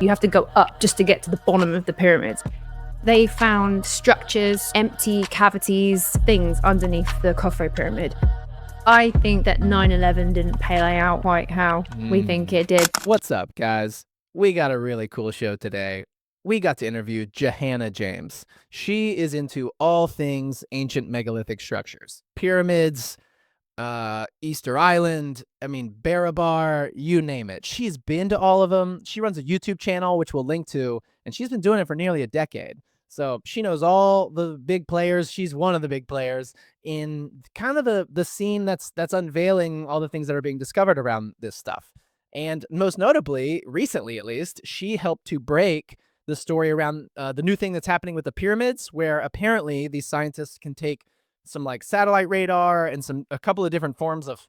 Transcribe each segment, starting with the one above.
You have to go up just to get to the bottom of the pyramids. They found structures, empty cavities, things underneath the Khafre pyramid. I think that 9/11 didn't play out quite how we think it did. What's up, guys? We got a really cool show today. We got to interview Jahannah James. She is into all things ancient megalithic structures. Pyramids, Easter Island, Barabar, you name it. She's been to all of them. She runs a YouTube channel, which we'll link to, and she's been doing it for nearly a decade. So she knows all the big players. She's one of the big players in kind of the scene that's unveiling all the things that are being discovered around this stuff. And most notably, recently at least, she helped to break the story around the new thing that's happening with the pyramids, where apparently these scientists can take some like satellite radar and a couple of different forms of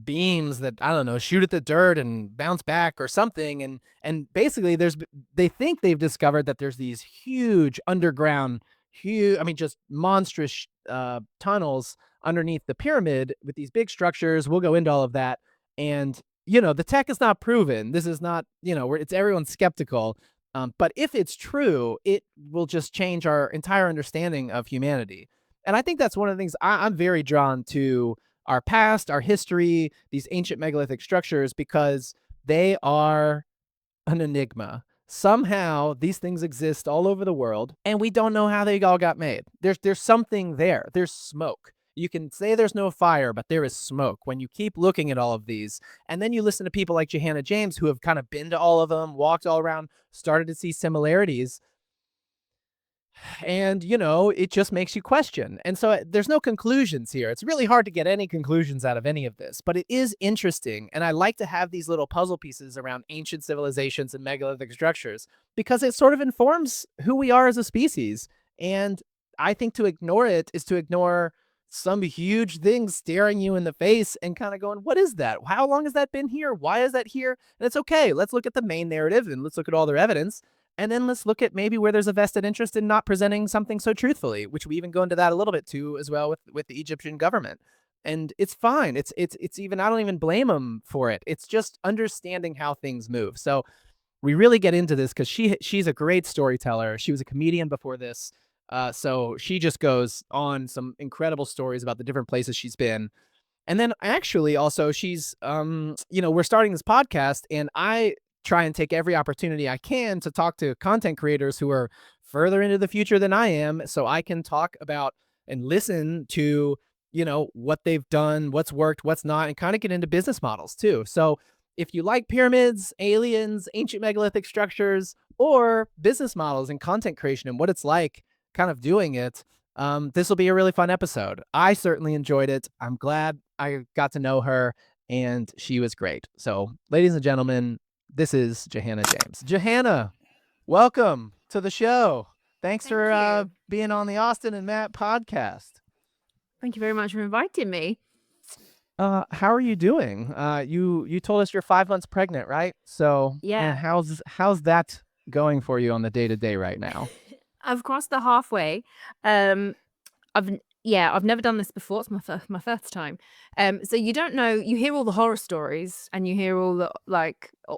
beams that, I don't know, shoot at the dirt and bounce back or something. And basically they think they've discovered that there's these huge underground, just monstrous tunnels underneath the pyramid with these big structures. We'll go into all of that. And, the tech is not proven. This is not, it's everyone's skeptical. But if it's true, it will just change our entire understanding of humanity. And I think that's one of the things I'm very drawn to our past, our history, these ancient megalithic structures, because they are an enigma. Somehow these things exist all over the world, and we don't know how they all got made. There's something there. There's smoke. You can say there's no fire, but there is smoke when you keep looking at all of these. And then you listen to people like Jahannah James, who have kind of been to all of them, walked all around, started to see similarities. And, it just makes you question. And so there's no conclusions here. It's really hard to get any conclusions out of any of this, but it is interesting. And I like to have these little puzzle pieces around ancient civilizations and megalithic structures because it sort of informs who we are as a species. And I think to ignore it is to ignore some huge thing staring you in the face and kind of going, what is that? How long has that been here? Why is that here? And it's okay. Let's look at the main narrative and let's look at all their evidence. And then let's look at maybe where there's a vested interest in not presenting something so truthfully, which we even go into that a little bit too as well with the Egyptian government. And it's fine. It's even, I don't even blame them for it. It's just understanding how things move. So we really get into this because she's a great storyteller. She was a comedian before this. So she just goes on some incredible stories about the different places she's been. And then actually also she's, we're starting this podcast and I try and take every opportunity I can to talk to content creators who are further into the future than I am, so I can talk about and listen to, what they've done, what's worked, what's not, and kind of get into business models too. So if you like pyramids, aliens, ancient megalithic structures, or business models and content creation and what it's like kind of doing it, this will be a really fun episode. I certainly enjoyed it. I'm glad I got to know her, and she was great. So, ladies and gentlemen, this is Jahannah James. Jahannah, welcome to the show. Thanks for being on the Austin and Matt podcast. Thank you very much for inviting me. How are you doing? You told us you're 5 months pregnant, right? So yeah, how's that going for you on the day-to-day right now? I've crossed the halfway. I've never done this before. It's my first time. So you don't know, you hear all the horror stories and you hear all the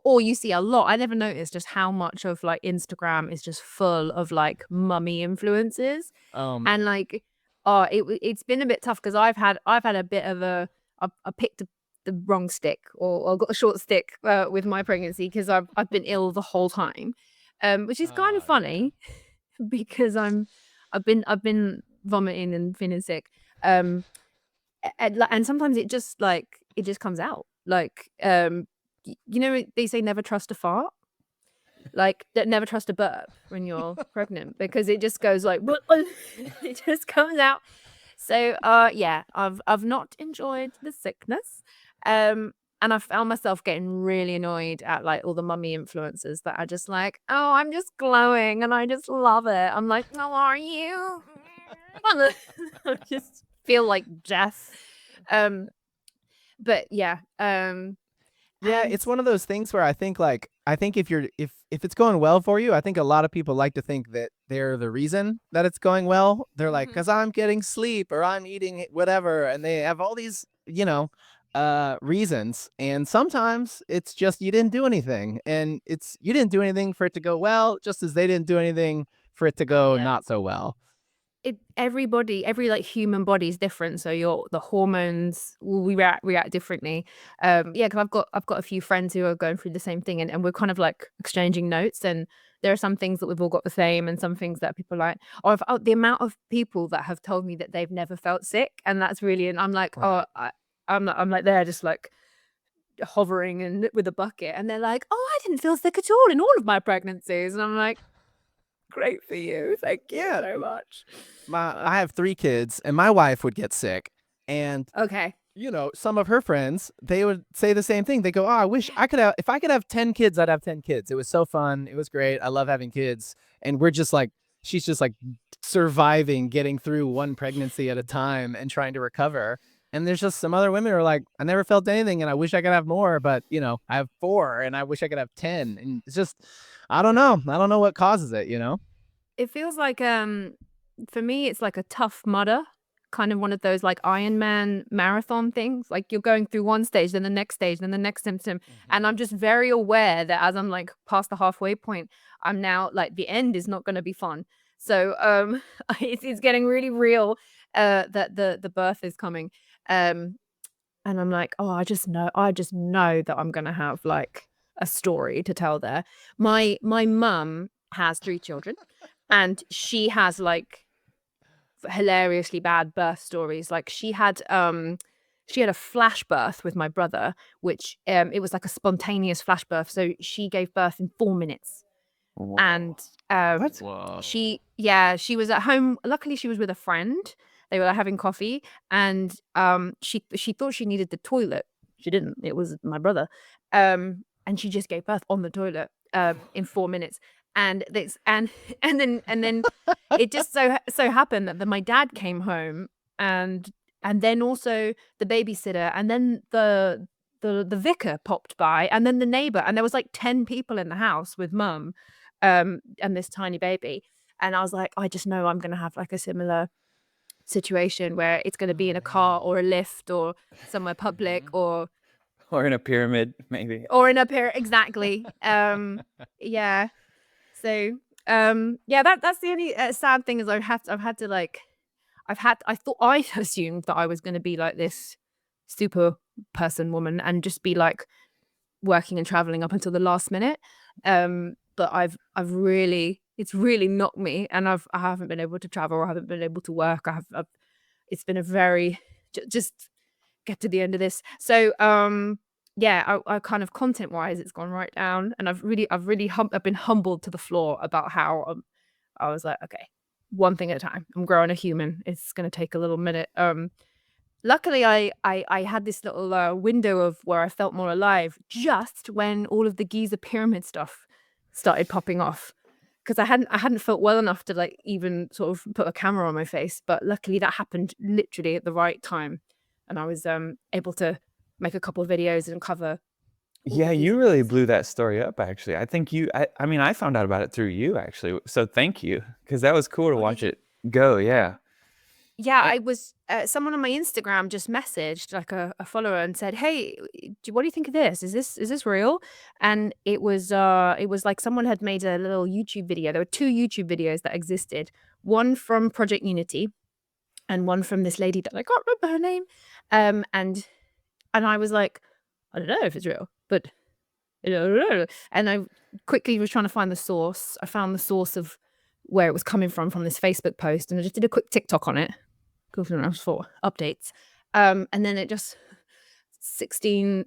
or you see a lot. I never noticed just how much of Instagram is just full of mummy influences. And it's been a bit tough because I've had a bit of I picked the wrong stick or got a short stick with my pregnancy because I've been ill the whole time, which is kind of funny because I've been vomiting and feeling sick, and sometimes it just comes out they say never trust a fart, never trust a burp when you're pregnant because it just goes it just comes out. So I've not enjoyed the sickness, and I found myself getting really annoyed at all the mummy influencers that are just oh, I'm just glowing and I just love it. I'm like, how are you? I just feel like death. But it's one of those things where I think if it's going well for you, I think a lot of people like to think that they're the reason that it's going well. They're like, because I'm getting sleep or I'm eating whatever, and they have all these reasons, and sometimes it's just you didn't do anything, and it's you didn't do anything for it to go well, just as they didn't do anything for it to go Yeah. not so well. Every like human body is different, so the hormones will react differently. Yeah, because I've got a few friends who are going through the same thing, and we're kind of like exchanging notes, and there are some things that we've all got the same, and some things that people like. Or the amount of people that have told me that they've never felt sick, and that's really, and I'm like, Right. I'm like there just like hovering and with a bucket, and they're like, oh, I didn't feel sick at all in all of my pregnancies, and I'm like, great for you, thank you Yeah, so much. I have 3 kids, and my wife would get sick, and, Okay. some of her friends, they would say the same thing. They go, "Oh, I wish I could have if I could have 10 kids, I'd have 10 kids. It was so fun. It was great. I love having kids." And we're just like she's just like surviving, getting through one pregnancy at a time and trying to recover. And there's just some other women who are like, "I never felt anything and I wish I could have more, but, I have 4 and I wish I could have 10." And it's just I don't know. I don't know what causes it, you know? It feels like, for me, it's like a Tough Mudder, kind of one of those like Iron Man marathon things. Like you're going through one stage, then the next stage, then the next symptom. And Mhm. I'm just very aware that as I'm like past the halfway point, I'm now like the end is not going to be fun. So it's getting really real that the birth is coming. Um and I'm like, oh, I just know that I'm gonna have like a story to tell there. My mum has 3 children, and she has like hilariously bad birth stories. Like she had a flash birth with my brother, which it was like a spontaneous flash birth. So she gave birth in 4 minutes. Whoa. And, um, What? Whoa. she was at home. Luckily, she was with a friend. They were having coffee, and, she thought she needed the toilet. She didn't. It was my brother. And she just gave birth on the toilet, in 4 minutes. And this and and then it just so happened that my dad came home, and then also the babysitter, and then the vicar popped by, and then the neighbor, and there was, like, 10 people in the house with mum, and this tiny baby. And I was like, I just know I'm gonna have like a similar situation where it's gonna be Oh, in a car man. or a lift or somewhere public Mhm. Or in a pyramid, maybe. or in a pair exactly. Yeah. So, yeah, that's the only sad thing is I've had to like I thought I assumed that I was gonna be like this super person woman and just be like working and traveling up until the last minute. But I've really it's really knocked me, and I haven't been able to travel, or I haven't been able to work. I've it's been a very just get to the end of this. So yeah, I kind of content wise, it's gone right down, and I've been humbled to the floor about how I was like, okay, one thing at a time. I'm growing a human. It's gonna take a little minute. Luckily, I had this little, window of where I felt more alive just when all of the Giza pyramid stuff started popping off, because I hadn't felt well enough to, like, even sort of put a camera on my face, but luckily that happened literally at the right time, and I was, able to make a couple of videos and cover all Yeah, the you Giza really things. blew that story up, actually. I think I mean, I found out about it through you, actually. So thank you, because that was cool to Oh, did watch you? it go. Yeah. Yeah, Eh I was someone on my Instagram just messaged, like, a follower and said, "Hey, what do you think of this? Is this real?" And it was like someone had made a little YouTube video. There were 2 YouTube videos that existed, one from Project Unity and one from this lady that I can't remember her name. And I was like, "I don't know if it's real, but and I quickly was trying to find the source. I found the source of where it was coming from this Facebook post, and I just did a quick TikTok on it. Google Maps for updates. And then it just 16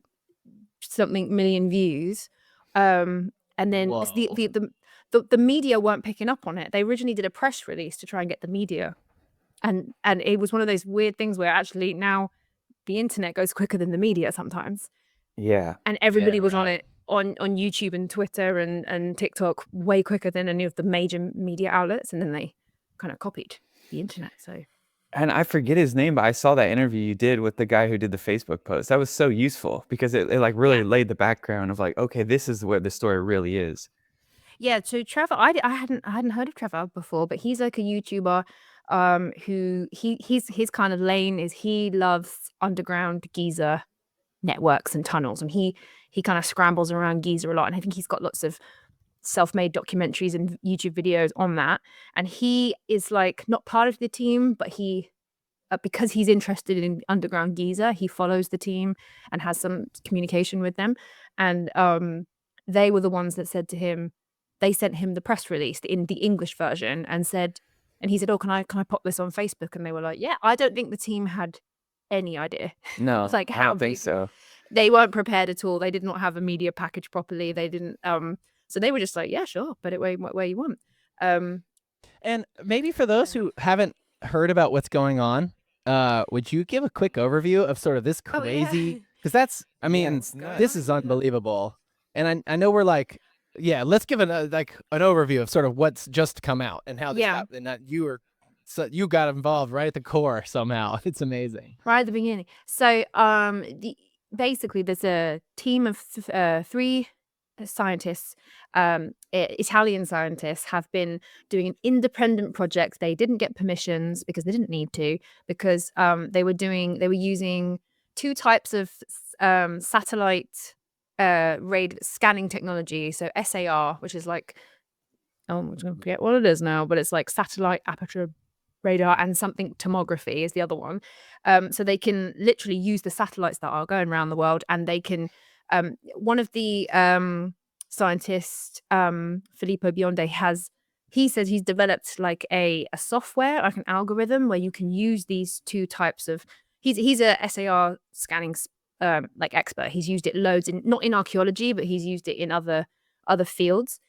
something million views. And then it's Whoa. the media weren't picking up on it. They originally did a press release to try and get the media. And it was one of those weird things where actually now the internet goes quicker than the media sometimes. Yeah. And Yeah, everybody was on right. it on YouTube and Twitter and TikTok way quicker than any of the major media outlets. And then they kind of copied the internet. So And I forget his name, but I saw that interview you did with the guy who did the Facebook post. That was so useful because it like yeah. really laid the background of like, okay, this is what the story really is. Yeah, so Trevor, I hadn't heard of Trevor before, but he's like a YouTuber, who his kind of lane is he loves underground Giza, networks and tunnels, and he kind of scrambles around Giza a lot, and I think he's got lots of self-made documentaries and YouTube videos on that. And he is like not part of the team, but he because he's interested in underground Giza, he follows the team and has some communication with them. And they were the ones that said to him, they sent him the press release in the English version and said, and he said, "Oh, can I pop this on Facebook?" And they were like, "Yeah." I don't think the team had any idea. No, Like I how don't think big. so. They weren't prepared at all. They did not have a media package properly. They didn't. So they were just like, "Yeah, sure, put it where you want." And maybe for those who haven't heard about what's going on, would you give a quick overview of sort of this Oh, yeah. crazy? Because that's, I mean, it's nuts. this is unbelievable. And I know we're like, yeah, let's give an overview of sort of what's just come out and how this Yeah. happened. And that you got involved right at the core somehow. It's amazing. Right at the beginning. So basically there's a team of 3 scientists, Italian scientists, have been doing an independent project. They didn't get permissions because they didn't need to, because they were using 2 types of satellite scanning technology. So SAR, which is like, I'm going to forget what it is now, but it's like satellite aperture radar, and something tomography is the other one. So they can literally use the satellites that are going around the world, and they can one of the scientists, Filippo Bionde, he says he's developed like a software, like an algorithm where you can use these 2 types of, he's a SAR scanning like expert. He's used it loads not in archaeology, but he's used it in other fields.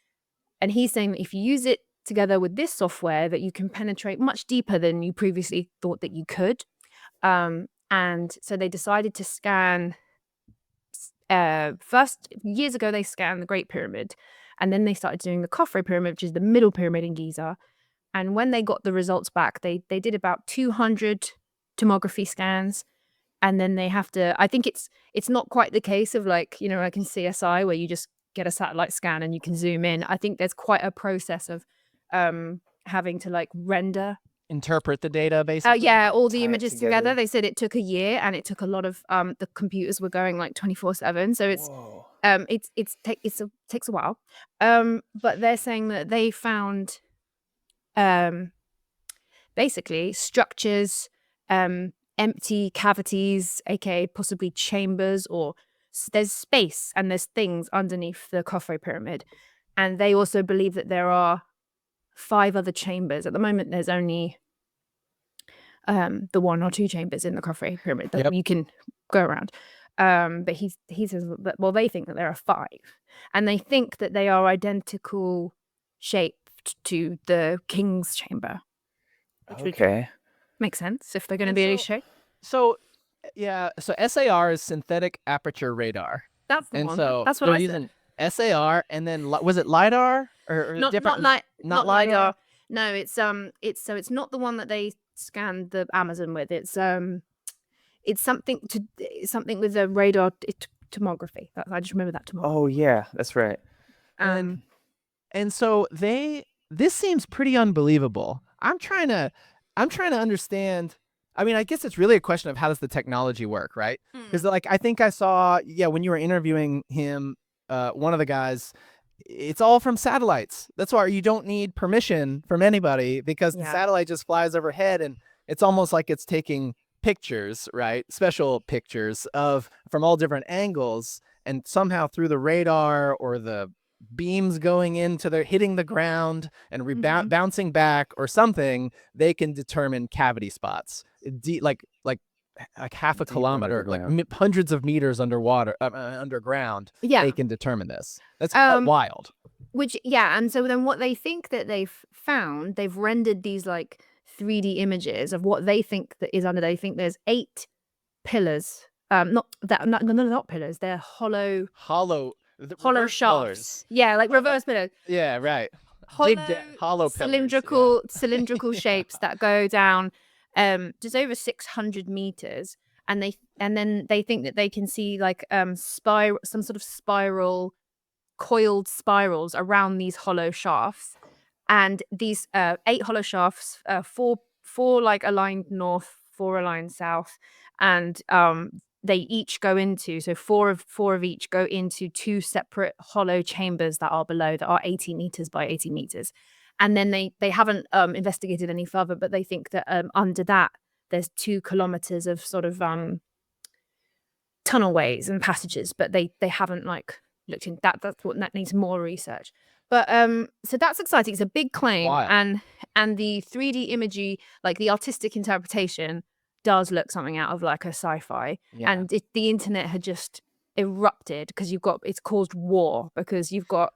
And he's saying that if you use it together with this software, that you can penetrate much deeper than you previously thought that you could. And so they decided to scan, first, years ago, they scanned the Great Pyramid. And then they started doing the Khafre Pyramid, which is the middle pyramid in Giza. And when they got the results back, they did about 200 tomography scans. And then they have to, I think it's not quite the case of like, like in CSI where you just get a satellite scan and you can zoom in. I think there's quite a process of having to like Interpret the data, basically. yeah, all the Tie it images together. together. They said it took a year, and it took a lot of the computers were going like 24/7. So it's Whoa. takes a while. But they're saying that they found basically structures, empty cavities, aka possibly chambers, or there's space and there's things underneath the Khafre pyramid. And they also believe that there are 5 other chambers. At the moment, there's only the 1 or 2 chambers in the Khafre pyramid that Yep. you can go around. But he says that, well, they think that there are 5, and they think that they are identical shaped to the king's chamber. Which would Okay. make sense if they're going to And be so- shaped. So, yeah, so SAR is synthetic aperture radar. That's the And one. so That's what they're I said. using SAR, and then was it LiDAR or Not different? not LiDAR. No, it's not the one that they scanned the Amazon with. It's something with a radar tomography. I just remember that tomography. Oh yeah, that's right. And so this seems pretty unbelievable. I'm trying to understand. I mean, I guess it's really a question of how does the technology work, right? Because like I think I saw, when you were interviewing him, one of the guys, it's all from satellites. That's why you don't need permission from anybody, because the Yeah. satellite just flies overhead, and it's almost like it's taking pictures, right? Special pictures from all different angles, and somehow through the radar or the beams going into hitting the ground and bouncing back or something, they can determine cavity spots, like half a Deep kilometer, like underground. hundreds of meters underwater, underground. Yeah. They can determine this. That's wild. And so then what they think that they've found, they've rendered these like 3D images of what they think that is under. They think there's 8 pillars. Not pillars. They're hollow Reverse shafts. colors. Yeah, like reverse pillars. Yeah, right. Hollow cylindrical shapes that go down just over 600 meters, and then they think that they can see like some sort of spiral, coiled spirals around these hollow shafts. And these 8 hollow shafts, 4 like aligned north, 4 aligned south, and they each go into, so four of each go into two separate hollow chambers that are below, that are 80 meters by 80 meters. And then they haven't investigated any further, but they think that under that there's 2 kilometers of sort of tunnelways and passages, but they haven't like looked in that. That needs more research. But so that's exciting. It's a big claim, Wild. and the 3D imagery, like the artistic interpretation, does look something out of like a sci-fi. Yeah. And the internet had just erupted because it's caused war, because you've got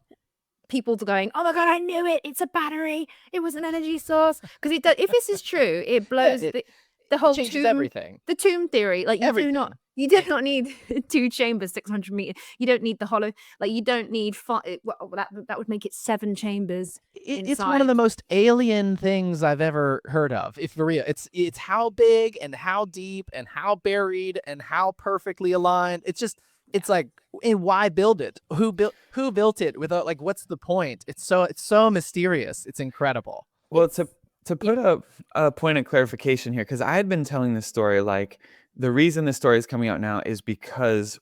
people going, "Oh my god, I knew it! It's a battery. It was an energy source." Because it does. If this is true, it blows the whole changes everything. The tomb theory. Like you do not need 2 chambers, 600 meters. You don't need the hollow. Like you don't need that would make it 7 chambers. It's one of the most alien things I've ever heard of. If for real, it's how big and how deep and how buried and how perfectly aligned. It's just. It's like, and why build it? Who built it? Without like, what's the point? It's so mysterious. It's incredible. Well, to put a point of clarification here, because I had been telling this story, like the reason this story is coming out now is because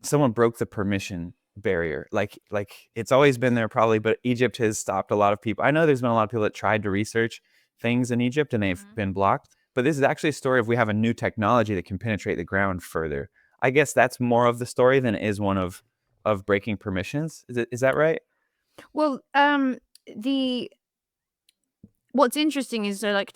someone broke the permission barrier. Like it's always been there probably, but Egypt has stopped a lot of people. I know there's been a lot of people that tried to research things in Egypt and they've been blocked. But this is actually a story of we have a new technology that can penetrate the ground further. I guess that's more of the story than it is one of breaking permissions. Is that right? Well, what's interesting is like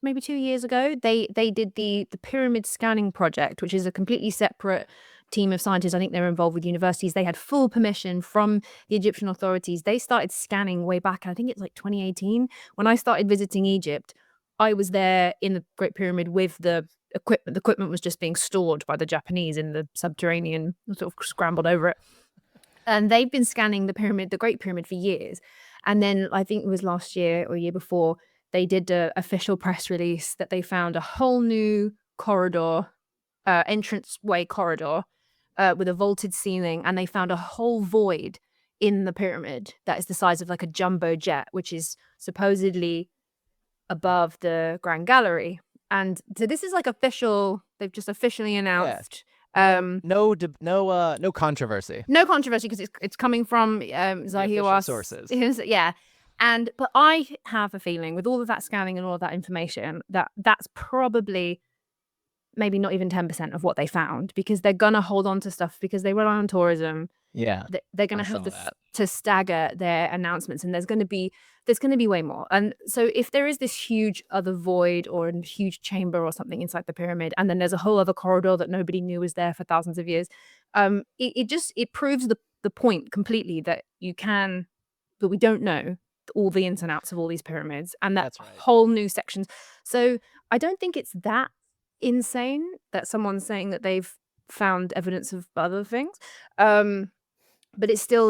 maybe 2 years ago, they did the pyramid scanning project, which is a completely separate team of scientists. I think they're involved with universities. They had full permission from the Egyptian authorities. They started scanning way back. I think it's like 2018. When I started visiting Egypt, I was there in the Great Pyramid with the equipment. The equipment was just being stored by the Japanese in the subterranean, sort of scrambled over it. And they've been scanning the Great Pyramid for years. And then I think it was last year or year before, they did an official press release that they found a whole new corridor, entranceway corridor, with a vaulted ceiling, and they found a whole void in the pyramid that is the size of like a jumbo jet, which is supposedly above the Grand Gallery. And so this is like official. They've just officially announced. No controversy. No controversy, because it's coming from Zahiwa sources. Yeah. But I have a feeling with all of that scanning and all of that information that that's probably maybe not even 10% of what they found, because they're gonna hold on to stuff because they rely on tourism. Yeah, they're gonna have to stagger their announcements, and there's gonna be way more. And so if there is this huge other void or a huge chamber or something inside the pyramid, and then there's a whole other corridor that nobody knew was there for thousands of years, it proves the point completely that we don't know all the ins and outs of all these pyramids, and that's right. Whole new sections. So I don't think it's that insane that someone's saying that they've found evidence of other things, but it's still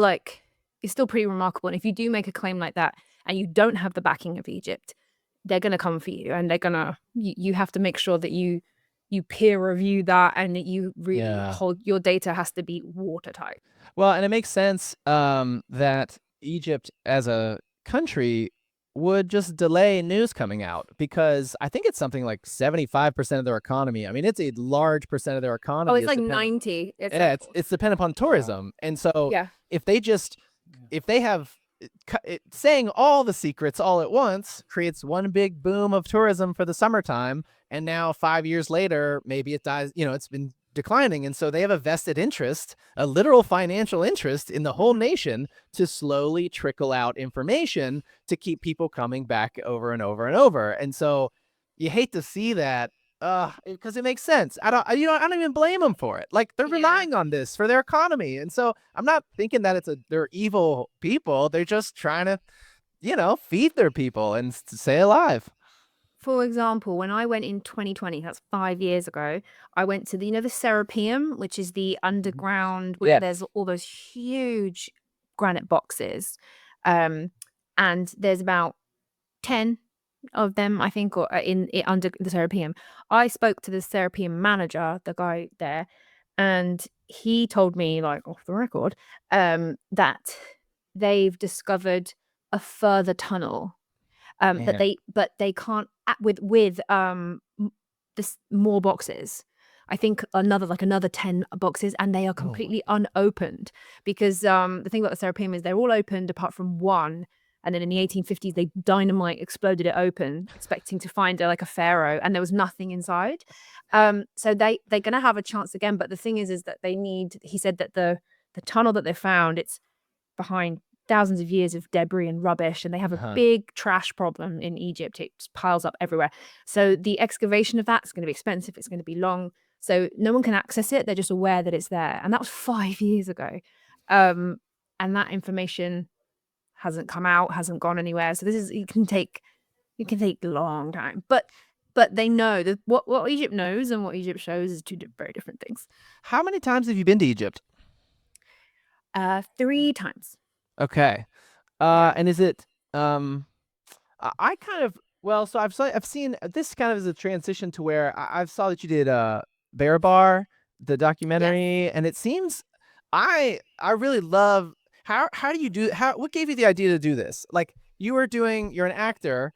pretty remarkable. And if you do make a claim like that and you don't have the backing of Egypt, they're gonna come for you, and you have to make sure that you peer review that, and that you really hold your data has to be watertight. Well, and it makes sense that Egypt as a country would just delay news coming out, because I think it's something like 75% of their economy. I mean, it's a large percent of their economy. Oh, it's like 90. It's dependent upon tourism. And so if they have saying all the secrets all at once creates one big boom of tourism for the summertime, and now 5 years later, maybe it dies, it's been declining. And so they have a vested interest, a literal financial interest in the whole nation, to slowly trickle out information to keep people coming back over and over and over. And so you hate to see that, because it makes sense. I don't even blame them for it. Like, they're relying on this for their economy. And so I'm not thinking that they're evil people. They're just trying to, feed their people and stay alive. For example, when I went in 2020, that's 5 years ago, I went to the Serapeum, which is the underground where there's all those huge granite boxes. And there's about 10 of them, I think, or under the Serapeum. I spoke to the Serapeum manager, the guy there, and he told me, like off the record, that they've discovered a further tunnel. But they can't with more boxes. I think another 10 boxes, and they are completely unopened because the thing about the Serapeum is they're all opened apart from one. And then in the 1850s, they dynamite exploded it open, expecting to find like a pharaoh, and there was nothing inside. So they're gonna have a chance again. But the thing is that they need. He said that the tunnel that they found, it's behind thousands of years of debris and rubbish, and they have a big trash problem in Egypt. It just piles up everywhere. So the excavation of that's going to be expensive. It's going to be long. So no one can access it. They're just aware that it's there, and that was 5 years ago. And that information hasn't come out, hasn't gone anywhere. So it can take a long time. But they know that what Egypt knows and what Egypt shows is two very different things. How many times have you been to Egypt? 3 times. Okay. And is it I kind of so I've seen this kind of as a transition to where I saw that you did Bear Bar, the documentary, and it seems I really love how do you do what gave you the idea to do this? Like you're an actor,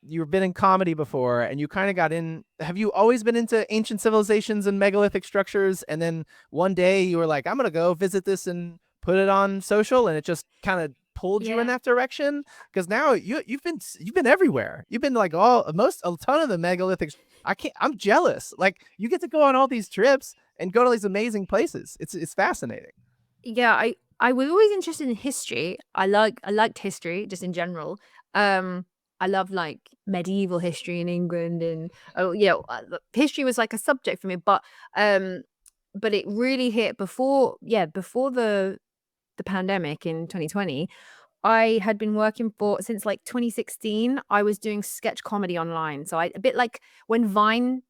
you've been in comedy before, and you kind of got in. Have you always been into ancient civilizations and megalithic structures, and then one day you were like, I'm gonna go visit this and put it on social, and it just kind of pulled you in that direction? Because now you've been everywhere. You've been like a ton of the megalithic. I'm jealous. Like you get to go on all these trips and go to these amazing places. It's fascinating. Yeah, I was always interested in history. I liked history just in general. I love like medieval history in England, and history was like a subject for me. But it really hit before the pandemic in 2020. I had been working since like 2016. I was doing sketch comedy online. So a bit like when Vine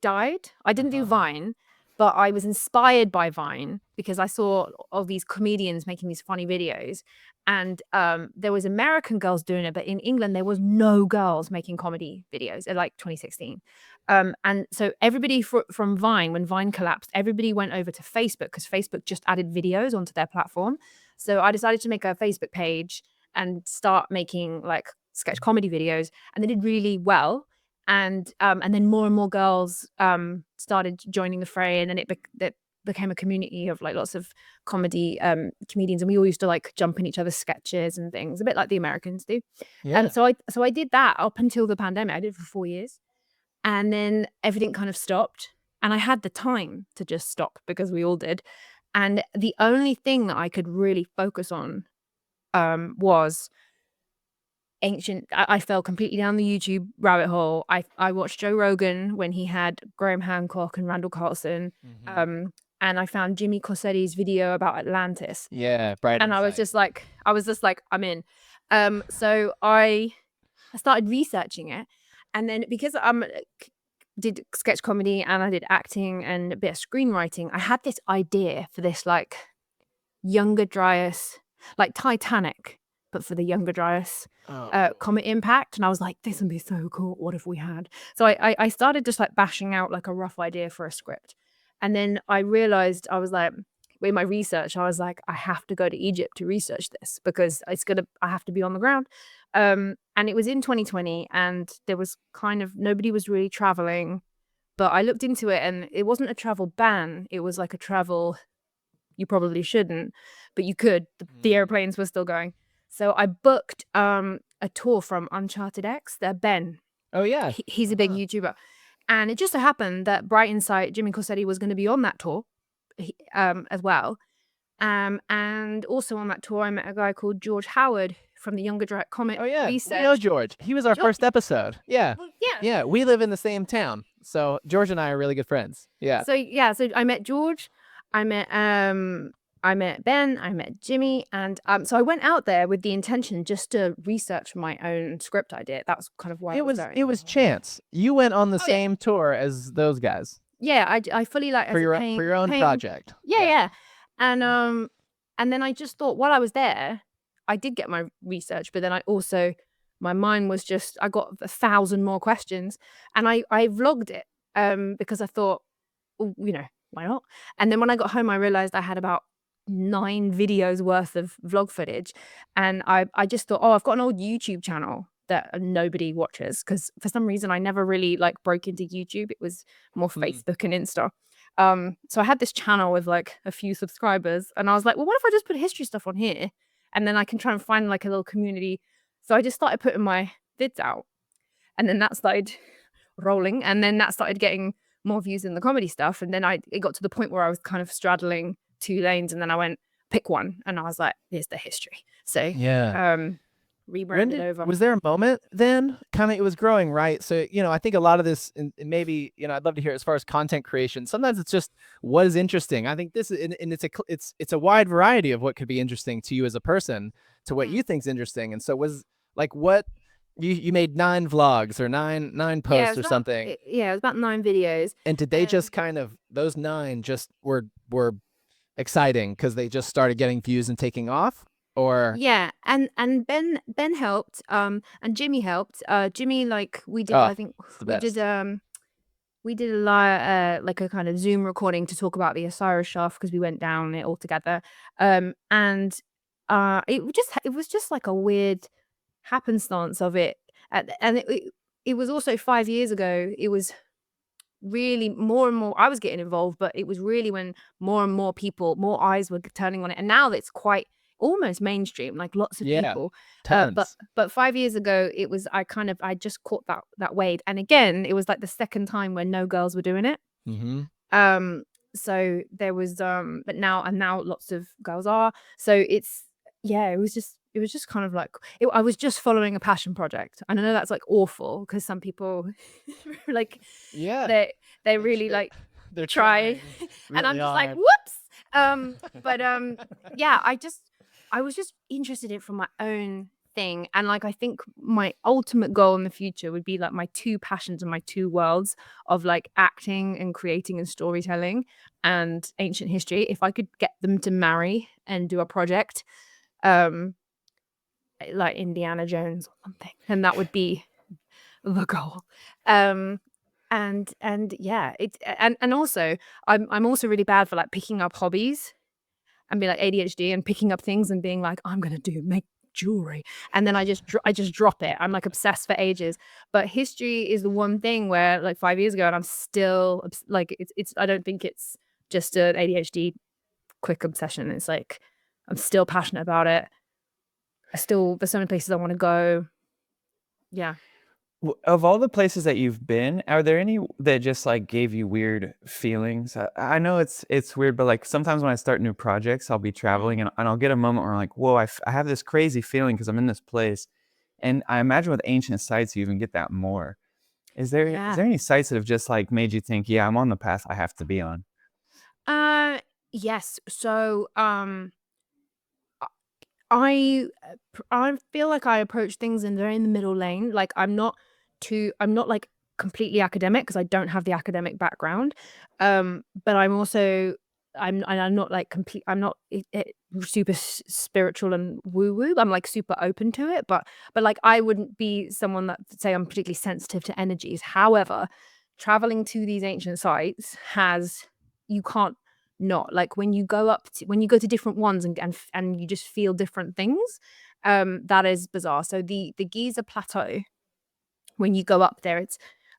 died. I didn't do Vine, but I was inspired by Vine because I saw all these comedians making these funny videos, and there was American girls doing it, but in England there was no girls making comedy videos in like 2016. And so everybody from Vine, when Vine collapsed, everybody went over to Facebook because Facebook just added videos onto their platform. So I decided to make a Facebook page and start making like sketch comedy videos, and they did really well. And then more and more girls started joining the fray, and then it became a community of like lots of comedy comedians, and we all used to like jump in each other's sketches and things, a bit like the Americans do. And so I did that up until the pandemic. I did it for 4 years, and then everything kind of stopped, and I had the time to just stop because we all did. And the only thing that I could really focus on was ancient. I fell completely down the YouTube rabbit hole. I watched Joe Rogan when he had Graham Hancock and Randall Carlson, and I found Jimmy Corsetti's video about Atlantis. Yeah, bright. And I was just like, I'm in. So I started researching it, and then because did sketch comedy and I did acting and a bit of screenwriting, I had this idea for this like Younger Dryas, like Titanic, but for the Younger Dryas comet impact. And I was like, this would be so cool. What if we had? So I started just like bashing out like a rough idea for a script. And then I realized, I was like, in my research, I was like, I have to go to Egypt to research this because I have to be on the ground. And it was in 2020, and there was nobody was really traveling, but I looked into it, and it wasn't a travel ban. It was like a travel, you probably shouldn't, but you could. The airplanes were still going. So I booked a tour from Uncharted X. Ben. Oh yeah, he's a big YouTuber, and it just so happened that Bright Insight Jimmy Corsetti was going to be on that tour, as well. And also on that tour, I met a guy called George Howard from the Younger Dryas Comet Research. We know George. He was our first episode. Yeah. Well, yeah. Yeah, we live in the same town, so George and I are really good friends. Yeah. So I met George. I met Ben, I met Jimmy, and so I went out there with the intention just to research my own script idea. That was kind of why it was chance. You went on the same tour as those guys. Yeah, I fully like for your own project. Yeah. And then I just thought while I was there, I did get my research, but then my mind was just, I got 1,000 more questions, and I vlogged it because I thought, why not? And then when I got home, I realized I had about 9 videos worth of vlog footage, and I just thought, I've got an old YouTube channel that nobody watches, because for some reason I never really like broke into YouTube. It was more Facebook and Insta. So I had this channel with like a few subscribers, and I was like, well, what if I just put history stuff on here, and then I can try and find like a little community. So I just started putting my vids out, and then that started rolling, and then that started getting more views than the comedy stuff, and then it got to the point where I was kind of straddling two lanes, and then I went, pick one, and I was like, here's the history. So rebranded over. Was there a moment then? Kind of, it was growing, right? So, I think a lot of this, and maybe, I'd love to hear as far as content creation. Sometimes it's just what is interesting. I think this is, and it's a wide variety of what could be interesting to you as a person, to what you think's interesting. And so was like, what you made 9 vlogs or nine posts or something. Yeah, it was about 9 videos. And did they just kind of, those 9 just were exciting because they just started getting views and taking off? Or and Ben helped, and Jimmy helped. Jimmy, like, we did, I think we did a lot, like a kind of Zoom recording to talk about the Osiris shaft, because we went down it all together. And it was just like a weird happenstance of it, and it was also 5 years ago. It was really more and more I was getting involved, but it was really when more and more people, more eyes were turning on it, and now it's quite almost mainstream, like lots of people. But 5 years ago, it was I just caught that wave, and again, it was like the second time when no girls were doing it. So there was but now lots of girls are. So it was just kind of like I was just following a passion project, and I know that's like awful because some people like they really like they're try really and I'm just like hard. whoops. But I was just interested in it from my own thing, and like I think my ultimate goal in the future would be like my 2 passions and my 2 worlds of like acting and creating and storytelling and ancient history. If I could get them to marry and do a project like Indiana Jones or something, and that would be the goal. And also I'm also really bad for like picking up hobbies and be like ADHD and picking up things and being like, I'm gonna make jewelry, and then I just drop it. I'm like obsessed for ages. But history is the one thing where like 5 years ago, and I'm still like it's I don't think it's just an ADHD quick obsession. It's like I'm still passionate about it. There's so many places I want to go. Yeah. Of all the places that you've been, are there any that just like gave you weird feelings? I know it's weird, but like sometimes when I start new projects, I'll be traveling and I'll get a moment where I'm like, whoa, I have this crazy feeling because I'm in this place. And I imagine with ancient sites, you even get that more. Is there any sites that have just like made you think, yeah, I'm on the path I have to be on? Yes. So I feel like I approach things in the middle lane. Like I'm not like completely academic because I don't have the academic background. But I'm not like complete. I'm not super spiritual and woo woo. I'm like super open to it. But like I wouldn't be someone that say I'm particularly sensitive to energies. However, traveling to these ancient sites you can't not like when you go to different ones and you just feel different things. That is bizarre. So the Giza plateau, when you go up there, it's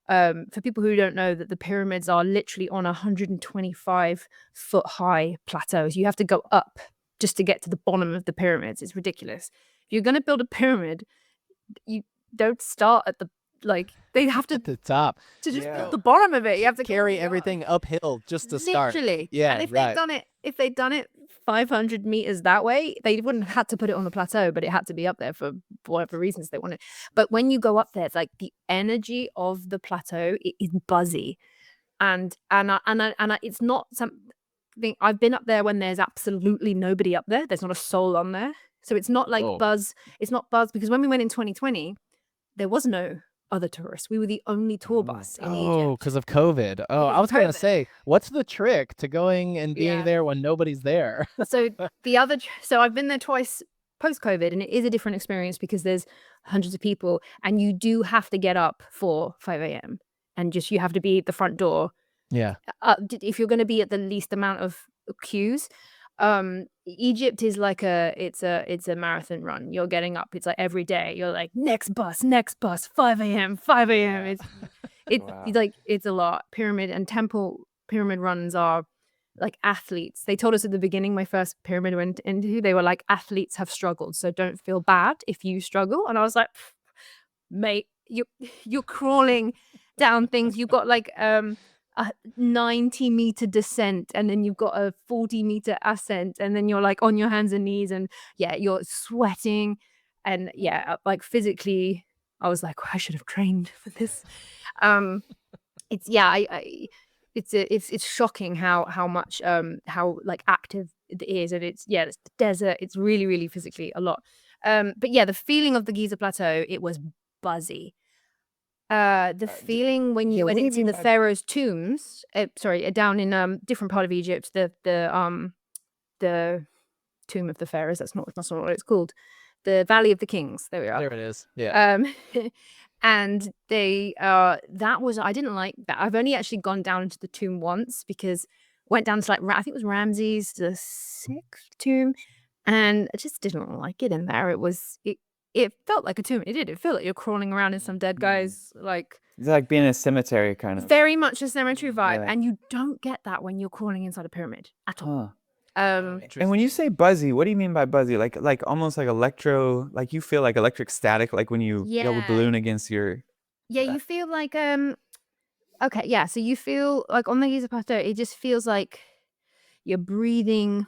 for people who don't know that the pyramids are literally on 125-foot high plateaus. You have to go up just to get to the bottom of the pyramids. It's ridiculous. If you're going to build a pyramid, you don't start at they have to at the top to just build the bottom of it. You have to carry everything uphill just to start. Literally. Yeah, and if they'd done it 500 meters that way, they wouldn't have had to put it on the plateau, but it had to be up there for whatever reasons they wanted. But when you go up there, it's like the energy of the plateau is buzzy, and it's not something. I've been up there when there's absolutely nobody up there. There's not a soul on there, so it's not like buzz. It's not buzz because when we went in 2020, there was no other tourists. We were the only tour bus in Egypt. Because of COVID. I was going to say, what's the trick to going and being there when nobody's there? So I've been there twice post-COVID, and it is a different experience because there's hundreds of people, and you do have to get up for 5 a.m. and you have to be at the front door. Yeah. If you're going to be at the least amount of queues. Egypt is like it's a marathon run. You're getting up. It's like every day. You're like next bus, 5 a.m., 5 a.m. It's Wow. like it's a lot. Pyramid and temple pyramid runs are like athletes. They told us at the beginning, my first pyramid went into, they were like, athletes have struggled, so don't feel bad if you struggle. And I was like, mate, you're crawling down things. You've got like a 90-meter descent, and then you've got a 40-meter ascent, and then you're like on your hands and knees, and yeah, you're sweating, and yeah, like physically, I was like, I should have trained for this. It's it's shocking how much how like active it is, and it's the desert. It's really physically a lot. But yeah, the feeling of the Giza Plateau, it was buzzy. The feeling when you what went do you into mean the by- pharaoh's tombs, down in different part of Egypt, the tomb of the pharaohs. That's not what it's called. The Valley of the Kings. There we are. There it is. Yeah. And they that was, I didn't like that. I've only actually gone down into the tomb once, because went down to like I think it was Ramses the 6th tomb, and I just didn't like it in there. It felt like a tomb. It felt like you're crawling around in some dead guy's, like It's like being in a cemetery kind of. very much a cemetery vibe, Yeah. and you don't get that when you're crawling inside a pyramid at all. Huh. Um And when you say buzzy, what do you mean by buzzy? Like almost like electro, like you feel like electric static, like when you go a Yeah. balloon against your. Yeah, you feel like okay, yeah, so you feel like on the Giza Plateau, it just feels like you're breathing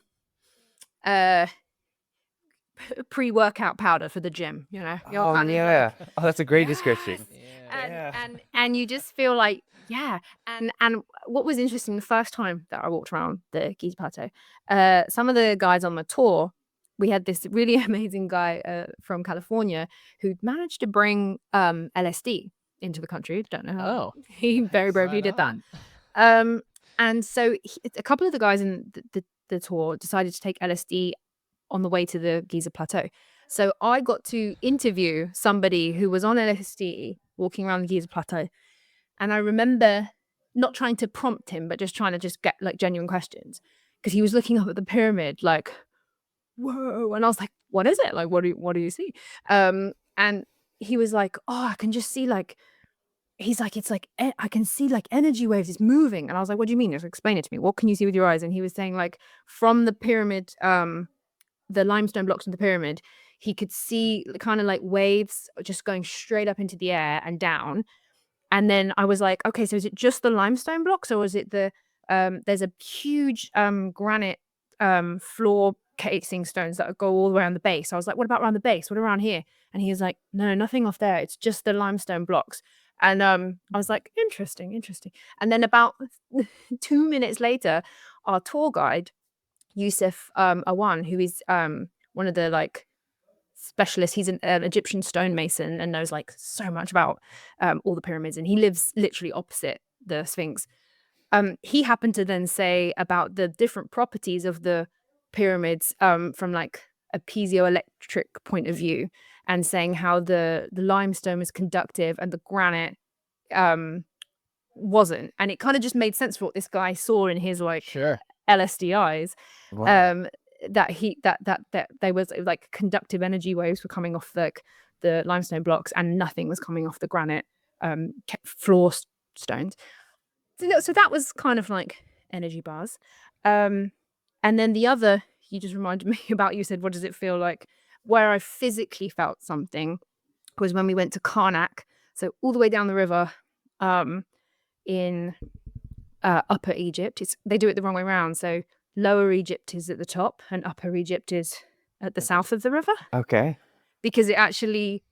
pre-workout powder for the gym, you know. You're Oh kind of yeah. like, Oh, that's a great description. Yeah. and you just feel like, yeah. And what was interesting, the first time that I walked around the Giza Plateau, some of the guys on the tour, we had this really amazing guy from California who'd managed to bring LSD into the country. Don't know how. Oh, He very bravely right did that. on. And so a couple of the guys in the tour decided to take LSD on the way to the Giza Plateau. So I got to interview somebody who was on LSD walking around the Giza Plateau. And I remember not trying to prompt him, but just trying to just get like genuine questions, because he was looking up at the pyramid like, whoa. And I was like, what is it? Like, what do you see? And he was like, oh, I can just see like, he's like, it's like, I can see like energy waves, it's moving. And I was like, what do you mean? Just explain it to me. What can you see with your eyes? And he was saying like, from the pyramid, the limestone blocks of the pyramid, he could see kind of like waves just going straight up into the air and down. And then I was like, okay, so is it just the limestone blocks, or is it there's a huge granite floor casing stones that go all around the base. I was like, what about around the base? What around here? And he was like, no, nothing off there. It's just the limestone blocks. And I was like, interesting. And then about 2 minutes later, our tour guide, Yusuf Awan, who is one of the like specialists, he's an Egyptian stonemason and knows like so much about all the pyramids, and he lives literally opposite the Sphinx. He happened to then say about the different properties of the pyramids from like a piezoelectric point of view, and saying how the limestone was conductive and the granite wasn't. And it kind of just made sense for what this guy saw in his like Sure. LSD eyes. Wow. That there was like conductive energy waves were coming off like the limestone blocks, and nothing was coming off the granite floor stones. So that was kind of like energy bars. And then the other, you just reminded me about, you said, what does it feel like? Where I physically felt something was when we went to Karnak. So all the way down the river in Upper Egypt. They do it the wrong way around. So Lower Egypt is at the top and Upper Egypt is at the south of the river, Okay. because it actually,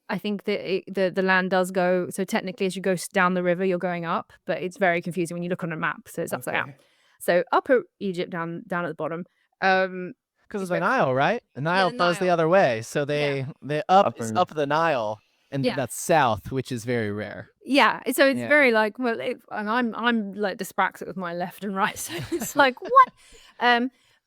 I think that the land does go, so technically as you go down the river, you're going up, but it's very confusing when you look on a map. So it's upside down. So Upper Egypt down at the bottom. Because it's the Nile, right? The Nile the flows the Nile. other way. So they up Upper- is up the Nile, and Yeah. that's south, which is very rare. Yeah, so it's Yeah. very like, well, and I'm like dyspraxic with my left and right, so it's like what?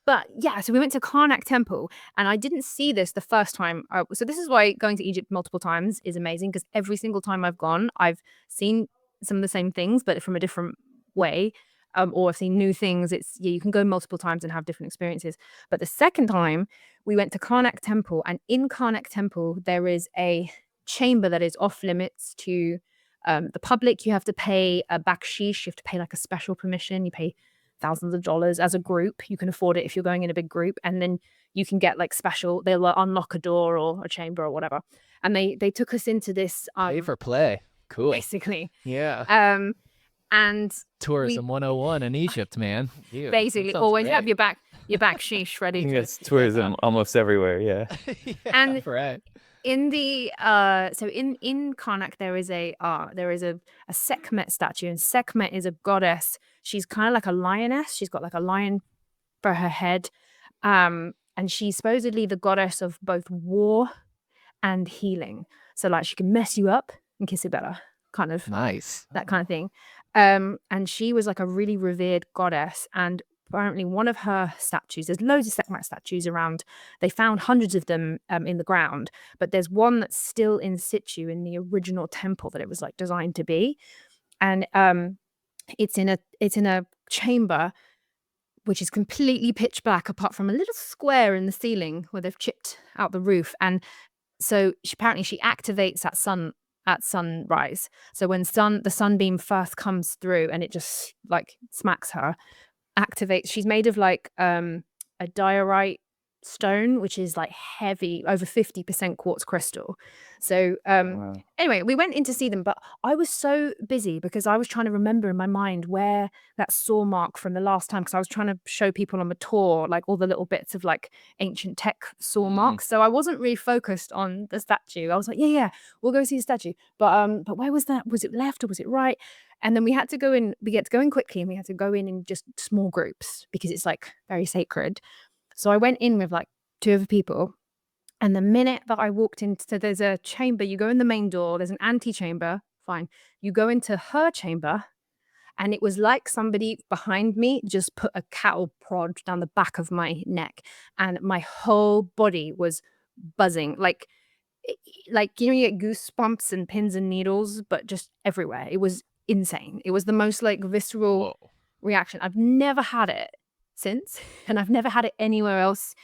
But yeah, so we went to Karnak Temple, and I didn't see this the first time. So this is why going to Egypt multiple times is amazing, because every single time I've gone, I've seen some of the same things, but from a different way. or I've seen new things. You can go multiple times and have different experiences. But the second time we went to Karnak Temple, and in Karnak Temple there is a chamber that is off limits to the public. You have to pay a bakshish. You have to pay like a special permission. You pay thousands of dollars as a group. You can afford it if you're going in a big group, and then you can get like special. They'll unlock a door or a chamber or whatever. And they took us into this Pay for play. Cool. basically. Yeah. And Tourism 101 in Egypt, man. Dude, that basically sounds always great. have your bakshish I ready. think To, it's tourism almost everywhere. Yeah. Yeah, And right. in the so in Karnak there is a Sekhmet statue, and Sekhmet is a goddess. She's kind of like a lioness. She's got like a lion for her head, and she's supposedly the goddess of both war and healing. So like she can mess you up and kiss it better, kind of Nice. that kind of thing. And she was like a really revered goddess, and apparently one of her statues, there's loads of Sekhmet statues around. They found hundreds of them in the ground, but there's one that's still in situ in the original temple that it was like designed to be. And it's in a chamber which is completely pitch black apart from a little square in the ceiling where they've chipped out the roof. And so apparently she activates at sunrise. So when the sunbeam first comes through and it just like smacks her, activates. She's made of like a diorite stone, which is like heavy, over 50% quartz crystal. So Wow. anyway, we went in to see them, but I was so busy because I was trying to remember in my mind where that saw mark from the last time, because I was trying to show people on the tour like all the little bits of like ancient tech saw marks. So I wasn't really focused on the statue. I was like, yeah, we'll go see the statue. But where was that? Was it left or was it right? And then we had to go in. We get to go in quickly, and we had to go in just small groups because it's like very sacred. So I went in with like 2 other people. And the minute that I walked into, there's a chamber, you go in the main door, there's an antechamber, fine. You go into her chamber, and it was like somebody behind me just put a cattle prod down the back of my neck, and my whole body was buzzing. Like you know, you get goosebumps and pins and needles, but just everywhere. It was insane. It was the most like visceral Whoa. reaction. I've never had it since, and I've never had it anywhere else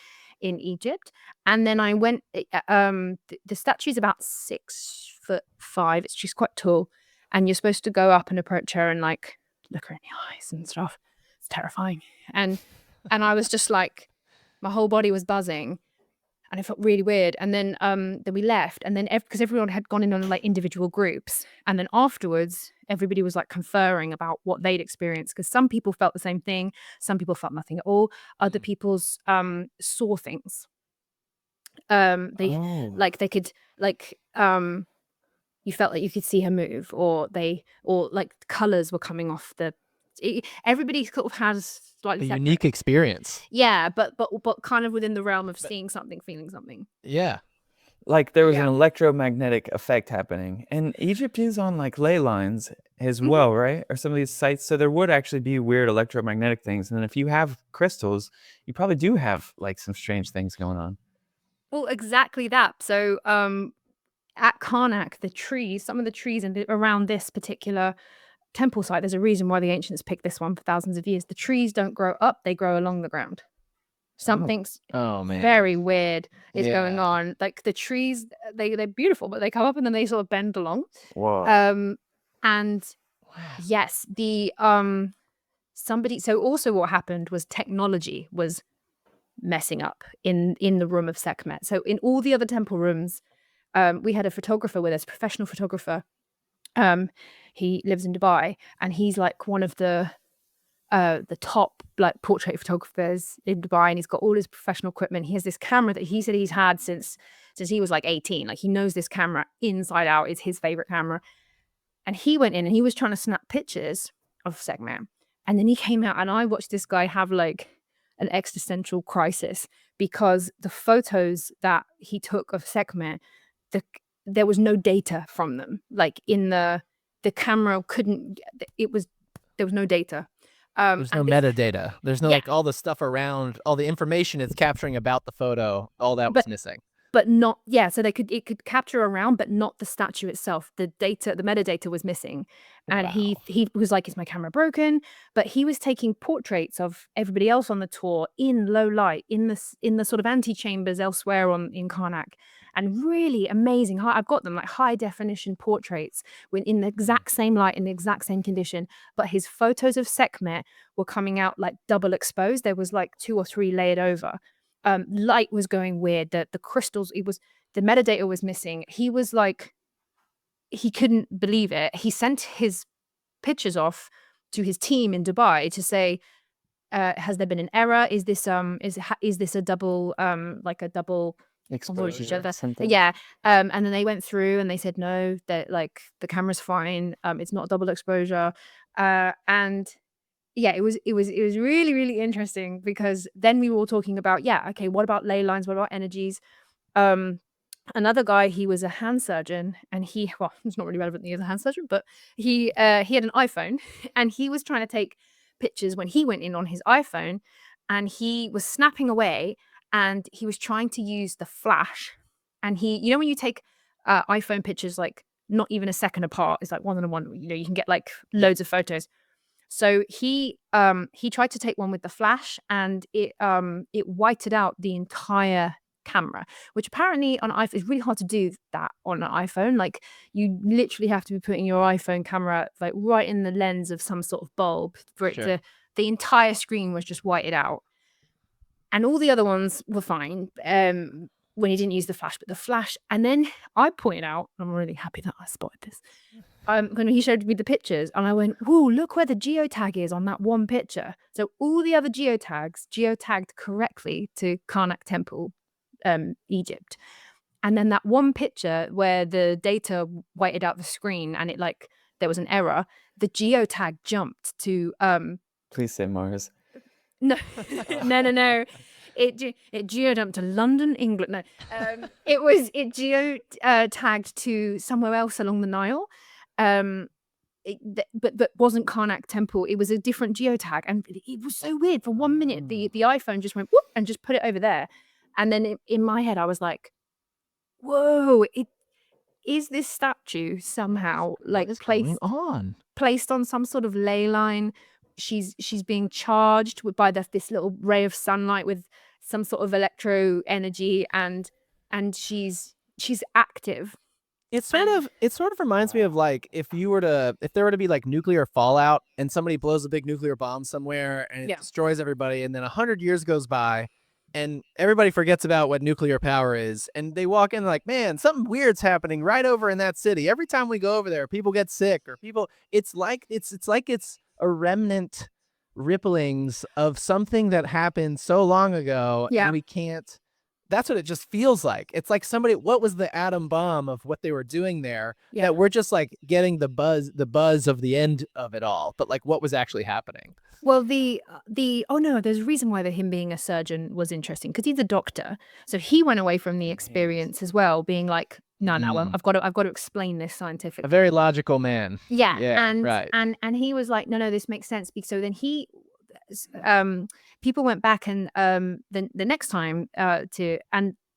in Egypt. And then I went, the statue's about 6'5". She's quite tall, and you're supposed to go up and approach her and like look her in the eyes and stuff. It's terrifying. And I was just like, my whole body was buzzing, and it felt really weird. And then we left, and then because everyone had gone in on like individual groups, and then afterwards everybody was like conferring about what they'd experienced, because some people felt the same thing, some people felt nothing at all, other people's saw things. They could like you felt like you could see her move, or like colors were coming off everybody sort of has slightly A separate. unique experience. Yeah, but kind of within the realm of seeing something, feeling something. Yeah. Like there was Yeah. an electromagnetic effect happening, and Egypt is on like ley lines as well, right? Or some of these sites, so there would actually be weird electromagnetic things. And then if you have crystals, you probably do have like some strange things going on. Well, exactly that. So at Karnak, some of the trees around this particular temple site, there's a reason why the ancients picked this one for thousands of years. The trees don't grow up, they grow along the ground. Something's Oh man. very weird is going Yeah. on. Like the trees, they're beautiful, but they come up and then they sort of bend along. Whoa. And yes, so also what happened was technology was messing up in the room of Sekhmet. So in all the other temple rooms, we had a photographer with us, professional photographer. He lives in Dubai, and he's like one of the top like portrait photographers in Dubai, and he's got all his professional equipment. He has this camera that he said he's had since he was like 18. Like he knows this camera inside out. It's his favorite camera. And he went in and he was trying to snap pictures of Sekhmet. And then he came out, and I watched this guy have like an existential crisis, because the photos that he took of Sekhmet, there was no data from them. Like in the camera there was no data. There's no metadata. There's no Yeah. like all the stuff around, all the information it's capturing about the photo, all that was missing. but not, yeah, so it could capture around, but not the statue itself. The metadata was missing. And he was like, is my camera broken? But he was taking portraits of everybody else on the tour in low light, in the sort of antechambers elsewhere in Karnak, and really amazing. I've got them, like high definition portraits in the exact same light, in the exact same condition. But his photos of Sekhmet were coming out like double exposed. There was like 2 or 3 layered over. Light was going weird. The crystals, the metadata was missing. He was like, he couldn't believe it. He sent his pictures off to his team in Dubai to say, has there been an error? Is this a double like a double Exposure or something. yeah. And then they went through and they said no, that like the camera's fine. It's not double exposure. And yeah, it was really, really interesting, because then we were all talking about, okay, what about ley lines? What about energies? Another guy, he was a hand surgeon, and it's not really relevant that he was a hand surgeon, but he had an iPhone, and he was trying to take pictures when he went in on his iPhone, and he was snapping away, and he was trying to use the flash, and when you take iPhone pictures like not even a second apart, it's like one on one, you can get like loads of photos. So he tried to take one with the flash, and it whited out the entire camera, which apparently on iPhone is really hard to do that on an iPhone. Like, you literally have to be putting your iPhone camera like right in the lens of some sort of bulb for it Sure. the entire screen was just whited out. And all the other ones were fine when he didn't use the flash, but the flash. And then I pointed out, I'm really happy that I spotted this. When he showed me the pictures, and I went, whoa, look where the geotag is on that one picture. So all the other geotagged correctly to Karnak Temple, Egypt. And then that one picture where the data whited out the screen and there was an error, the geotag jumped to Please say Mars. no. No. It geodumped to London, England. No, it geo tagged to somewhere else along the Nile. But wasn't Karnak Temple. It was a different geotag, and it was so weird. For 1 minute, the iPhone just went whoop and just put it over there, and then in my head I was like, "Whoa! Is this statue somehow What is going on? placed on some sort of ley line? She's being charged by this little ray of sunlight with some sort of electro energy, and she's active." It sort of reminds me of like if there were to be like nuclear fallout and somebody blows a big nuclear bomb somewhere and it destroys everybody, and then 100 years goes by and everybody forgets about what nuclear power is, and they walk in like, man, something weird's happening right over in that city. Every time we go over there, people get sick, or it's like it's a remnant ripplings of something that happened so long ago, and we can't. That's what it just feels like. It's like what was the atom bomb of what they were doing there, that we're just like getting the buzz of the end of it all, but like what was actually happening. Well, there's a reason why him being a surgeon was interesting, because he's a doctor, so he went away from the experience as well, being like, no, I've got to explain this scientifically. A very logical man. Right. And he was like, no, this makes sense. So then people went back and the next time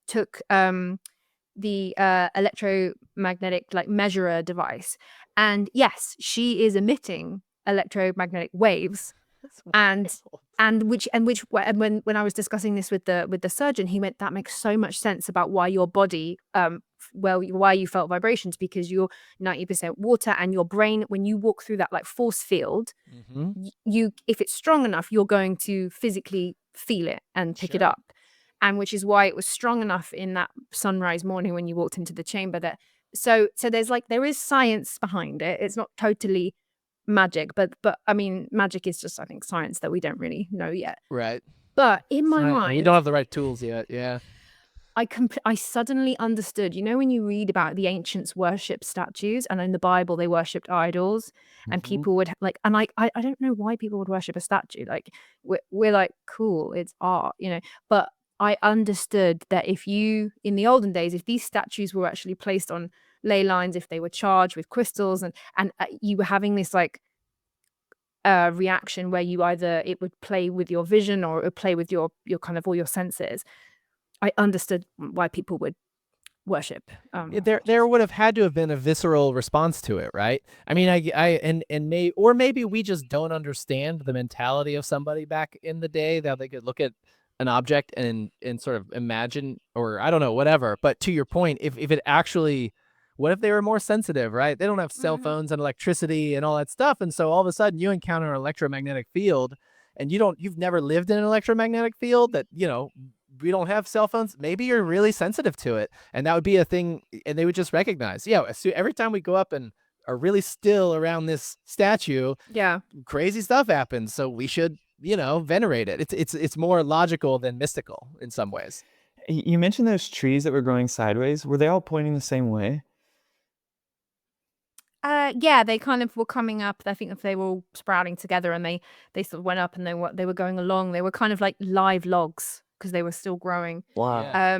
took the electromagnetic like measurer device, and yes, she is emitting electromagnetic waves. And when I was discussing this with the surgeon, he went, that makes so much sense about why your body why you felt vibrations, because you're 90% water, and your brain, when you walk through that like force field, if it's strong enough, you're going to physically feel it and pick it up, and which is why it was strong enough in that sunrise morning when you walked into the chamber. That so there is science behind it. It's not totally magic, but I mean, magic is just, I think, science that we don't really know yet. Right. But in my mind, you don't have the right tools yet. Yeah. I suddenly understood, when you read about the ancients worship statues, and in the Bible they worshipped idols, and people would like, and I don't know why people would worship a statue. Like, we're like, cool, it's art, but I understood that in the olden days, if these statues were actually placed on ley lines, if they were charged with crystals, and you were having this like reaction where you either it would play with your vision or it would play with your kind of all your senses. I understood why people would worship. There would have had to have been a visceral response to it, right? I mean, maybe we just don't understand the mentality of somebody back in the day that they could look at an object and sort of imagine, or I don't know, whatever. But to your point, if it actually, what if they were more sensitive, right? They don't have cell phones and electricity and all that stuff, and so all of a sudden you encounter an electromagnetic field, and you've never lived in an electromagnetic field that we don't have cell phones. Maybe you're really sensitive to it, and that would be a thing, and they would just recognize, every time we go up and are really still around this statue, Yeah. crazy stuff happens, so we should venerate it. It's more logical than mystical in some ways. You mentioned those trees that were growing sideways. Were they all pointing the same way? Yeah, they kind of were coming up. I think if they were all sprouting together, and they sort of went up, and they were going along. They were kind of like live logs because they were still growing. Wow. Yeah.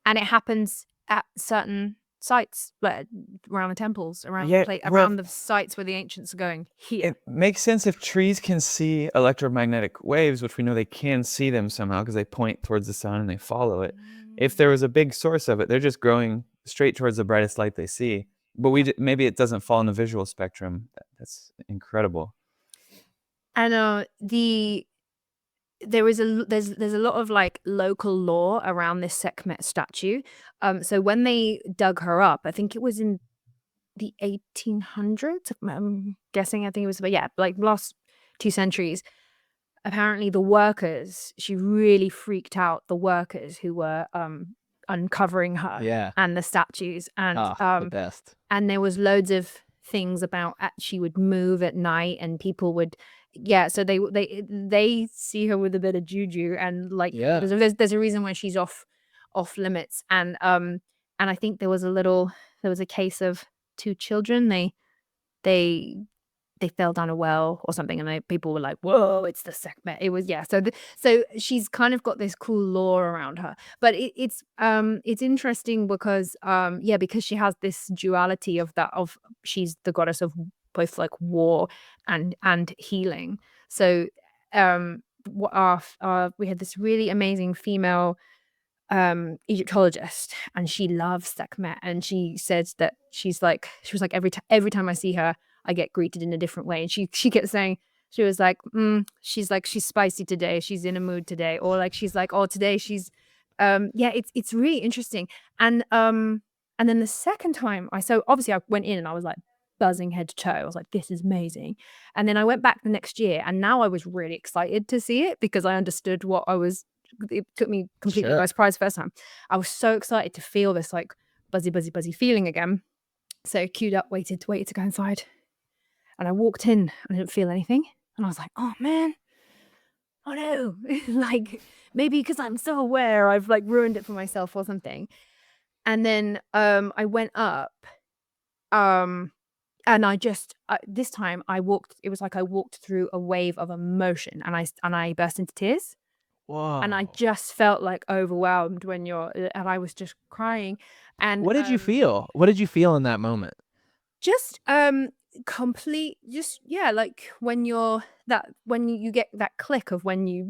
And it happens at certain sites, around the temples, around Yeah, around the sites where the ancients are going. Here, It makes sense if trees can see electromagnetic waves, which we know they can see them somehow because they point towards the sun and they follow it. If there was a big source of it, they're just growing straight towards the brightest light they see. But maybe it doesn't fall in the visual spectrum. That's incredible. and there's a lot of like local lore around this Sekhmet statue. So when they dug her up, I think it was in the 1800s. I'm guessing. I think it was, but yeah, like last 2 centuries. Apparently, the workers. She really freaked out the workers who were uncovering her. Yeah. And the statues, and The best. and there was loads of things about she would move at night, and people would, so they see her with a bit of juju, and like there's a reason why she's off limits, and I think there was a case of 2 children. They fell down a well or something, and people were like, "Whoa, it's the Sekhmet." It was, so she's kind of got this cool lore around her, but it's interesting because because she has this duality of she's the goddess of both like war and healing. So we had this really amazing female Egyptologist, and she loves Sekhmet, and she said that she was like, every time I see her, I get greeted in a different way. And she kept saying, she was like, she's spicy today, she's in a mood today, or like she's like, oh, today she's it's really interesting. And then the second time obviously I went in and I was like buzzing head to toe. I was like, this is amazing. And then I went back the next year, and now I was really excited to see it because I understood it took me completely by surprise the first time. I was so excited to feel this like buzzy feeling again. So queued up, waited to go inside. And I walked in, I didn't feel anything. And I was like, oh man, oh no. Like maybe because I'm so aware, I've like ruined it for myself or something. And then I went up, and this time it was like I walked through a wave of emotion, and I burst into tears. Whoa. And I just felt like overwhelmed and I was just crying. And what did you feel? What did you feel in that moment? Just complete, like when you get that click of when you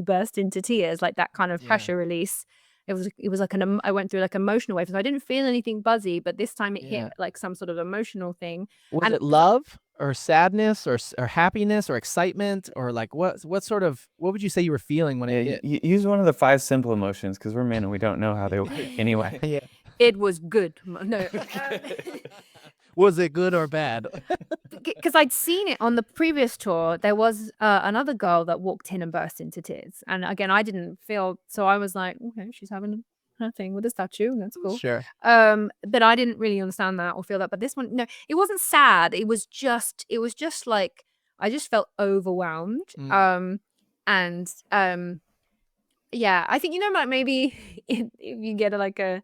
burst into tears, like that kind of pressure release. It was like I went through like emotional wave. So I didn't feel anything buzzy, but this time it hit like some sort of emotional thing. Was it love or sadness or happiness or excitement, or like what would you say you were feeling when it hit? Use one of the 5 simple emotions, because we're men and we don't know how they work anyway. Yeah. It was good. No. Was it good or bad? Because I'd seen it on the previous tour. There was another girl that walked in and burst into tears. And again, I didn't feel, so I was like, okay, she's having her thing with the statue. That's cool. Sure. But I didn't really understand that or feel that. But this one, no, it wasn't sad. It was just like, I just felt overwhelmed. And I think, like maybe if you get a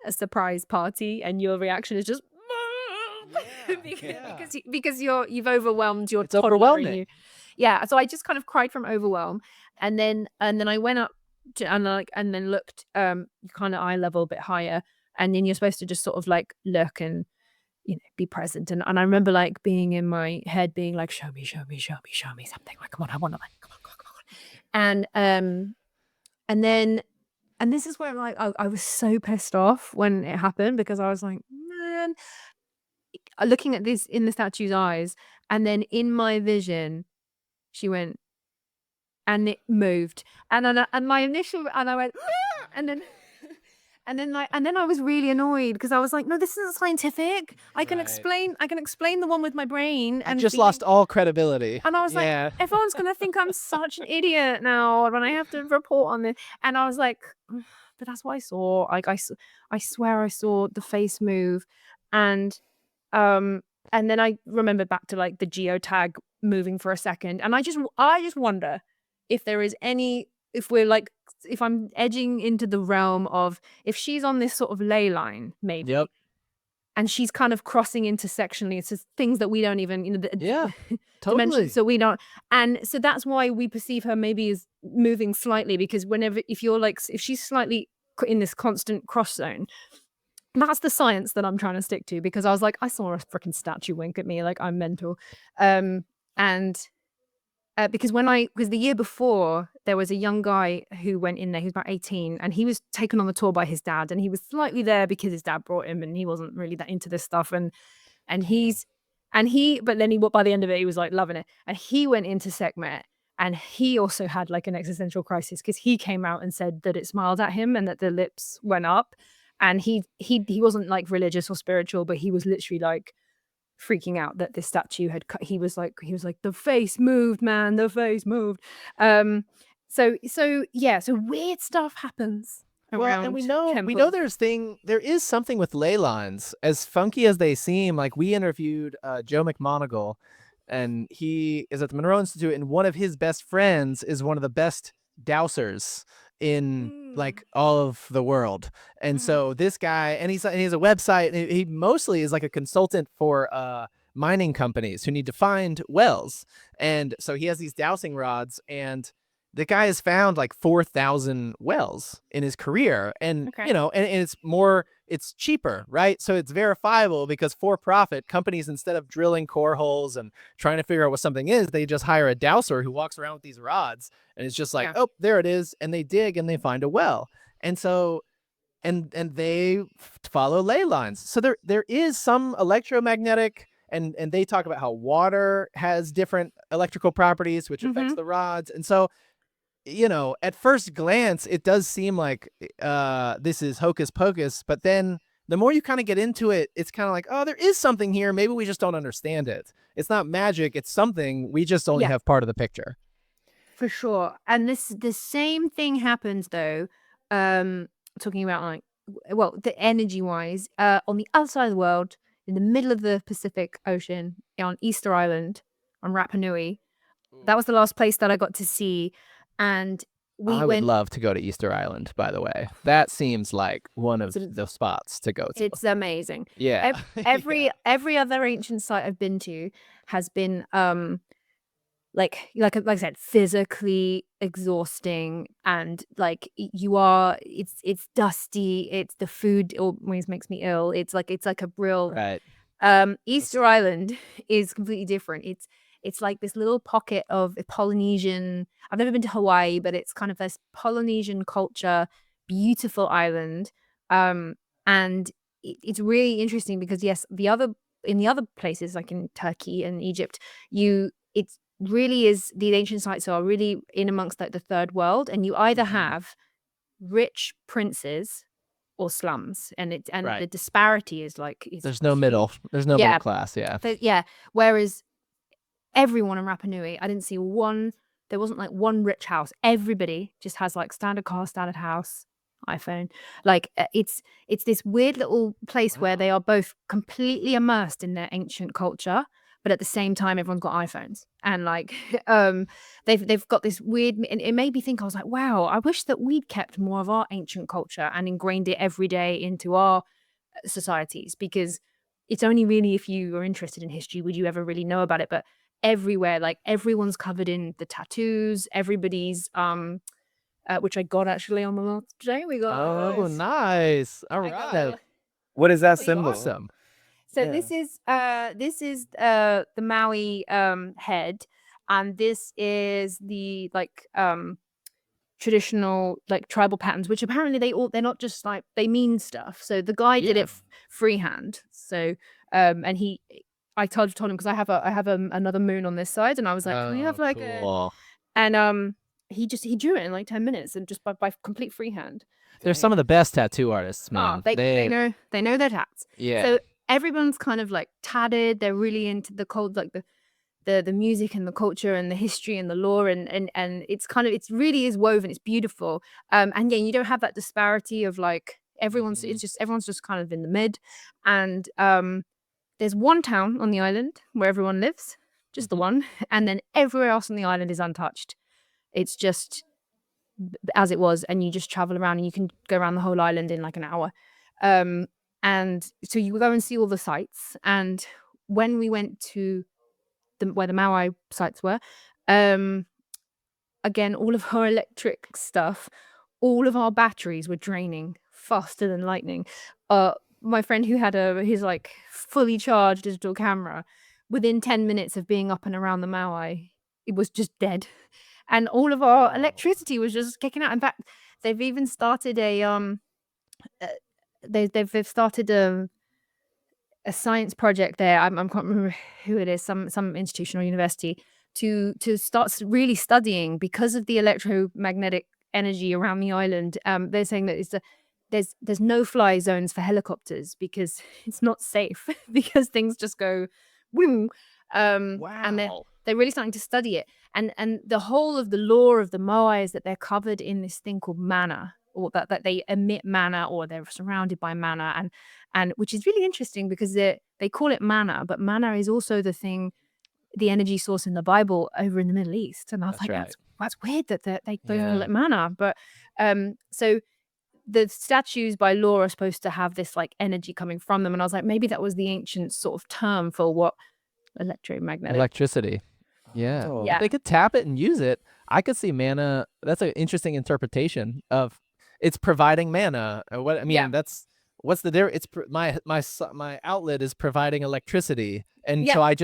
surprise party and your reaction is just because you've overwhelmed your toddler. Overwhelming. So I just kind of cried from overwhelm, and then I went up to and then looked kind of eye level a bit higher, and then you're supposed to just sort of like look and be present, and I remember like being in my head being like, show me something, like come on, I want to, like come on. And then and this is where like I was so pissed off when it happened, because I was like, man, looking at this in the statue's eyes, and then in my vision, she went, and it moved, and then and my initial, and I went, "Ah!" and then. And then I was really annoyed, because I was like, no, this isn't scientific. I can explain the one with my brain, I and just lost all credibility. and I was like, Yeah. everyone's gonna think I'm such an idiot now when I have to report on this. And I was like, but that's what I saw. Like I swear I saw the face move, and um then I remembered back to like the geotag moving for a second, and I just wonder if there is any, if we're like, if I'm edging into the realm of, if she's on this sort of ley line, maybe, Yep. and she's kind of crossing intersectionally. It's just things that we don't even, Yeah. dimensions, Totally. so we don't. And so that's why we perceive her maybe as moving slightly, because whenever, if you're like, if she's slightly in this constant cross zone, that's the science that I'm trying to stick to, because I was like, I saw a freaking statue wink at me, like I'm mental. And because the year before, there was a young guy who went in there, he was about 18, and he was taken on the tour by his dad, and he was slightly there because his dad brought him, and he wasn't really that into this stuff. But then by the end of it, he was like loving it. And he went into Sekhmet, and he also had like an existential crisis, because he came out and said that it smiled at him and that the lips went up. And he wasn't like religious or spiritual, but he was literally like freaking out that this statue had cut. He was like, the face moved, man, the face moved. So yeah, so weird stuff happens Well, around and we know temples. there is something with ley lines, as funky as they seem. Like, we interviewed Joe McMoneagle, and he is at the Monroe Institute, and one of his best friends is one of the best dowsers in like all of the world. And so this guy, and he has a website, and he mostly is like a consultant for mining companies who need to find wells. And so he has these dowsing rods, and the guy has found like 4,000 wells in his career. And, Okay. you know, and it's cheaper, right? So it's verifiable, because for profit, companies, instead of drilling core holes and trying to figure out what something is, they just hire a dowser who walks around with these rods, and it's just like, Yeah. oh, there it is. And they dig and they find a well. And so, and they follow ley lines. So there is some electromagnetic, and they talk about how water has different electrical properties, which affects the rods. And so, you know, at first glance, it does seem like this is hocus pocus, but then the more you kind of get into it, it's kind of like, oh, there is something here. Maybe we just don't understand it. It's not magic. It's something. We just only Yeah. have part of the picture. For sure. And the same thing happens though, talking about like, well, the energy wise, on the other side of the world, in the middle of the Pacific Ocean, on Easter Island, on Rapa Nui. That was the last place that I got to see. And we I would went, love to go to Easter Island, by the way. That seems like one of So the spots to go to. it's amazing. Yeah. Every other ancient site I've been to has been like I said, physically exhausting, and like it's dusty, it's the food always makes me ill. It's like a real Right. Easter Island is completely different. It's like this little pocket of Polynesian. I've never been to Hawaii, but it's kind of this Polynesian culture, beautiful island. And it's really interesting because yes, in the other places like in Turkey and Egypt, it's really is, the ancient sites are really in amongst like the third world, and you either have rich princes or slums, and Right. the disparity is like There's no middle. There's no middle class. Yeah. yeah. Whereas everyone in Rapa Nui, I didn't see one. There wasn't like one rich house. Everybody just has like standard car, standard house, iPhone. Like it's this weird little place where they are both completely immersed in their ancient culture, but at the same time, everyone's got iPhones, and like they've got this weird. And it made me think. I was like, wow, I wish that we'd kept more of our ancient culture and ingrained it every day into our societies, because it's only really if you are interested in history would you ever really know about it. But everywhere, like everyone's covered in the tattoos, everybody's which I got actually on the last day. We got Oh, nice. All I right. got What is that we got- symbol? Awesome. so Yeah. this is the Moai head, and this is the like traditional like tribal patterns, which apparently they're not just like, they mean stuff. So the guy did it freehand. So and I told him, because I have another moon on this side, and I was like, can we have like cool. and he drew it in like 10 minutes, and just by complete freehand. They're some of the best tattoo artists, Oh, man. they know their tats. Yeah. So everyone's kind of like tatted. They're really into the cold, like the music and the culture and the history and the lore, and it's kind of, it's really is woven. It's beautiful. And yeah, you don't have that disparity of like everyone's just kind of in the mid. And there's one town on the island where everyone lives, just the one, and then everywhere else on the island is untouched. It's just as it was, and you just travel around, and you can go around the whole island in like an hour. And so you go and see all the sites. And when we went to where the Moai sites were, again, all of our electric stuff, all of our batteries were draining faster than lightning. My friend who had his like fully charged digital camera, within 10 minutes of being up and around the Moai, it was just dead. And all of our electricity was just kicking out. In fact, they've even started they've started a science project there. I can't remember who it is, some institution or university, to start really studying, because of the electromagnetic energy around the island. They're saying that there's no fly zones for helicopters, because it's not safe because things just go boom. And they're really starting to study it. And the whole of the lore of the Moai is that they're covered in this thing called mana, or that they emit mana, or they're surrounded by mana, and which is really interesting, because they call it mana, but mana is also the energy source in the Bible over in the Middle East. And I was that's weird that they call it mana. But so the statues by law are supposed to have this like energy coming from them, and I was like, maybe that was the ancient sort of term for what electricity. Yeah. Oh. They could tap it and use it. I could see mana. That's an interesting interpretation of it's providing mana. What I mean, that's what's the difference? It's my outlet is providing electricity, and so I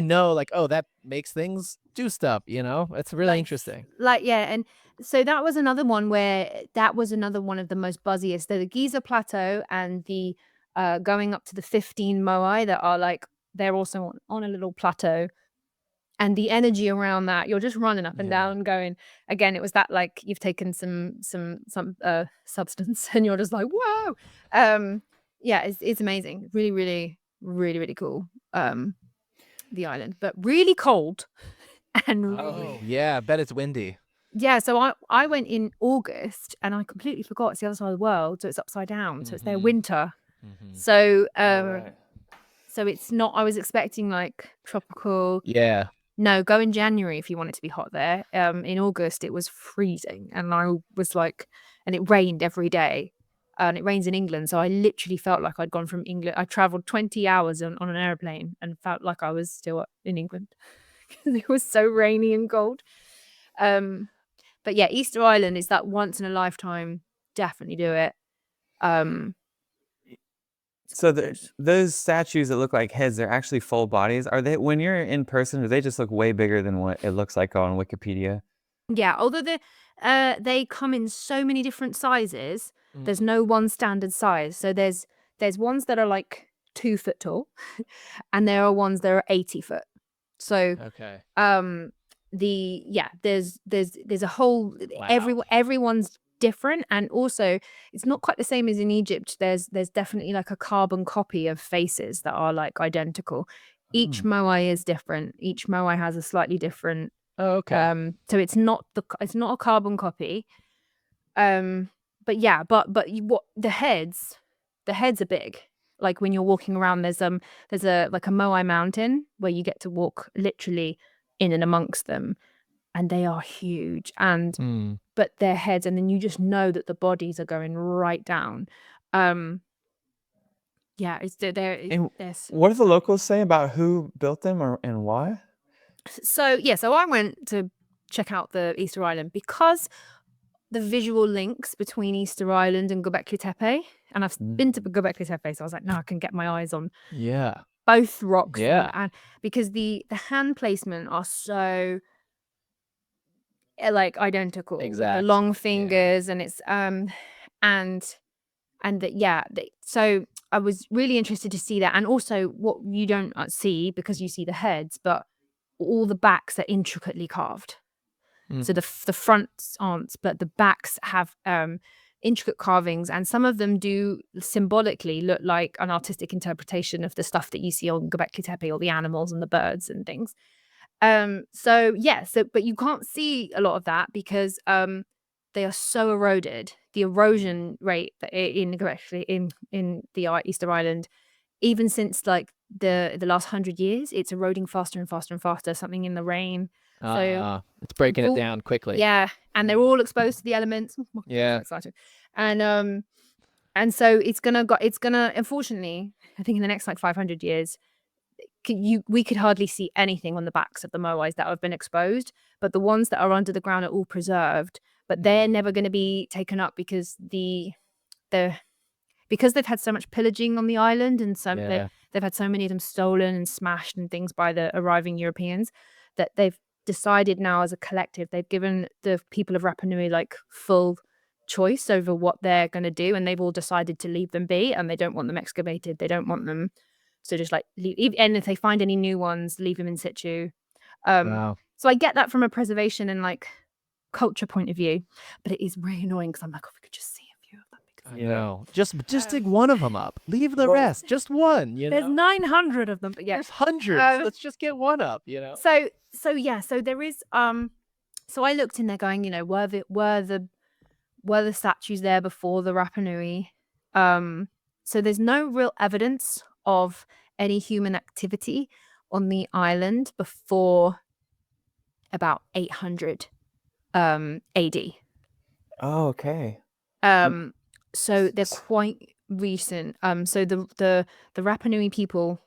know like, oh, that makes things do stuff. It's really interesting. And so that was another one of the most buzziest. The Giza plateau and the going up to the 15 Moai that are like, they're also on a little plateau. And the energy around that, you're just running up and down, going, again, it was that like you've taken some substance, and you're just like, whoa. It's amazing. Really, really, really, really cool. The island, but really cold. And I bet it's windy. Yeah, so I went in August, and I completely forgot it's the other side of the world, so it's upside down, so it's their winter. So so it's not, I was expecting like tropical. No, go in January if you want it to be hot there. In August it was freezing, and I was like, and it rained every day. And it rains in England, so I literally felt like I'd gone from England. I traveled 20 hours on an airplane and felt like I was still in England because it was so rainy and cold. But yeah, Easter Island is that once in a lifetime. Definitely do it. So those statues that look like heads, they're actually full bodies. Are they, when you're in person, do they just look way bigger than what it looks like on Wikipedia? Yeah, although they come in so many different sizes. There's no one standard size. So there's ones that are like 2 foot tall, and there are ones that are 80 foot. So there's a whole everyone's different, and also it's not quite the same as in Egypt. There's definitely like a carbon copy of faces that are like identical. Each Moai is different. Each Moai has a slightly different. So it's not a carbon copy. But yeah, but the heads are big. Like when you're walking around, there's a Moai mountain where you get to walk literally in and amongst them, and they are huge. And but their heads, and then you just know that the bodies are going right down. What do the locals say about who built them and why? So I went to check out the Easter Island because the visual links between Easter Island and Göbekli Tepe, and I've been to Göbekli Tepe, so I was like, no, I can get my eyes on both rocks. And because the hand placement are so like identical with the Exact. long Yeah. fingers, and it's and that so I was really interested to see that, and also what you don't see because you see the heads, but all the backs are intricately carved. So the fronts aren't, but the backs have intricate carvings, and some of them do symbolically look like an artistic interpretation of the stuff that you see on Göbekli Tepe, or the animals and the birds and things. So but you can't see a lot of that because they are so eroded. The erosion rate in the Easter Island, even since like the last 100 years, it's eroding faster and faster and faster. Something in the rain. So it's breaking it down quickly. Yeah, and they're all exposed to the elements. Yeah. So excited. And so it's gonna unfortunately, I think in the next like 500 years, we could hardly see anything on the backs of the Moais that have been exposed, but the ones that are under the ground are all preserved. But they're never going to be taken up because because they've had so much pillaging on the island, and they've had so many of them stolen and smashed and things by the arriving Europeans, that they've decided now as a collective, they've given the people of Rapa Nui like full choice over what they're going to do, and they've all decided to leave them be, and they don't want them excavated. They don't want them. So just like leave, and if they find any new ones, leave them in situ. Wow. So I get that from a preservation and like culture point of view, but it is really annoying because I'm like, oh, we could just see a few of them. I know. Just dig one of them up. Leave the rest. Just one. There's 900 of them, but yeah, there's hundreds. Let's just get one up. So there is. So I looked in there, going, were the statues there before the Rapa Nui? So there's no real evidence of any human activity on the island before about 800 AD. Oh, okay. So they're quite recent. So the Rapa Nui people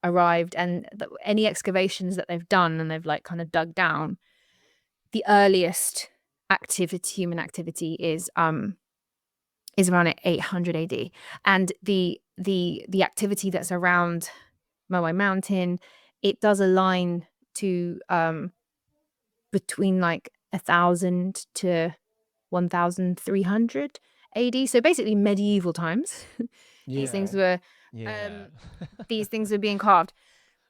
arrived, and any excavations that they've done, and they've like kind of dug down, the earliest human activity is around 800 AD, and the activity that's around Moai Mountain, it does align to between like 1000 to 1300 AD. So basically medieval times. These things were these things were being carved.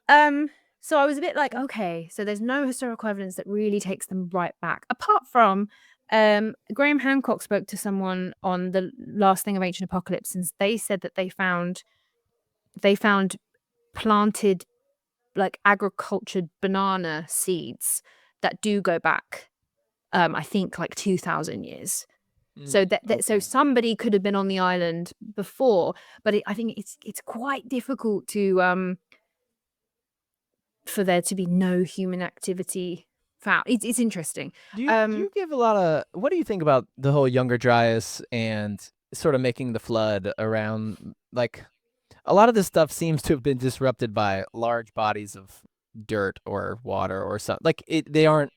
So I was a bit like, okay, so there's no historical evidence that really takes them right back, apart from Graham Hancock spoke to someone on the last thing of Ancient Apocalypse, and they said that they found planted like agricultured banana seeds that do go back I think like 2000 years. So so somebody could have been on the island before, but I think it's quite difficult to for there to be no human activity found. It's interesting. Do you give a lot of, what do you think about the whole Younger Dryas and sort of making the flood around, like, a lot of this stuff seems to have been disrupted by large bodies of dirt or water or something. Like they aren't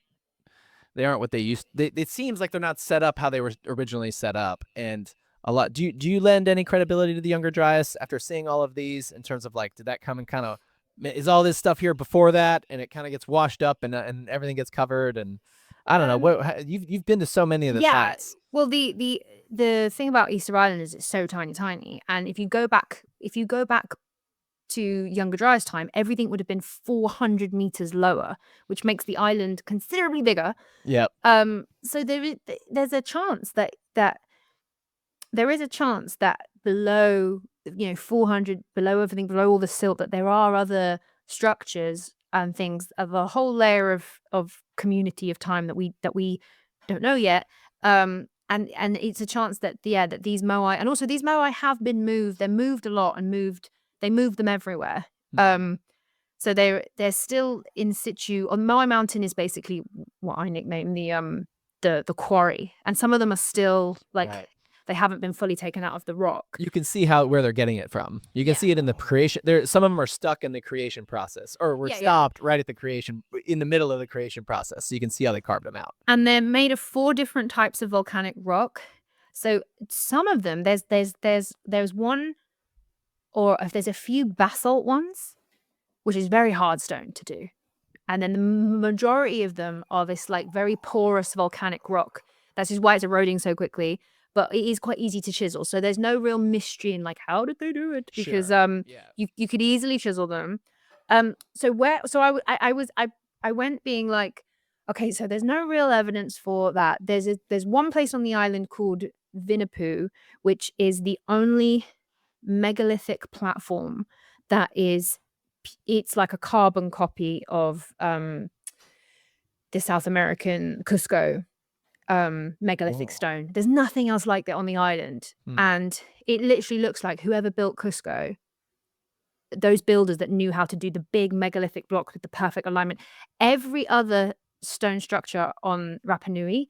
what they used. It seems like they're not set up how they were originally set up. And a lot. Do you lend any credibility to the Younger Dryas after seeing all of these, in terms of like, did that come and kind of, is all this stuff here before that, and it kind of gets washed up and everything gets covered? And I don't know, you've been to so many of the sites. Well, the thing about Easter Island is it's so tiny, and if you go back to Younger Dryas time, everything would have been 400 meters lower, which makes the island considerably bigger. Yep. So there's a chance that below 400, below everything, below all the silt, that there are other structures and things of a whole layer of community of time that we don't know yet. And it's a chance that these Moai, and also these Moai have been moved. They're moved a lot, and they moved them everywhere. So they're still in situ. On Moai Mountain is basically what I nickname the quarry, and some of them are still like. Right. They haven't been fully taken out of the rock. You can see where they're getting it from. You can see it in the creation. Some of them are stuck in the creation process, or were stopped right at the creation, in the middle of the creation process. So you can see how they carved them out. And they're made of 4 different types of volcanic rock. So some of them, there's one, or if there's a few basalt ones, which is very hard stone to do. and then the majority of them are this like very porous volcanic rock. That's just why it's eroding so quickly. But it is quite easy to chisel, so there's no real mystery in like how did they do it, because you could easily chisel them. I went being like, okay, so there's no real evidence for that. There's one place on the island called Vinapu, which is the only megalithic platform that is, it's like a carbon copy of the South American Cusco megalithic Whoa. stone. There's nothing else like that on the island. And it literally looks like whoever built Cusco, those builders that knew how to do the big megalithic block with the perfect alignment. Every other stone structure on Rapa Nui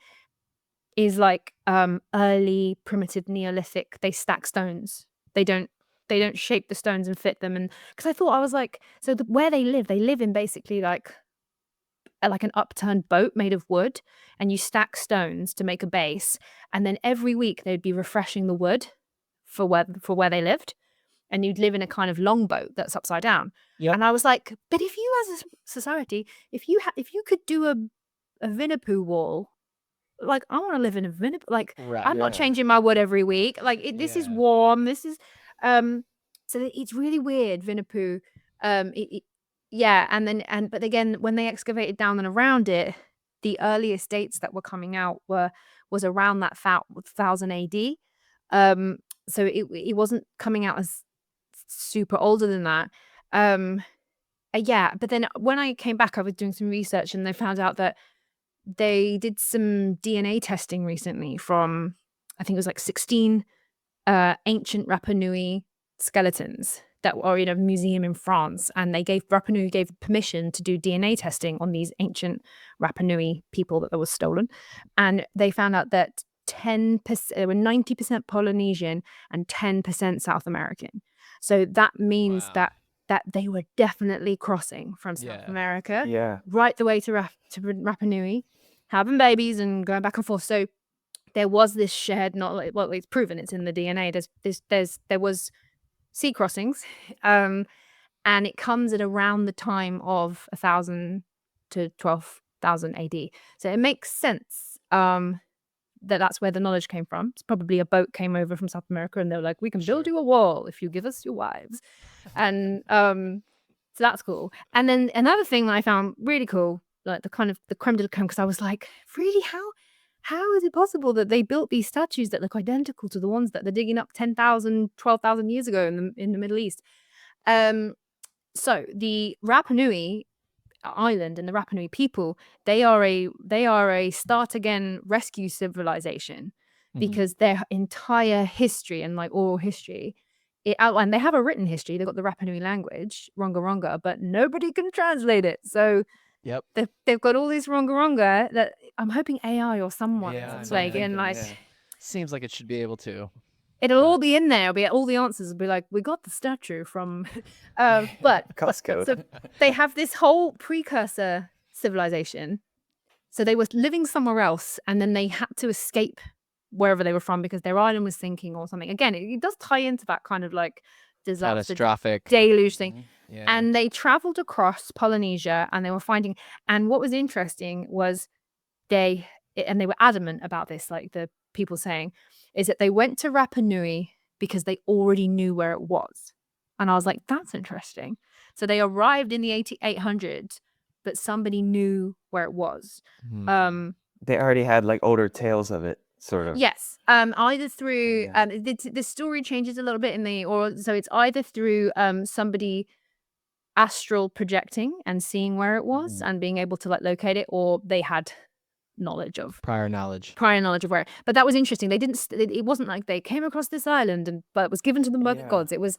is like early primitive Neolithic. They stack stones. They don't shape the stones and fit them. And because I thought, I was like, so where they live in basically like an upturned boat made of wood, and you stack stones to make a base, and then every week they'd be refreshing the wood for where they lived, and you'd live in a kind of longboat that's upside down. Yep. And I was like, but if you as a society, if you could do a Vinapu wall, like I want to live in a Vinapu, like Right. I'm not changing my wood every week, like this is warm, this is so it's really weird, Vinapu. But again, when they excavated down and around it, the earliest dates that were coming out was around that 1000 AD. So it wasn't coming out as super older than that. But then when I came back, I was doing some research, and they found out that they did some DNA testing recently from, I think it was like 16 ancient Rapa Nui skeletons that are in a museum in France, and Rapa Nui gave permission to do DNA testing on these ancient Rapa Nui people that was stolen, and they found out that 10%, they were 90% Polynesian and 10% South American. So that means that they were definitely crossing from South America right the way to Rapa Nui, having babies and going back and forth. So there was this shared knowledge. Well, it's proven, it's in the DNA. There was sea crossings, and it comes at around the time of 1000 to 12,000 AD. So it makes sense that's where the knowledge came from. It's probably a boat came over from South America, and they were like, we can build you a wall if you give us your wives. And so that's cool. And then another thing that I found really cool, like the kind of the creme de la creme, because I was like, really, how is it possible that they built these statues that look identical to the ones that they're digging up 10,000, 12,000 years ago in the Middle East? So the Rapa Nui island and the Rapa Nui people, they are a start again rescue civilization, because their entire history and like oral history, it outlined. They have a written history. They've got the Rapa Nui language, Ronga Ronga, but nobody can translate it. So they've got all these Ronga Ronga that I'm hoping AI or someone seems like it should be able to. It'll all be in there. It'll be all the answers. Will be like, we got the statue from, Costco. So they have this whole precursor civilization. So they were living somewhere else, and then they had to escape wherever they were from because their island was sinking or something. Again, it does tie into that kind of like disaster, catastrophic deluge thing. And they traveled across Polynesia, and they were finding. And what was interesting was they were adamant about this, like the people saying, is that they went to Rapa Nui because they already knew where it was. And I was like, that's interesting. So they arrived in the 800s, but somebody knew where it was. They already had like older tales of it, sort of. Yes. Either through the story changes a little bit so it's either through somebody astral projecting and seeing where it was and being able to like locate it, or they had prior knowledge of where. But that was interesting. They didn't. It wasn't like they came across this island but it was given to them by the gods. It was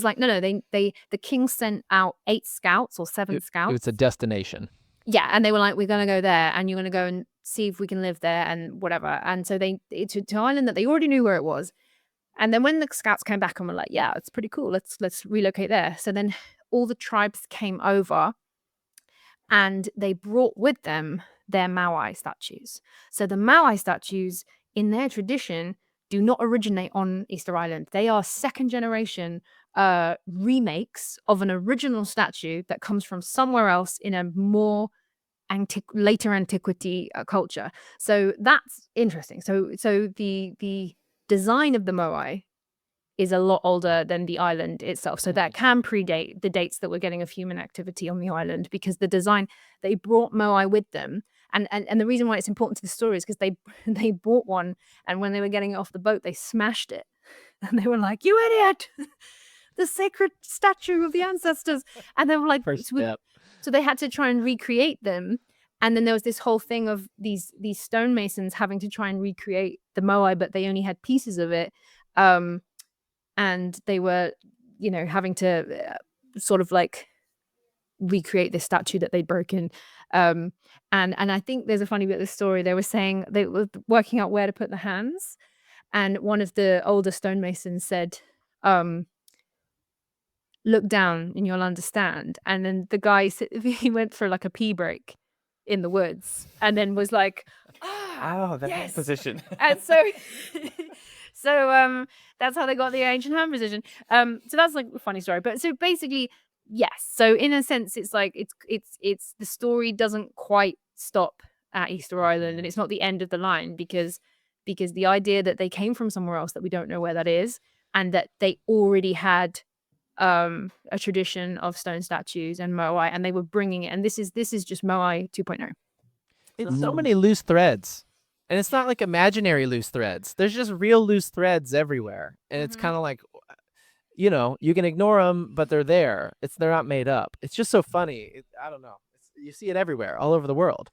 like no. The king sent out 8 scouts or 7 scouts. It's a destination. Yeah, and they were like, we're gonna go there, and you're gonna go and see if we can live there and whatever. And so it's an island that they already knew where it was. And then when the scouts came back and were like, yeah, it's pretty cool. Let's relocate there. So then all the tribes came over, and they brought with them their Moai statues. So the Moai statues, in their tradition, do not originate on Easter Island. They are second generation remakes of an original statue that comes from somewhere else in a more later antiquity culture. So that's interesting. So the design of the Moai is a lot older than the island itself. So that can predate the dates that we're getting of human activity on the island, because the design, they brought Moai with them. And the reason why it's important to the story is because they bought one, and when they were getting it off the boat, they smashed it. And they were like, "You idiot! The sacred statue of the ancestors." And they were like, First step. so they had to try and recreate them. And then there was this whole thing of these stonemasons having to try and recreate the Moai, but they only had pieces of it. And they were, having to sort of like recreate this statue that they'd broken. And I think there's a funny bit of the story. They were saying they were working out where to put the hands. And one of the older stonemasons said, "Look down and you'll understand." And then the guy, he went for like a pee break in the woods, and then was like, Oh, that yes. position. And so that's how they got the ancient hand position. So that's like a funny story. But so basically, yes. So in a sense, it's like it's the story doesn't quite stop at Easter Island, and it's not the end of the line, because the idea that they came from somewhere else that we don't know where that is, and that they already had a tradition of stone statues and Moai, and they were bringing it, and this is just Moai 2.0. It's so many loose threads, and it's not like imaginary loose threads. There's just real loose threads everywhere, and it's kind of like, you can ignore them, but they're there. They're not made up. It's just so funny. I don't know. You see it everywhere, all over the world.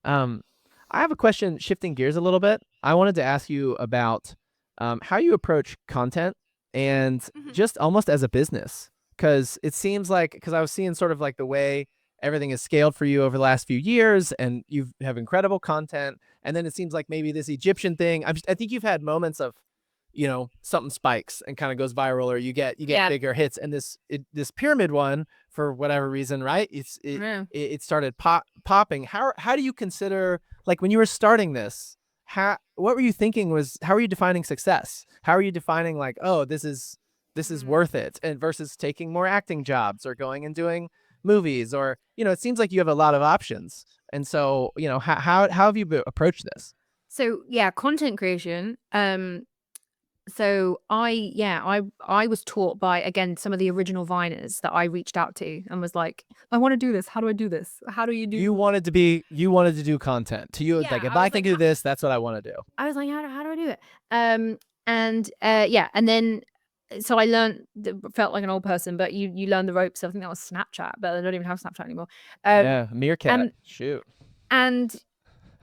I have a question, shifting gears a little bit. I wanted to ask you about how you approach content, and just almost as a business, because it seems like, because I was seeing sort of like the way everything has scaled for you over the last few years, and you have incredible content, and then it seems like maybe this Egyptian thing, I think you've had moments of, something spikes and kind of goes viral, or you get bigger hits, and this pyramid one, for whatever reason, right? It started popping. How do you consider, like, when you were starting this, what were you thinking how are you defining success? How are you defining, like, oh, this is worth it, and versus taking more acting jobs or going and doing movies, or, it seems like you have a lot of options. And so, how have you approached this? So yeah, content creation. So I was taught by, again, some of the original Viners that I reached out to and was like, "I want to do this. How do I do this? How do you do?" You wanted to do content. To you, Yeah, like, if I I was can like, do this, that's what I want to do. I was like, how do I do it? And then so I learned, felt like an old person, but you learn the ropes. I think that was Snapchat, but I don't even have Snapchat anymore. Yeah, Meerkat. and- Shoot. And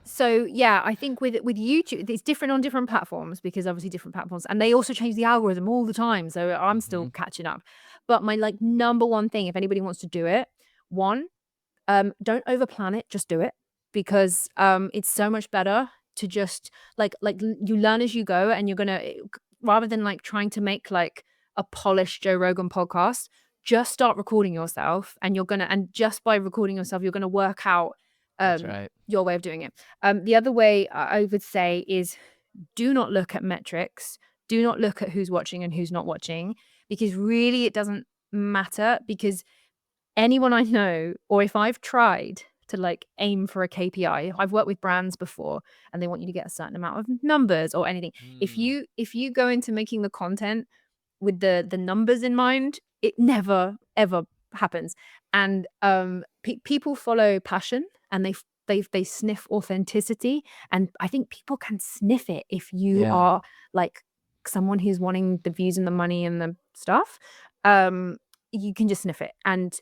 so yeah, I think with YouTube, it's different on different platforms, because obviously different platforms, and they also change the algorithm all the time. So I'm still catching up. But my like number one thing, if anybody wants to do it, one, don't overplan it, just do it, because it's so much better to just like you learn as you go, and you're gonna, rather than like trying to make like a polished Joe Rogan podcast, just start recording yourself, and just by recording yourself, you're gonna work out That's right. your way of doing it. The other way I would say is, do not look at metrics. Do not look at who's watching and who's not watching, because really it doesn't matter, because anyone I know, or if I've tried to like aim for a KPI, I've worked with brands before, and they want you to get a certain amount of numbers or anything. If you go into making the content with the numbers in mind, it never ever happens. And people follow passion, and they sniff authenticity, and I think people can sniff it if you are like someone who's wanting the views and the money and the stuff. You can just sniff it. And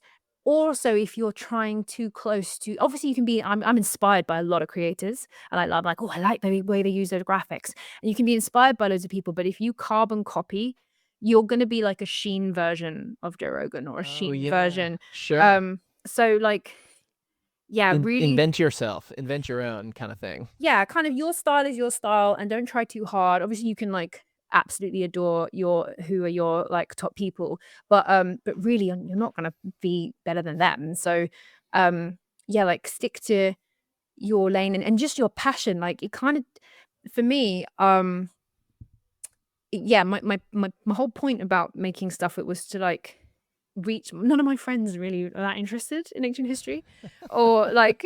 also, if you're trying too close to, obviously you can be, I'm inspired by a lot of creators, and I'm like, oh, I like the way they use their graphics, and you can be inspired by loads of people, but if you carbon copy, you're going to be like a Sheen version of Joe Rogan, or a Sheen version. Sure. So like, yeah, really invent yourself, invent your own kind of thing. Yeah, kind of, your style is your style, and don't try too hard. Obviously you can like absolutely adore who are your like top people, but really you're not going to be better than them. So yeah, like stick to your lane, and just your passion. Like, it kind of, for me, yeah, my whole point about making stuff, it was to like reach. None of my friends really are that interested in ancient history, or like,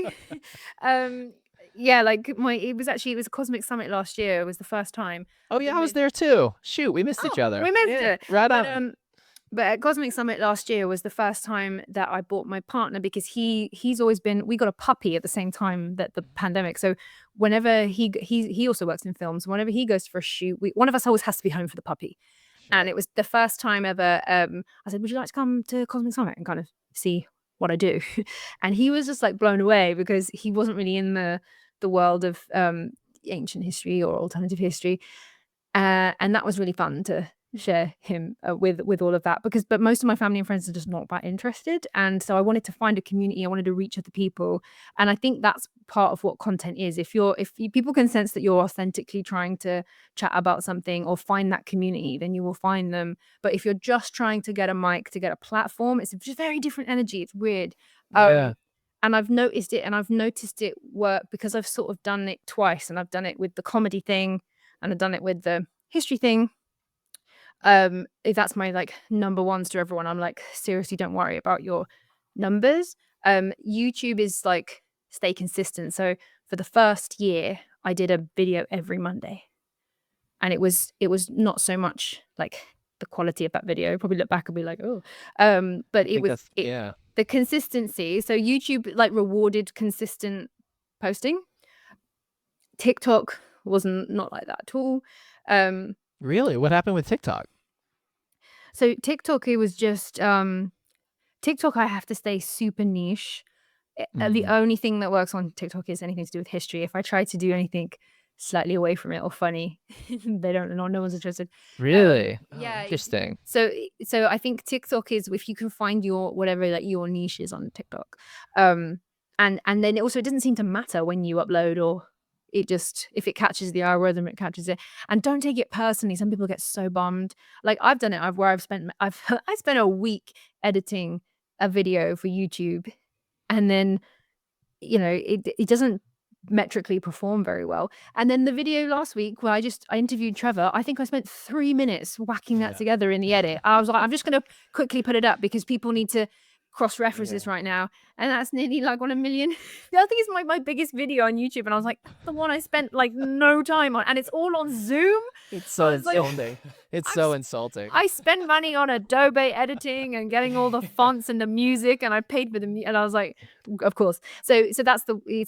yeah, like it was a cosmic summit last year. It was the first time. Oh yeah, I was there too. Shoot, we missed each other. We missed Yeah, it. right But on. but at Cosmic Summit last year was the first time that I bought my partner, because he's always been. We got a puppy at the same time that the pandemic. So whenever he also works in films. Whenever he goes for a shoot, one of us always has to be home for the puppy. And it was the first time ever. I said, "Would you like to come to Cosmic Summit and kind of see what I do?" And he was just like blown away, because he wasn't really in the world of ancient history or alternative history, and that was really fun to share him with all of that, but most of my family and friends are just not that interested, and so I wanted to find a community. I wanted to reach other people, and I think that's part of what content is. If people can sense that you're authentically trying to chat about something or find that community, then you will find them. But if you're just trying to get a mic, to get a platform, it's just very different energy. It's weird. Yeah. And I've noticed it, and I've noticed it work because I've sort of done it twice, and I've done it with the comedy thing, and I've done it with the history thing. If that's my like number ones to everyone, I'm like, seriously, don't worry about your numbers. YouTube is like, stay consistent. So for the first year, I did a video every Monday, and it was not so much like the quality of that video. Probably look back and be like, oh, but it was the consistency. So YouTube like rewarded consistent posting. TikTok wasn't not like that at all. Really? What happened with TikTok? So TikTok, it was just TikTok. I have to stay super niche. The only thing that works on TikTok is anything to do with history. If I try to do anything slightly away from it or funny, they don't. No one's interested. Really? Yeah, Interesting. So I think TikTok is, if you can find your whatever like your niche is on TikTok, and then also it doesn't seem to matter when you upload, or it just, if it catches the algorithm, it catches it. And don't take it personally. Some people get so bummed. Like I've done it. I've spent a week editing a video for YouTube, and then it doesn't metrically perform very well. And then the video last week where I interviewed Trevor, I think I spent 3 minutes whacking that together in the edit. I was like, I'm just going to quickly put it up because people need to cross-reference this right now. And that's nearly like 1 million. I think it's my biggest video on YouTube. And I was like, that's the one I spent like no time on. And it's all on Zoom. It's so insulting. It's so insulting. I spend money on Adobe editing and getting all the fonts and the music, and I paid for them. And I was like, of course. So it's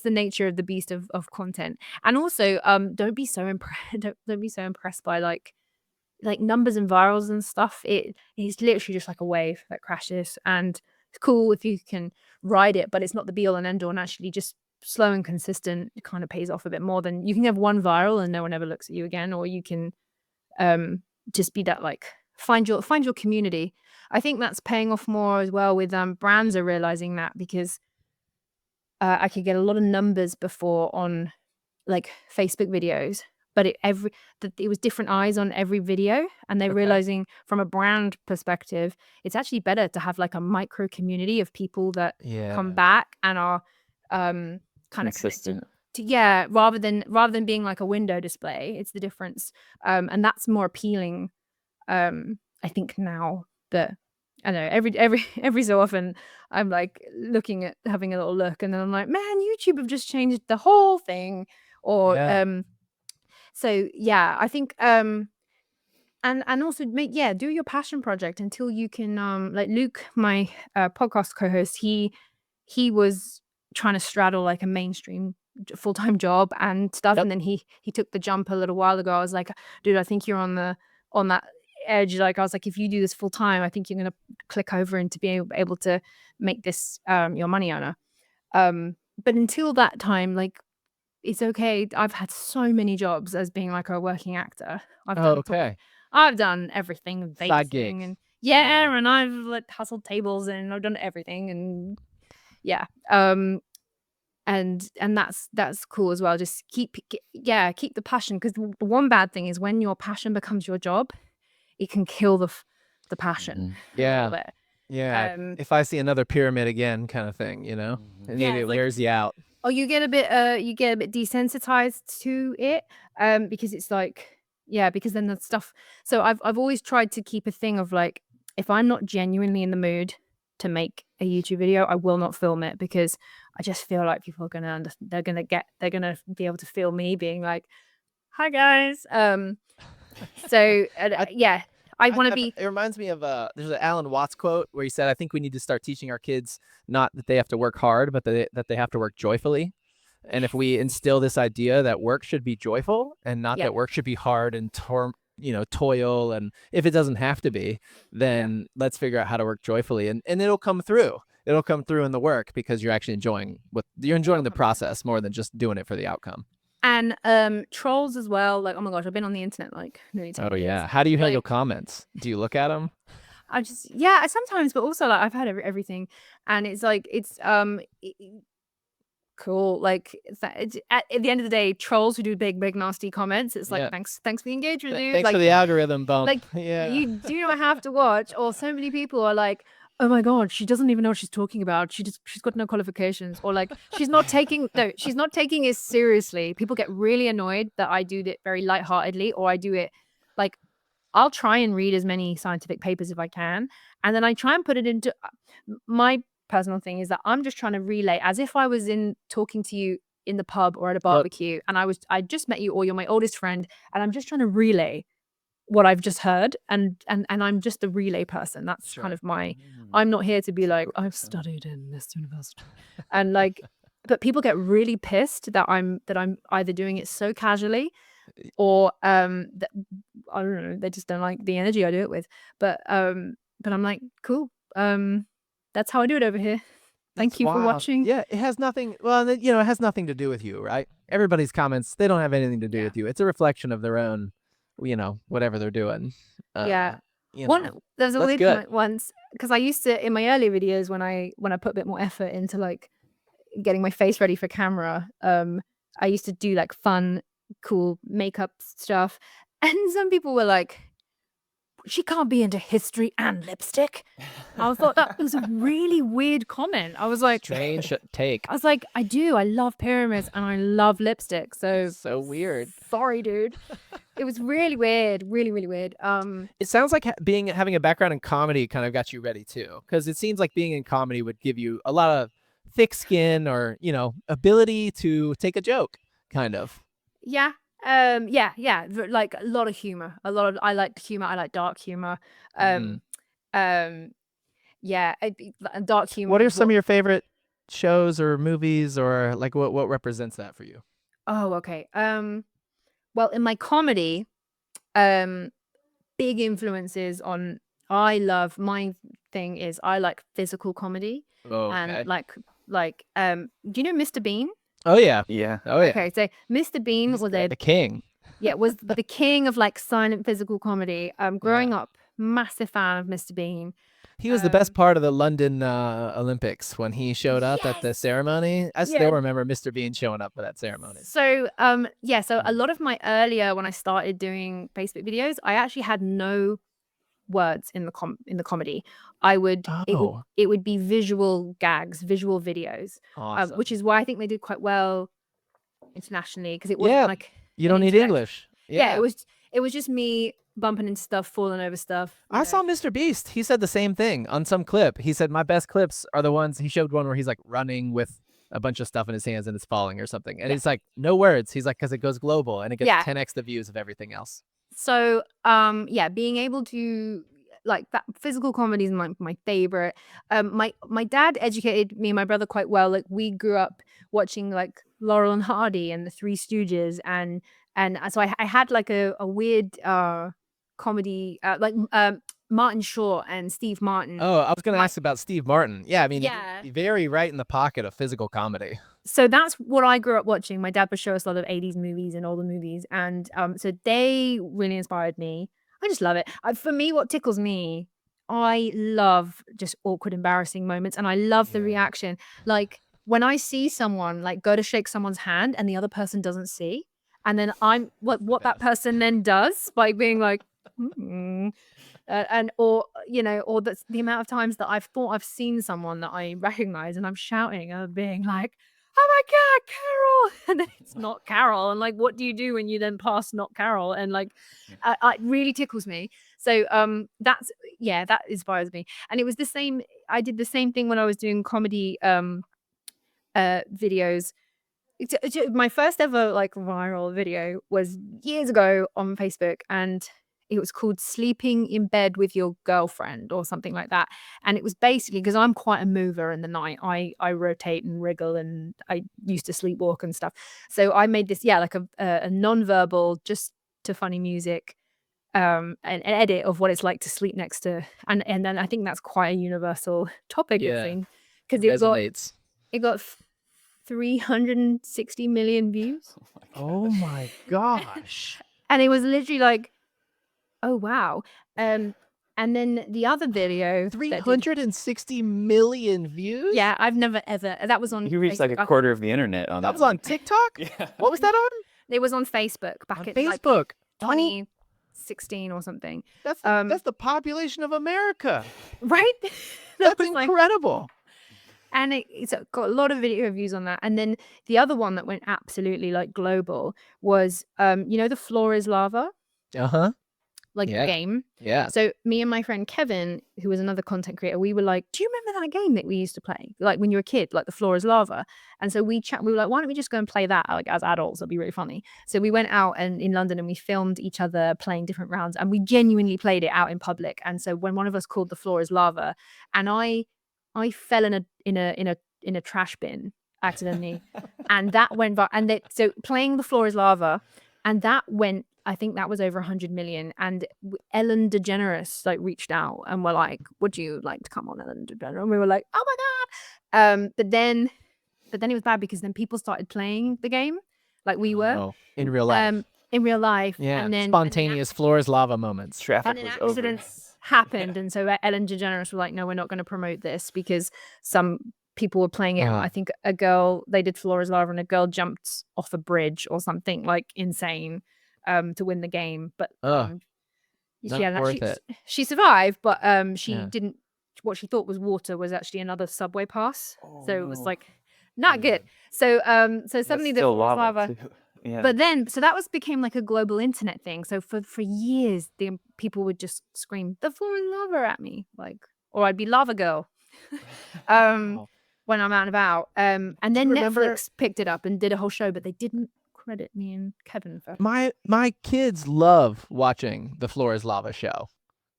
the nature of the beast of content. And also, don't be so impressed by like numbers and virals and stuff. It is literally just like a wave that crashes, and it's cool if you can ride it, but it's not the be all and end all. And actually, just slow and consistent, it kind of pays off a bit more than you can have one viral and no one ever looks at you again, or you can just be that like find your community. I think that's paying off more as well with brands are realizing that, because I could get a lot of numbers before on like Facebook videos, but it was different eyes on every video, and they're realizing from a brand perspective, it's actually better to have like a micro community of people that come back and are kind of consistent. Rather than being like a window display. It's the difference, and that's more appealing. I think now that I know every so often I'm like looking at having a little look, and then I'm like, man, YouTube have just changed the whole thing. Or so yeah, I think and also do your passion project until you can like Luke, my podcast co-host, he was trying to straddle like a mainstream full-time job and stuff, and then he took the jump a little while ago. I was like, dude, I think you're on that edge. Like I was like, if you do this full-time, I think you're gonna click over into being able to make this your money earner. But until that time, like, it's okay. I've had so many jobs as being like a working actor. I've done everything, vaping, and and I've like hustled tables, and I've done everything, and and that's cool as well. Just keep the passion, because the one bad thing is when your passion becomes your job, it can kill the passion. If I see another pyramid again, kind of thing, it wears you out. Oh, you get a bit desensitized to it, because it's like Yeah, because then the stuff. So I've always tried to keep a thing of like, if I'm not genuinely in the mood to make a YouTube video, I will not film it, because I just feel like people are gonna they're gonna be able to feel me being like, "Hi guys." So yeah, I want to be. It reminds me of there's an Alan Watts quote where he said, "I think we need to start teaching our kids not that they have to work hard, but that they have to work joyfully." And if we instill this idea that work should be joyful and not Yeah, that work should be hard and toil, and if it doesn't have to be, yeah. then let's figure out how to work joyfully, and it'll come through. It'll come through in the work because you're actually enjoying the process more than just doing it for the outcome. And trolls as well. Like, oh my gosh, I've been on the internet like nearly 10 Oh years. yeah. How do you handle Like, comments? Do you look at them? I just, yeah, sometimes, but also like I've had everything, and it's like cool. Like at the end of the day, trolls who do big nasty comments, it's like, Yeah. thanks for the engagement, dude. Thanks Like, for the algorithm bump. like Yeah. you do not have to watch. Or so many people are like, oh my god, she doesn't even know what she's talking about. She's got no qualifications. Or like, she's not taking it seriously. People get really annoyed that I do it very lightheartedly, or I do it like, I'll try and read as many scientific papers if I can, and then I try and put it into my personal thing is that I'm just trying to relay as if I was talking to you in the pub or at a barbecue, and I just met you, or you're my oldest friend, and I'm just trying to relay what I've just heard, and I'm just a relay person. That's kind Sure. of my. I'm not here to be like, I've studied in this university, and like, but people get really pissed that I'm either doing it so casually, or that, I don't know, they just don't like the energy I do it with. But I'm like, cool. That's how I do it over here. Thank you for watching. Yeah, it has nothing. Well, it has nothing to do with you, right? Everybody's comments, they don't have anything to do Yeah. with you. It's a reflection of their own, whatever they're doing. Yeah. You One know, There was a that's weird good. comment once, because I used to, in my earlier videos, when I put a bit more effort into like getting my face ready for camera, I used to do like fun, cool makeup stuff, and some people were like, she can't be into history and lipstick. I thought that was a really weird comment. I was like, Strange take. I do. I love pyramids and I love lipstick. So So weird. sorry, dude. It was really weird. Really, really weird. It sounds like having a background in comedy kind of got you ready too, because it seems like being in comedy would give you a lot of thick skin, or ability to take a joke, kind of. Yeah. Like a lot of humor. I like humor. I like dark humor. Mm. Yeah, dark humor. What are some of your favorite shows or movies, or like what represents that for you? Oh, okay. Well, in my comedy, big influences on. My thing is I like physical comedy, and Okay. do you know Mr. Bean? Oh yeah. Yeah. Oh yeah. Okay, so Mr. Bean He's was the king. was the king of like silent physical comedy. Growing Yeah. up, massive fan of Mr. Bean. He was the best part of the London Olympics when he showed up at the Yes! ceremony. I Yeah. still remember Mr. Bean showing up for that ceremony. So so a lot of my earlier, when I started doing Facebook videos, I actually had no words in the comedy. Oh, It would be visual gags, visual videos, awesome. which is why I think they did quite well internationally, because it wasn't Yeah, like you an don't need intellect- English. Yeah, it was just me bumping into stuff, falling over stuff. I saw Mr. Beast. He said the same thing on some clip. He said, my best clips are the ones, he showed one where he's like running with a bunch of stuff in his hands and it's falling or something. And Yeah. he's like, no words. He's like, because it goes global and it gets Yeah. 10x the views of everything else. So being able to, like, that physical comedy is my favorite. My dad educated me and my brother quite well. Like, we grew up watching like Laurel and Hardy and the Three Stooges, and so I had like a weird comedy, Martin Short and Steve Martin. Oh, I was going to My- ask about Steve Martin. Yeah, I mean, Yeah. very right in the pocket of physical comedy. So that's what I grew up watching. My dad would show us a lot of 80s movies and older movies, and so they really inspired me. I just love it. For me, what tickles me, I love just awkward, embarrassing moments, and I love the Yeah. reaction. Like when I see someone like go to shake someone's hand and the other person doesn't see, and then I'm what that person then does by being like, or that's the amount of times that I've thought I've seen someone that I recognize, and I'm shouting and being like, oh my God, Carol. And then it's not Carol. And like, what do you do when you then pass not Carol? And like, it really tickles me. So that inspires me. And it was the same. I did the same thing when I was doing comedy videos. My first ever like viral video was years ago on Facebook, and it was called Sleeping in Bed with Your Girlfriend or something like that. And it was basically because I'm quite a mover in the night. I rotate and wriggle, and I used to sleepwalk and stuff. So I made this, like a non-verbal, just to funny music, an edit of what it's like to sleep next to, and then I think that's quite a universal topic, it Yeah. seems, because Resonates. it got 360 million views. Oh my gosh. And it was literally like, oh wow. And then the other video, 360 million views? yeah, I've never ever, that was on You reached like a Facebook. quarter of the internet on That was on TikTok? Yeah. What was that on? It was on Facebook back On at like Facebook. 2016 or something. That's the population of America. Right? That's was like, incredible. and it's got a lot of video views on that. And then the other one that went absolutely like global was, the floor is lava, Uh-huh. like the Yeah. game. Yeah. So me and my friend Kevin, who was another content creator, we were like, do you remember that game that we used to play? Like when you were a kid, like the floor is lava. And so we were like, why don't we just go and play that like as adults? It'll be really funny. So we went out in London and we filmed each other playing different rounds, and we genuinely played it out in public. And so when one of us called the floor is lava, and I fell in a trash bin accidentally, and that went so playing the floor is lava, and that went, I think that was over 100 million. And Ellen DeGeneres like reached out and were like, would you like to come on, Ellen DeGeneres? And we were like, oh my God. But then it was bad because then people started playing the game like we were. Oh, in real life. In real life. Yeah. And then Spontaneous floor is lava moments. Traffic and then was over. accidents happened. And so Ellen DeGeneres were like, no, we're not going to promote this because some people were playing it. I think they did floor is lava, and a girl jumped off a bridge or something like insane to win the game. But Not worth it. she survived, but she Yeah. didn't, what she thought was water was actually another subway pass. Oh, So it was no. like not good. So suddenly the still floor is lava, lava. too. Yeah. But then, so that became like a global internet thing. So for years, the people would just scream, "The floor is lava" at me, like, or I'd be lava girl when I'm out and about. And then Netflix picked it up and did a whole show, but they didn't credit me and Kevin for. My kids love watching the Floor is Lava show.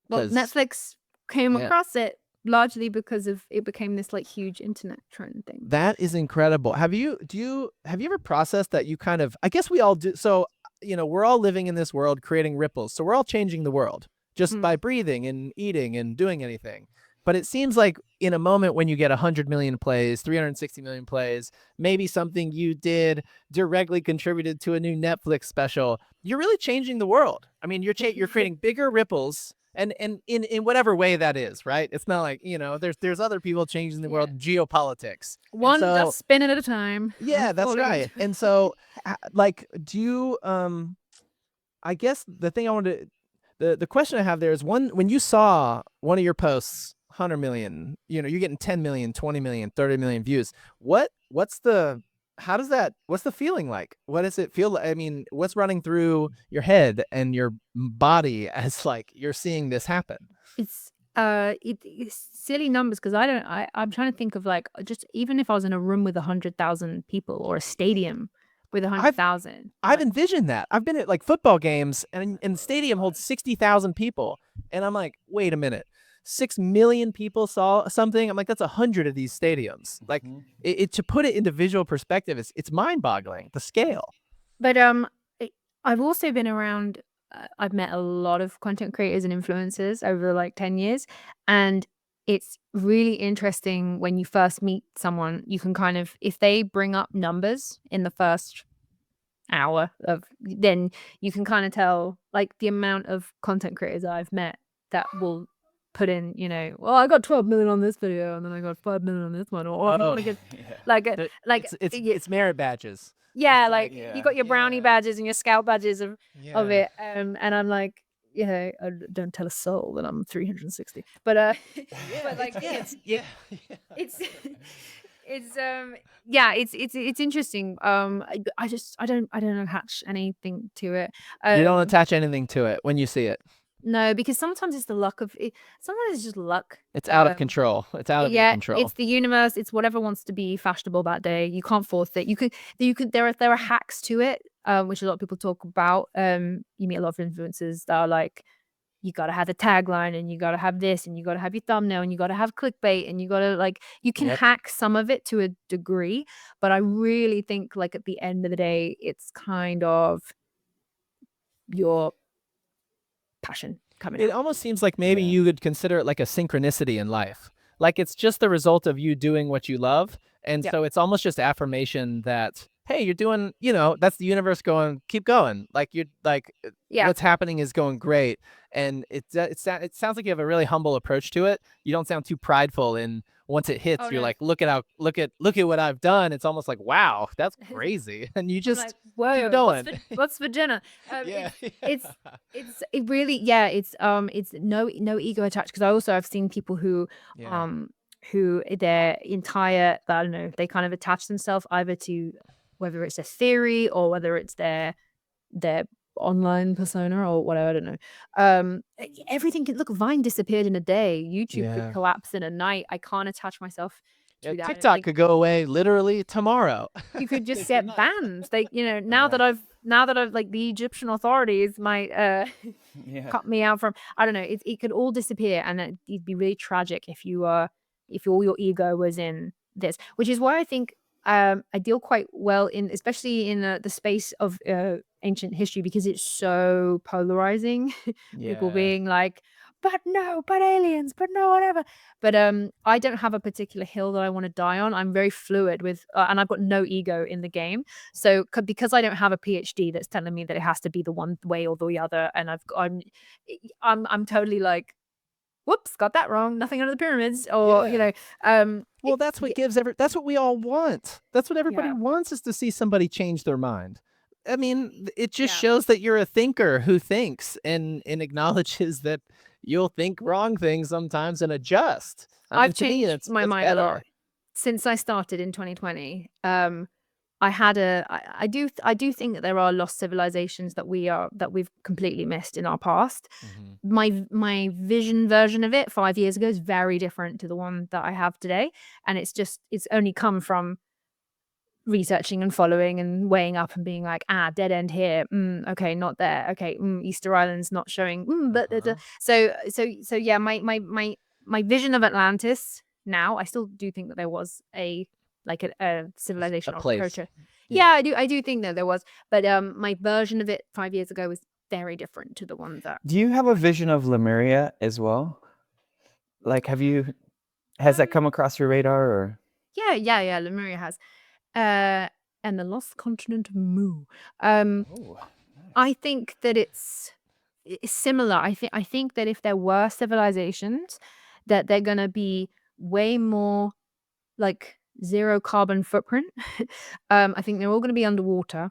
Well, 'cause- Netflix came Yeah. across it largely because of it became this like huge internet trend thing. That is incredible. Have you ever processed that you kind of, I guess we all do. So, we're all living in this world creating ripples. So we're all changing the world just by breathing and eating and doing anything. But it seems like in a moment when you get 100 million plays, 360 million plays, maybe something you did directly contributed to a new Netflix special, you're really changing the world. I mean, you're creating bigger ripples. And in whatever way that is, right? It's not like, there's other people changing the world, geopolitics. One just spin at a time. Yeah, that's right. And so, like, do you, I guess the thing I wanted to, the question I have there is when you saw one of your posts, 100 million, you're getting 10 million, 20 million, 30 million views. What's the feeling like? What does it feel like? I mean, what's running through your head and your body as like you're seeing this happen? It's it's silly numbers because I'm trying to think of like just even if I was in a room with 100,000 people or a stadium with 100,000. I've envisioned that. I've been at like football games and the stadium holds 60,000 people. And I'm like, wait a minute. 6 million people saw something. I'm like, that's 100 of these stadiums. Like to put it into visual perspective, it's mind boggling, the scale. But I've also been around, I've met a lot of content creators and influencers over like 10 years. And it's really interesting when you first meet someone, you can kind of, if they bring up numbers in the first hour then you can kind of tell like the amount of content creators I've met that will put in, well, I got 12 million on this video and then I got 5 million on this one, or I want to get it's merit badges. Yeah, like you got your brownie badges and your scout badges of it, and I'm like, I don't tell a soul that I'm 360, but but like it's It's interesting. I don't attach anything to it. You don't attach anything to it when you see it. No, because sometimes it's the luck of it. Sometimes it's just luck. It's out of control. It's out of your Yeah, control. it's the universe. It's whatever wants to be fashionable that day. You can't force it. You could. There are hacks to it, which a lot of people talk about. You meet a lot of influencers that are like, you gotta have the tagline, and you gotta have this, and you gotta have your thumbnail, and you gotta have clickbait, and you gotta like. You can Yep. hack some of it to a degree, but I really think like at the end of the day, it's kind of your passion coming It out. almost seems like maybe Yeah. you would consider it like a synchronicity in life. Like it's just the result of you doing what you love. And Yep. so it's almost just affirmation that, hey, you're doing, that's the universe going, keep going. Like you're like, Yeah. what's happening is going great. And it sounds like you have a really humble approach to it. You don't sound too prideful. And once it hits, Oh, you're no. like, look at what I've done. It's almost like, wow, that's crazy. And you I'm just like, whoa, keep going. what's for dinner? Yeah. It's it really, yeah, it's no ego attached, because I've seen people who Yeah. their entire, I don't know, they kind of attach themselves either to whether it's a theory or whether it's their online persona or whatever, I don't know. Everything could look. Vine disappeared in a day. YouTube could Yeah. collapse in a night. I can't attach myself Yeah, to that. TikTok Like, could go away literally tomorrow. you could just It's get nuts. bans. Like, now that I've like the Egyptian authorities might Yeah. cut me out from, I don't know, it could all disappear, and it'd be really tragic if if all your ego was in this, which is why I think I deal quite well in, especially in the space of ancient history, because it's so polarizing. People Yeah. being like, but no, but aliens, but no, whatever. But I don't have a particular hill that I want to die on. I'm very fluid with, and I've got no ego in the game. So because I don't have a PhD that's telling me that it has to be the one way or the other, and I'm totally like, whoops, got that wrong. Nothing under the pyramids, or Yeah. Well, that's what yeah, that's what we all want. That's what everybody yeah, wants, is to see somebody change their mind. I mean, it just yeah. shows that you're a thinker who thinks and acknowledges that you'll think wrong things sometimes and adjust. I mean, I've to me, changed my that's mind a lot better. since I started in 2020. I do think that there are lost civilizations that we've completely missed in our past. Mhm. My vision version of it 5 years ago is very different to the one that I have today, and it's only come from researching and following and weighing up and being like, dead end here, okay, not there, okay, Easter Island's not showing, but Uh-huh. so yeah, my vision of Atlantis now, I still do think that there was a A civilization or place. culture. Yeah. Yeah, I do think that there was, but my version of it 5 years ago was very different to the one that Do you have a vision of Lemuria as well? Like, has that um come across your radar, or? yeah, Lemuria has and the lost continent of Mu. um Oh, I think that it's similar. I think that if there were civilizations, that they're gonna be way more like zero carbon footprint. I think they're all gonna be underwater,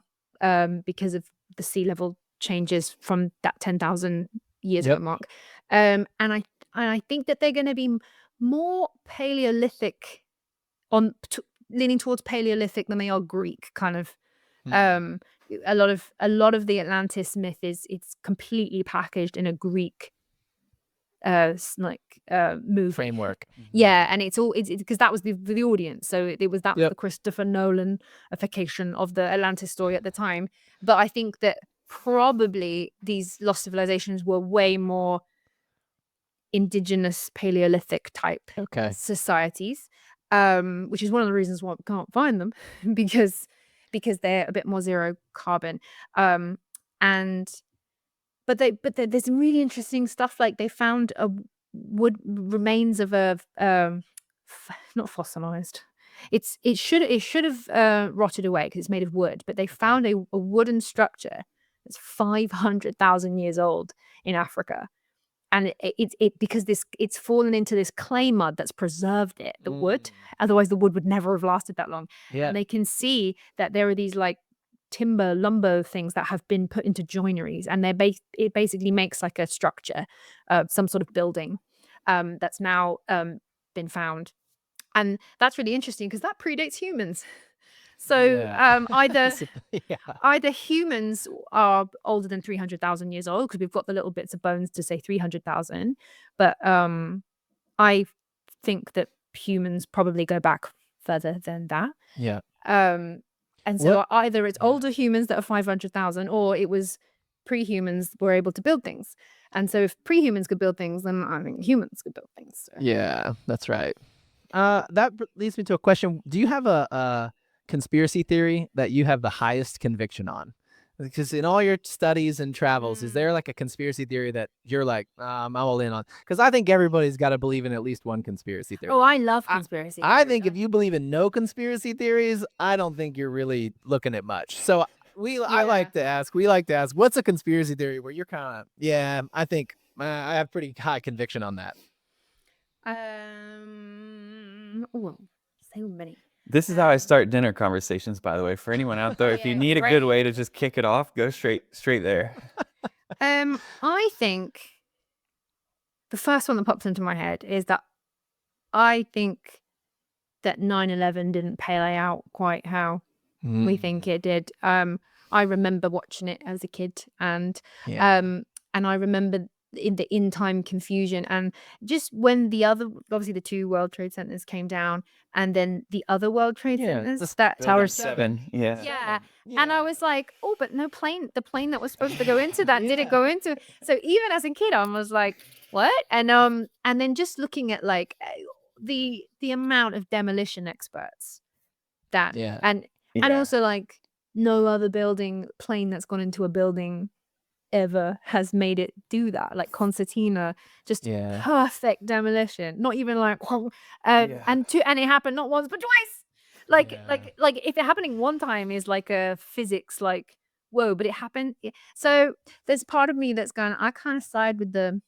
because of the sea level changes from that 10,000 years ago Yep. mark. And I think that they're gonna be more Paleolithic, leaning towards Paleolithic than they are Greek, kind of. Mm. Um, a lot of the Atlantis myth it's completely packaged in a Greek movie. Framework. Yeah, and it's because that was the audience, so that was Yep. the Christopher Nolanification of the Atlantis story at the time. But I think that probably these lost civilizations were way more indigenous Paleolithic type Okay. societies, which is one of the reasons why we can't find them, because they're a bit more zero carbon. And there's some really interesting stuff. Like they found a wood remains of a not fossilized. It should have rotted away because it's made of wood, but they found a wooden structure that's 500,000 years old in Africa. And because it's fallen into this clay mud that's preserved the wood. Otherwise the wood would never have lasted that long. Yeah. And they can see that there are these like lumber things that have been put into joineries, and it basically makes like a structure, some sort of building, that's now been found. And that's really interesting because that predates humans. So Yeah. Yeah. either humans are older than 300,000 years old because we've got the little bits of bones to say 300,000, but I think that humans probably go back further than that. Yeah. And so either it's older humans that are 500,000 or it was pre-humans were able to build things. And so if pre-humans could build things, then I think humans could build things. So. Yeah, that's right. Leads me to a question. Do you have a conspiracy theory that you have the highest conviction on? Because in all your studies and travels, is there like a conspiracy theory that you're like, I'm all in on? Because I think everybody's got to believe in at least one conspiracy theory. Oh, I love conspiracy I theories. think if you believe in no conspiracy theories, I don't think you're really looking at much. So we like to ask, what's a conspiracy theory where you're kind of, yeah, I think I have pretty high conviction on that. Oh, so many. This is how I start dinner conversations, by the way. For anyone out there, if you need a good way to just kick it off, go straight there. I think the first one that pops into my head is that I think that 9/11 didn't play out quite how we think it did. I remember watching it as a kid, and I remember in the in-time confusion, and just when obviously the 2 World Trade Centers came down, and then the other World Trade Centers, that Tower 7. Yeah. And I was like, oh, but the plane that was supposed to go into that didn't go into. So even as a kid, I was like, what? And then just looking at like the amount of demolition experts that and also like no other plane that's gone into a building ever has made it do that. Like Concertina, just perfect demolition. Not even like and it happened not once but twice. Like if it happening one time is like a physics like whoa, but it happened. So there's part of me that's going, I kind of side with the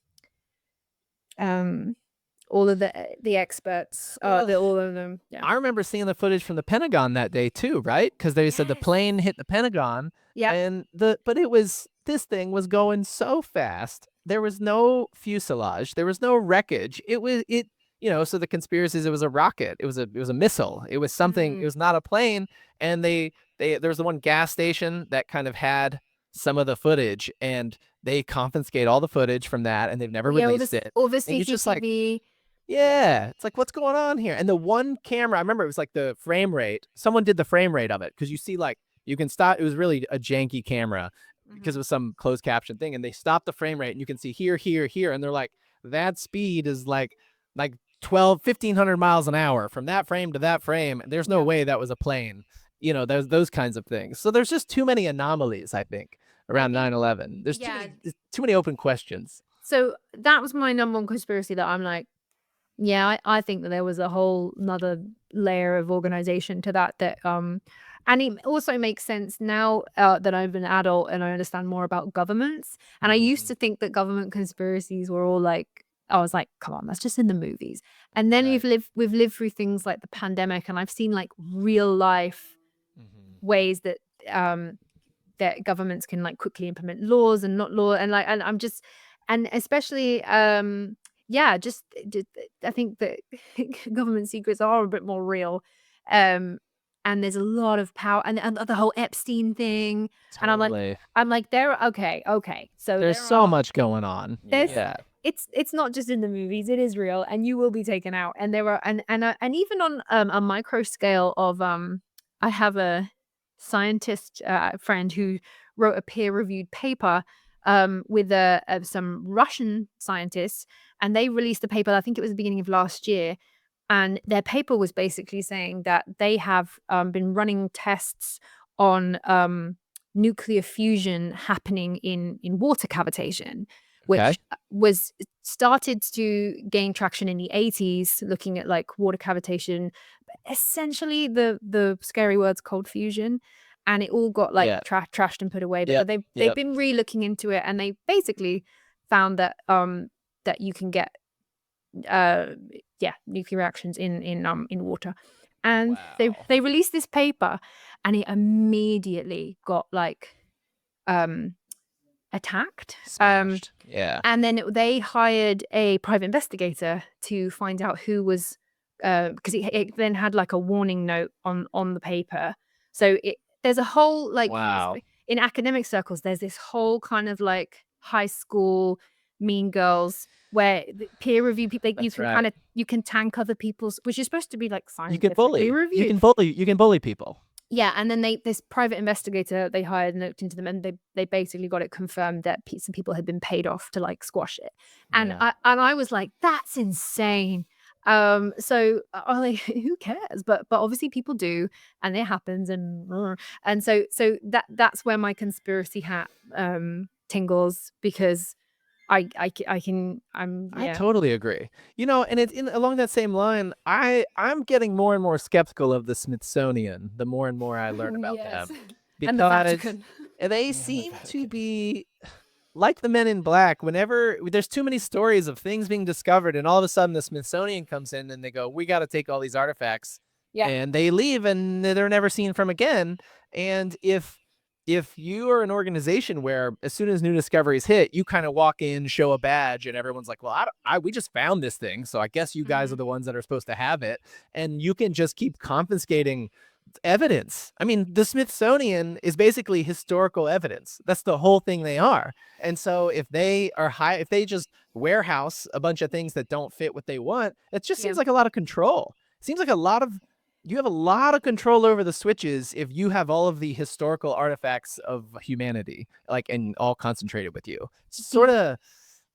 all of the experts, all of them. Yeah. I remember seeing the footage from the Pentagon that day too, right? Because they said the plane hit the Pentagon, but this thing was going so fast. There was no fuselage, there was no wreckage. So the conspiracies, it was a rocket, it was a missile, it was something, it was not a plane. And there was the one gas station that kind of had some of the footage, and they confiscate all the footage from that, and they've never released it. All the CCTV. Just like, it's like, what's going on here? And the one camera, I remember it was like the frame rate. Someone did the frame rate of it because you see, like, you can stop. It was really a janky camera because it was some closed caption thing, and they stopped the frame rate, and you can see here, and they're like, that speed is like 1,500 miles an hour from that frame to that frame. There's no way that was a plane. Those kinds of things. So there's just too many anomalies, I think, around 9/11. There's too many open questions. So that was my number one conspiracy that I'm like, I think that there was a whole nother layer of organization to that and it also makes sense now that I'm an adult and I understand more about governments. And I used to think that government conspiracies were all like, I was like, come on, that's just in the movies. And then we've lived through things like the pandemic, and I've seen like real life ways that that governments can like quickly implement laws and not law, and I'm just, and especially just I think that government secrets are a bit more real, and there's a lot of power, and the whole Epstein thing. Totally. And I'm like okay, so there's so much going on. It's not just in the movies, it is real, and you will be taken out. And there are and even on a micro scale of I have a scientist friend who wrote a peer-reviewed paper with some Russian scientists, and they released the paper, I think it was the beginning of last year, and their paper was basically saying that they have been running tests on nuclear fusion happening in water cavitation, which was started to gain traction in the 80s, looking at like water cavitation, essentially the scary words cold fusion, and it all got like trashed and put away. But they've been re-looking into it, and they basically found that that you can get nuclear reactions in water. And they released this paper, and it immediately got like attacked. And then they hired a private investigator to find out who was because it then had like a warning note on the paper. So there's a whole like Wow. in academic circles, there's this whole kind of like high school mean girls where the peer review people, like, you That's can right. kind of tank other people's, which is supposed to be like You can scientifically bully. You reviewed. can bully people. Yeah, and then this private investigator they hired and looked into them, and they basically got it confirmed that some people had been paid off to like squash it. And Yeah. I was like, that's insane. So I like, who cares? But obviously people do, and it happens, and so that's where my conspiracy hat tingles, because I totally agree. And it's along that same line. I'm getting more and more skeptical of the Smithsonian the more and more I learn about yes. them, And the because Vatican. they seem to be like the Men in Black. Whenever there's too many stories of things being discovered, and all of a sudden the Smithsonian comes in and they go, "We got to take all these artifacts," Yeah. and they leave and they're never seen from again. And if you are an organization where as soon as new discoveries hit, you kind of walk in, show a badge, and everyone's like, well, we just found this thing, so I guess you guys are the ones that are supposed to have it. And you can just keep confiscating evidence. I mean, the Smithsonian is basically historical evidence. That's the whole thing they are. And so if they just warehouse a bunch of things that don't fit what they want, it just seems like a lot of control. It seems like you have a lot of control over the switches if you have all of the historical artifacts of humanity, like, and all concentrated with you. It's sort of,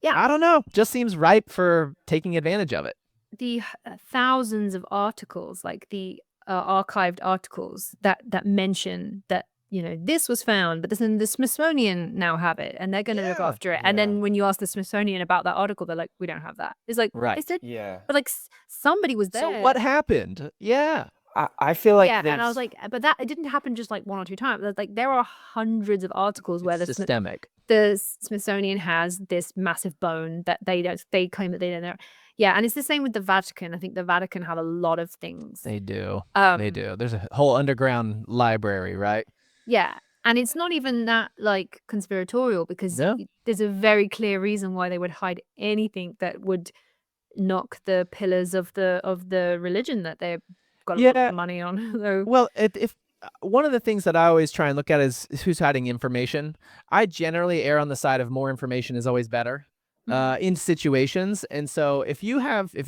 I don't know, just seems ripe for taking advantage of it. The thousands of articles, like the archived articles that mention that, this was found, but then the Smithsonian now have it, and they're going to look after it. And then when you ask the Smithsonian about that article, they're like, we don't have that. It's like, right. They said, Yeah. but like somebody was there. So what happened? Yeah. I feel like and I was like, but that it didn't happen just like one or two times. Like there are hundreds of articles where It's systemic. The Smithsonian has this massive bone that they claim that they don't know. Yeah, and it's the same with the Vatican. I think the Vatican have a lot of things. They do. They do. There's a whole underground library, right? Yeah, and it's not even that like conspiratorial, because there's a very clear reason why they would hide anything that would knock the pillars of the religion that they've got a lot of money on. So. Well, if one of the things that I always try and look at is who's hiding information. I generally err on the side of more information is always better in situations. And so if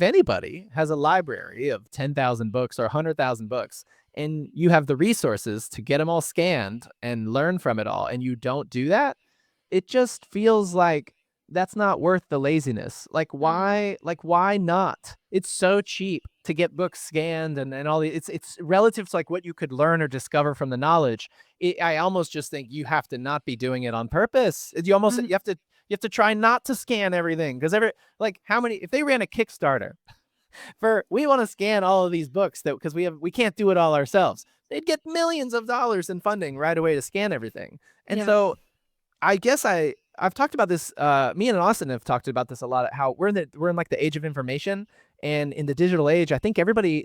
anybody has a library of 10,000 books or 100,000 books, and you have the resources to get them all scanned and learn from it all, and you don't do that, it just feels like that's not worth the laziness. Like, why not? It's so cheap to get books scanned and all the, it's relative to like what you could learn or discover from the knowledge. I almost just think you have to not be doing it on purpose. You almost, you have to try not to scan everything, because if they ran a Kickstarter we want to scan all of these books because we can't do it all ourselves, they'd get millions of dollars in funding right away to scan everything. And so I guess I've talked about this. Me and Austin have talked about this a lot. How we're in like the age of information, and in the digital age, I think everybody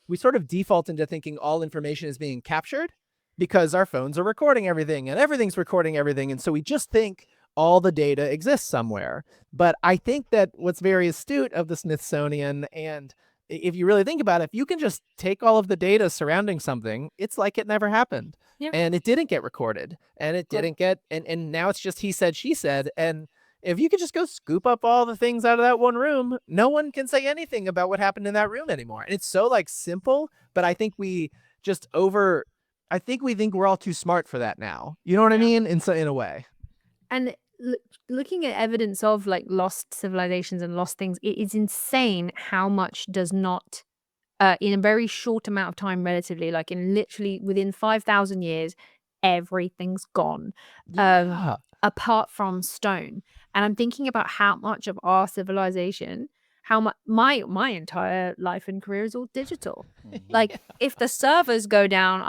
we sort of default into thinking all information is being captured because our phones are recording everything and everything's recording everything, and so we just think all the data exists somewhere. But I think that what's very astute of the Smithsonian, and if you really think about it, if you can just take all of the data surrounding something, it's like it never happened. And it didn't get recorded, and it didn't get, and now it's just he said, she said. And if you could just go scoop up all the things out of that one room, no one can say anything about what happened in that room anymore. And it's so like simple, but I think we think we're all too smart for that now. You know what I mean? In a way. And looking at evidence of like lost civilizations and lost things, it is insane how much does not, in a very short amount of time, relatively, like in literally within 5,000 years, everything's gone, apart from stone. And I'm thinking about how much of our civilization, how much my entire life and career is all digital. Like if the servers go down,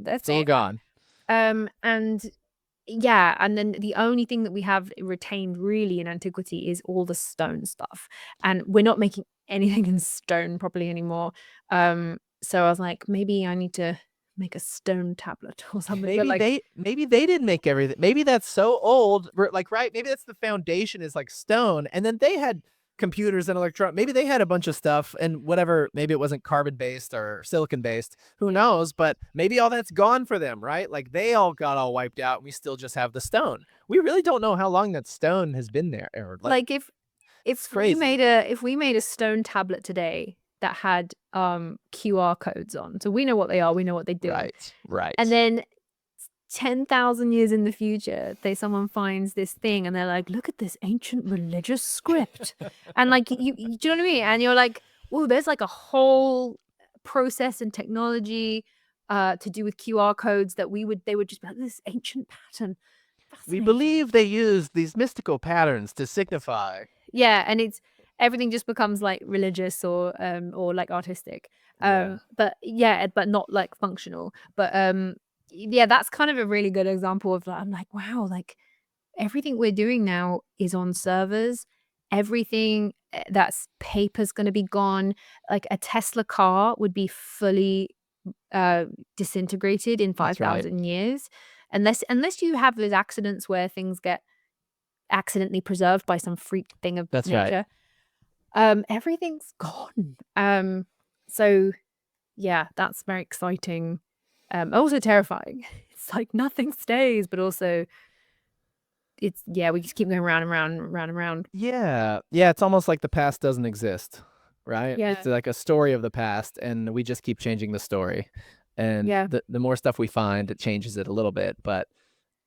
that's it's all gone. And yeah, and then the only thing that we have retained really in antiquity is all the stone stuff, and we're not making anything in stone properly anymore. So I was like, maybe I need to make a stone tablet or something. Maybe they didn't make everything. Maybe that's so old, right? Maybe that's the foundation is like stone, and then they had computers and maybe they had a bunch of stuff and whatever, maybe it wasn't carbon based or silicon based, who knows, but maybe all that's gone for them, right? Like they all got all wiped out and we still just have the stone. We really don't know how long that stone has been there, or Like it's if we crazy. made a stone tablet today that had QR codes on, so we know what they are, we know what they do, Right. and then 10,000 years in the future, someone finds this thing and they're like, look at this ancient religious script. And like, do you know what I mean? And you're like, oh, there's like a whole process and technology to do with QR codes that they would just be like, this ancient pattern. We Fascinating. believe they use these mystical patterns to signify. Yeah, and everything just becomes like religious or like artistic. But not like functional. But yeah, that's kind of a really good example of I'm like, wow, like everything we're doing now is on servers. Everything that's paper's going to be gone. Like a Tesla car would be fully disintegrated in That's right. 5,000 years, unless you have those accidents where things get accidentally preserved by some freak thing of That's right. nature. Everything's gone. So yeah, that's very exciting. Also terrifying. It's like nothing stays, but also we just keep going round and round and round and round. Yeah. It's almost like the past doesn't exist, right? Yeah. It's like a story of the past, and we just keep changing the story. And Yeah. the more stuff we find, it changes it a little bit, but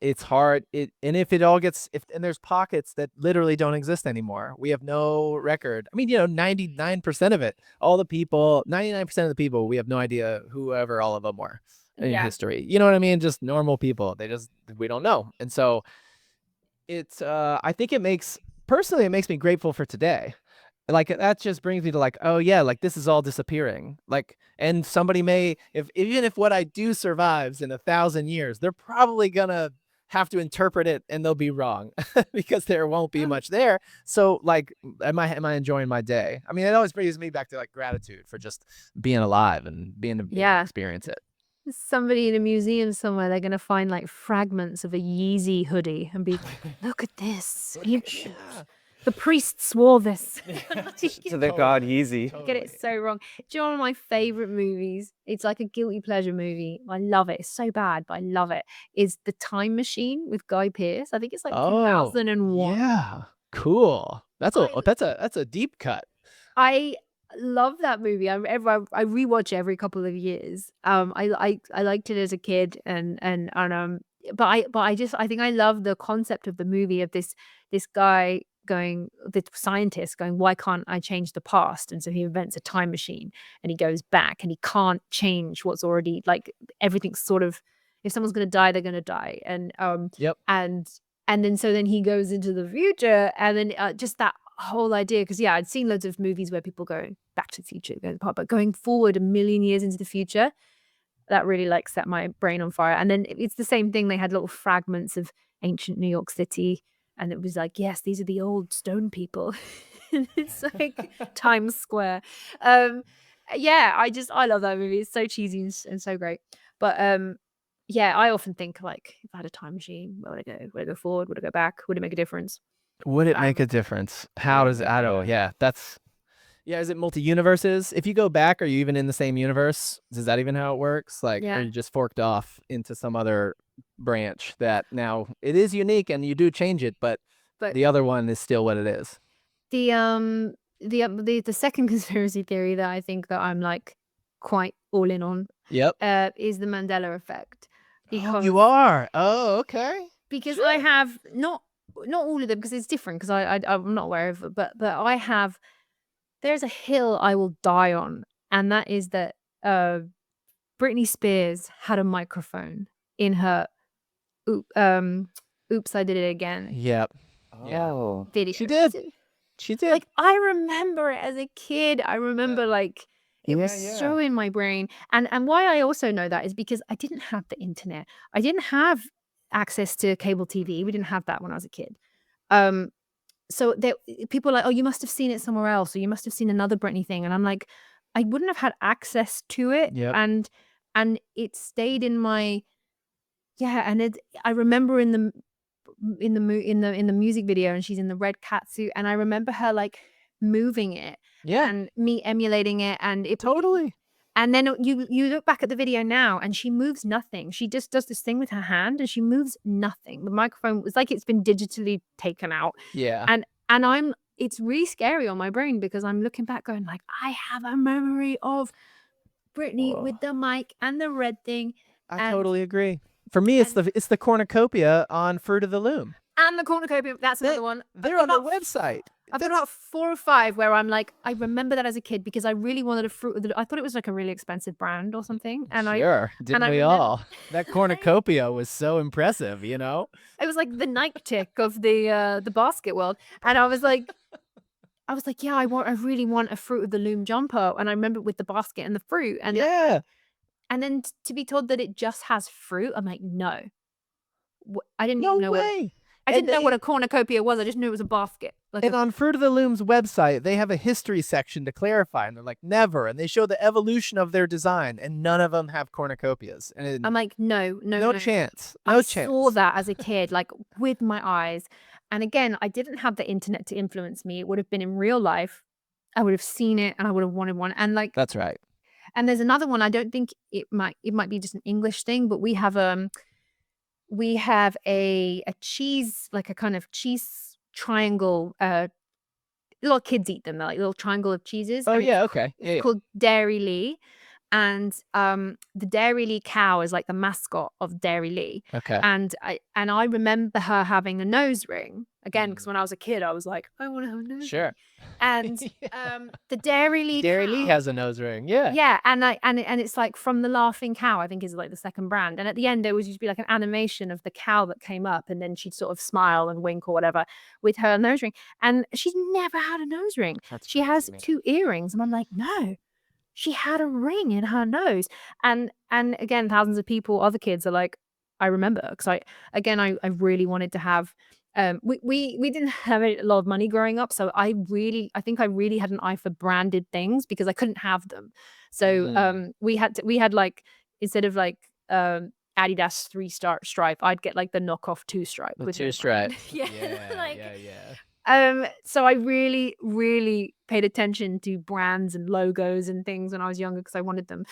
it's hard. And if it all gets, and there's pockets that literally don't exist anymore. We have no record. I mean, 99% of it, all the people, 99% of the people, we have no idea whoever all of them were in history. You know what I mean? Just normal people. We don't know. And so it's, I think it makes me grateful for today. Like that just brings me to like, oh yeah, like this is all disappearing. Like, and somebody may, even if what I do survives in 1,000 years, they're probably gonna have to interpret it and they'll be wrong because there won't be much there. So like, am I enjoying my day? I mean, it always brings me back to like gratitude for just being alive and being able to experience it. Somebody in a museum somewhere, they're gonna find like fragments of a Yeezy hoodie and be like, look at this. The priests wore this. To the god Yeezy. Get it so wrong. Do you know one of my favorite movies? It's like a guilty pleasure movie. I love it. It's so bad, but I love it. Is The Time Machine with Guy Pearce. I think it's like 2001. Yeah. Cool. That's a deep cut. I love that movie. I rewatch it every couple of years. I liked it as a kid, but I think I love the concept of the movie of this guy the scientist going, why can't I change the past? And so he invents a time machine and he goes back and he can't change what's already, like, everything's sort of, if someone's going to die, they're going to die. And then he goes into the future, and then just that whole idea, because I'd seen loads of movies where people go back to the future, but going forward 1,000,000 years into the future, that really like set my brain on fire. And then it's the same thing. They had little fragments of ancient New York City, and it was like, yes, these are the old stone people. And it's like Times Square. I love that movie. It's so cheesy and so great. But I often think, like, if I had a time machine, where would I go? Would I go forward? Would I go back? Would it make a difference? Would it make a difference? How does it? I don't know. Yeah, is it multi-universes? If you go back, are you even in the same universe? Is that even how it works? Like, are you just forked off into some other branch that now it is unique and you do change it, but the other one is still what it is? The second conspiracy theory that I think that I'm like quite all in on is the Mandela effect. Oh, you are? Oh, okay. Because I have not all of them, because it's different, because I'm not aware of it, but I have, there's a hill I will die on, and that is that Britney Spears had a microphone in her Oops, I Did It Again. Yep. Oh. Video. She did. Like, I remember it as a kid. I remember like it was so in my brain. And why I also know that is because I didn't have the internet. I didn't have access to cable TV. We didn't have that when I was a kid. So people are like, oh, you must have seen it somewhere else, or you must have seen another Britney thing. And I'm like, I wouldn't have had access to it. Yep. And it stayed in my, and I remember in the music video, and she's in the red catsuit, and I remember her like moving it Yeah, and me emulating it, and it totally. and then you look back at the video now and she moves nothing. She just does this thing with her hand and she moves nothing. The microphone was like it's been digitally taken out. Yeah. And it's really scary on my brain because I'm looking back going like, I have a memory of Britney Whoa. with the mic and the red thing I and totally agree. For me, it's the cornucopia on Fruit of the Loom. the cornucopia. That's another one. They're on their website. I've got about 4 or 5 where I'm like, I remember that as a kid because I really wanted a Fruit of the Loom. I thought it was like a really expensive brand or something. And Sure, didn't I we remember- all? That cornucopia was so impressive, you know? it was like the Nike of the basket world. And I was like, yeah, I really want a Fruit of the Loom jumper. And I remember with the basket and the fruit. And Yeah. and then to be told that it just has fruit, I'm like, no. I didn't No even know way. I didn't know what a cornucopia was. I just knew it was a basket. Like And on Fruit of the Loom's website, they have a history section to clarify, and they're like, never. And they show the evolution of their design, and none of them have cornucopias. And I'm like, no. no chance. I No chance. saw that as a kid, like with my eyes. And again, I didn't have the internet to influence me. It would have been in real life. I would have seen it and I would have wanted one. And like, That's right. and there's another one. I don't think it might be just an English thing, but we have a cheese, like a kind of cheese triangle. A lot of kids eat them. They're like little triangle of cheeses. Oh, and yeah, okay. Yeah, It's called Dairy Lee. And the Dairy Lee cow is like the mascot of Dairy Lee. Okay. And I remember her having a nose ring again because when I was a kid I was like, I want to have a nose ring. Sure. And the Dairy Lee Dairy Lee cow- has a nose ring. Yeah. yeah, and it's like from the Laughing Cow, I think is like the second brand. And at the end there was used to be like an animation of the cow that came up and then she'd sort of smile and wink or whatever with her nose ring. And she's never had a nose ring. That's She has crazy. 2 earrings. And I'm like, no. She had a ring in her nose. And again, thousands of people, other kids are like, I remember. Because I really wanted to have we didn't have a lot of money growing up. So I think I really had an eye for branded things because I couldn't have them. So we had like, instead of like Adidas 3-star stripe, I'd get like the knockoff 2-stripe. The with no 2-stripe. brand. Yeah. Yeah, like, yeah. So I really, really paid attention to brands and logos and things when I was younger because I wanted them.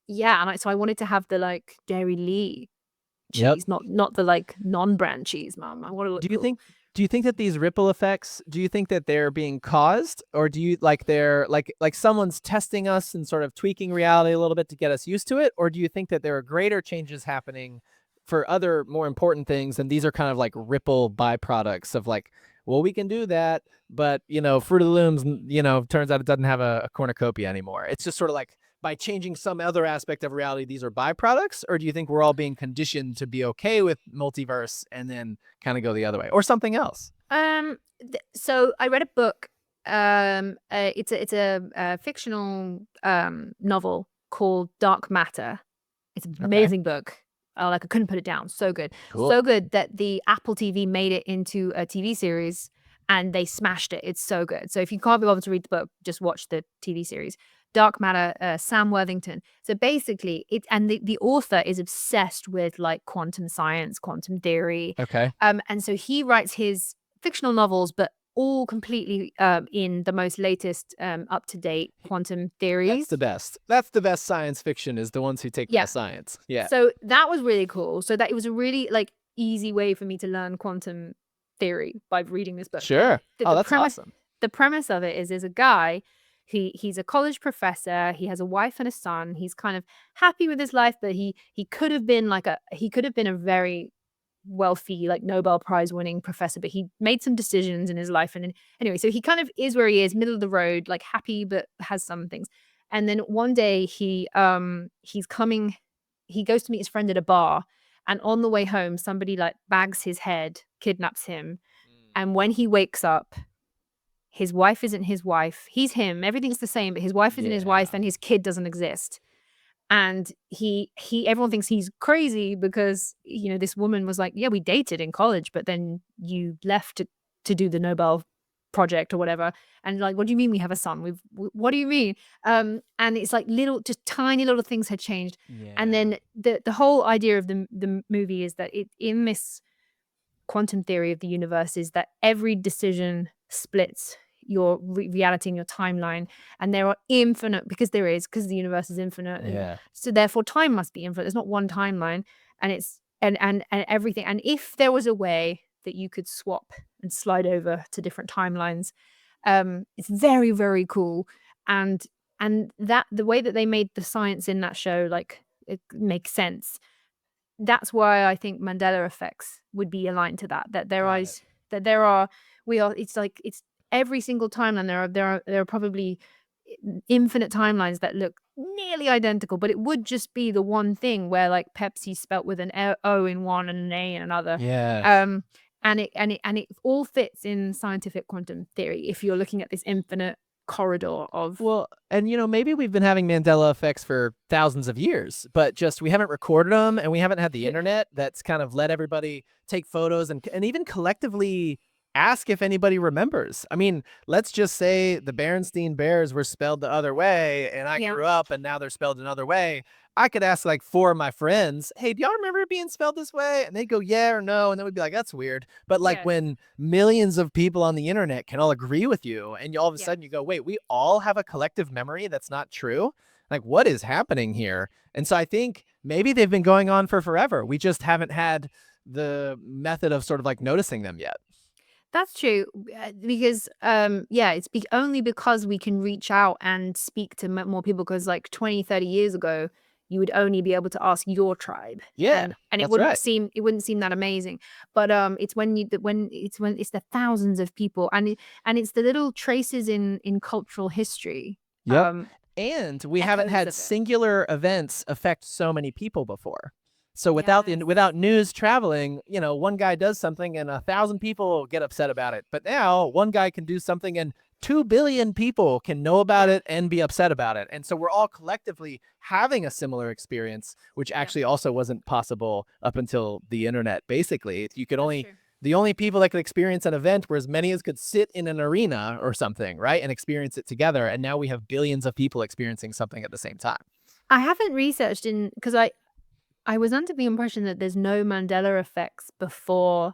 Yeah, and so I wanted to have the like Dairy Lee cheese, Yep. not the like non-brand cheese, Mum. I want to look Do you cool. think that these ripple effects, do you think that they're being caused, or do you like they're like someone's testing us and sort of tweaking reality a little bit to get us used to it, or do you think that there are greater changes happening for other more important things, and these are kind of like ripple byproducts of like, well, we can do that, but you know, Fruit of the Looms, you know, turns out it doesn't have a cornucopia anymore. It's just sort of like by changing some other aspect of reality, these are byproducts, or do you think we're all being conditioned to be okay with multiverse and then kind of go the other way, or something else? So I read a book. It's a fictional novel called Dark Matter. It's an amazing book. Like I couldn't put it down. So good. Cool. So good that the Apple TV made it into a TV series and they smashed it. It's so good. So if you can't be bothered to read the book, just watch the TV series. Dark Matter, Sam Worthington. So basically, the author is obsessed with like quantum science, quantum theory. Okay. And so he writes his fictional novels, but all completely in the most latest up-to-date quantum theories. That's the best science fiction, is the ones who take Yeah. the science. Yeah. So that was really cool. So that it was a really like easy way for me to learn quantum theory by reading this book. Sure. The That's premise, awesome. The premise of it is there's a guy, he's a college professor, he has a wife and a son, he's kind of happy with his life, but he could have been a very wealthy, like Nobel Prize winning professor, but he made some decisions in his life. And anyway, so he kind of is where he is, middle of the road, like happy, but has some things. And then one day he goes to meet his friend at a bar, and on the way home, somebody like bags his head, kidnaps him. And when he wakes up, his wife isn't his wife. He's him. Everything's the same, but his wife isn't his wife, and his kid doesn't exist. And everyone thinks he's crazy because, you know, this woman was like, yeah, we dated in college, but then you left to do the Nobel project or whatever. And like, what do you mean we have a son? What do you mean? And it's like just tiny little things had changed. Yeah. And then the whole idea of the movie is that in this quantum theory of the universe is that every decision splits your reality and your timeline, and there are infinite, because the universe is infinite, and Yeah. so therefore time must be infinite. There's not one timeline, and it's and everything. And if there was a way that you could swap and slide over to different timelines, it's very, very cool. And that the way that they made the science in that show, like, it makes sense. That's why I think Mandela effects would be aligned to that. That there Got is that there are we are it's like it's every single timeline. There are probably infinite timelines that look nearly identical, but it would just be the one thing where, like, Pepsi spelt with an O in one and an A in another. Yes. And it all fits in scientific quantum theory if you're looking at this infinite corridor of Well, and maybe we've been having Mandela effects for thousands of years, but just we haven't recorded them, and we haven't had the internet that's kind of let everybody take photos and even collectively ask if anybody remembers. I mean, let's just say the Berenstain Bears were spelled the other way, and I Yeah. grew up and now they're spelled another way. I could ask like 4 of my friends, hey, do y'all remember it being spelled this way? And they'd go, yeah or no. And then we'd be like, that's weird. But like Yeah. when millions of people on the internet can all agree with you, and all of a Yeah. sudden you go, wait, we all have a collective memory that's not true? Like, what is happening here? And so I think maybe they've been going on for forever. We just haven't had the method of sort of like noticing them yet. That's true, because it's only because we can reach out and speak to more people, because like 20, 30 years ago, you would only be able to ask your tribe. Yeah, and it that's wouldn't right. seem that amazing. But it's when it's the thousands of people, and it's the little traces in cultural history. Yep. And we haven't Echoes had of it. singular events affect so many people before. So without Yes. without news traveling, one guy does something and 1,000 people get upset about it. But now one guy can do something and 2 billion people can know about it and be upset about it. And so we're all collectively having a similar experience, which actually also wasn't possible up until the internet. Basically, you could only true. the only people that could experience an event were as many as could sit in an arena or something, right? And experience it together. And now we have billions of people experiencing something at the same time. I haven't researched because I was under the impression that there's no Mandela effects before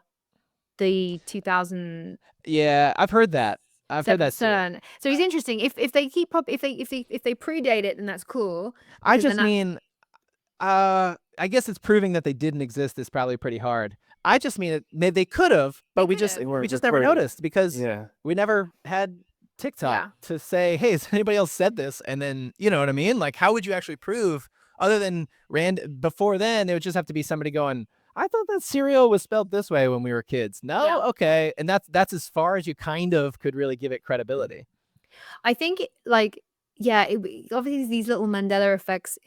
the 2007 Yeah, I've heard that. I've heard that too. CERN. So it's interesting. If they keep up, if they predate it, then that's cool. I because then just mean, I guess it's proving that they didn't exist is probably pretty hard. I just mean they could have, but we just could've. They we weren't just never recorded. noticed because Yeah. we never had TikTok Yeah. to say, hey, has anybody else said this? And then, you know what I mean? Like, how would you actually prove other than before then, it would just have to be somebody going, I thought that cereal was spelled this way when we were kids. No? Yeah. Okay. And that's as far as you kind of could really give it credibility. I think obviously these little Mandela effects,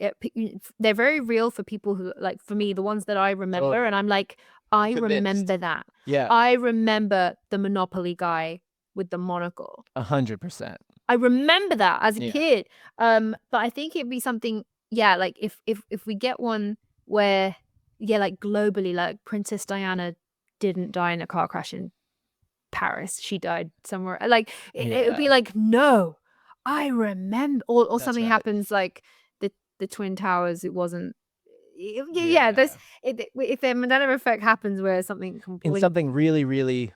they're very real for people who, like, for me, the ones that I remember, Totally. and I'm like, I Convinced. remember that. Yeah. I remember the Monopoly guy with the monocle. 100%. I remember that as a Yeah. kid. But I think it'd be something, like if we get one where, like globally, like Princess Diana didn't die in a car crash in Paris. She died somewhere. Like it would be Yeah. like, no, I remember, or That's something right. happens like the Twin Towers. It wasn't. Yeah. There's if the Mandela effect happens where something In completely something really, really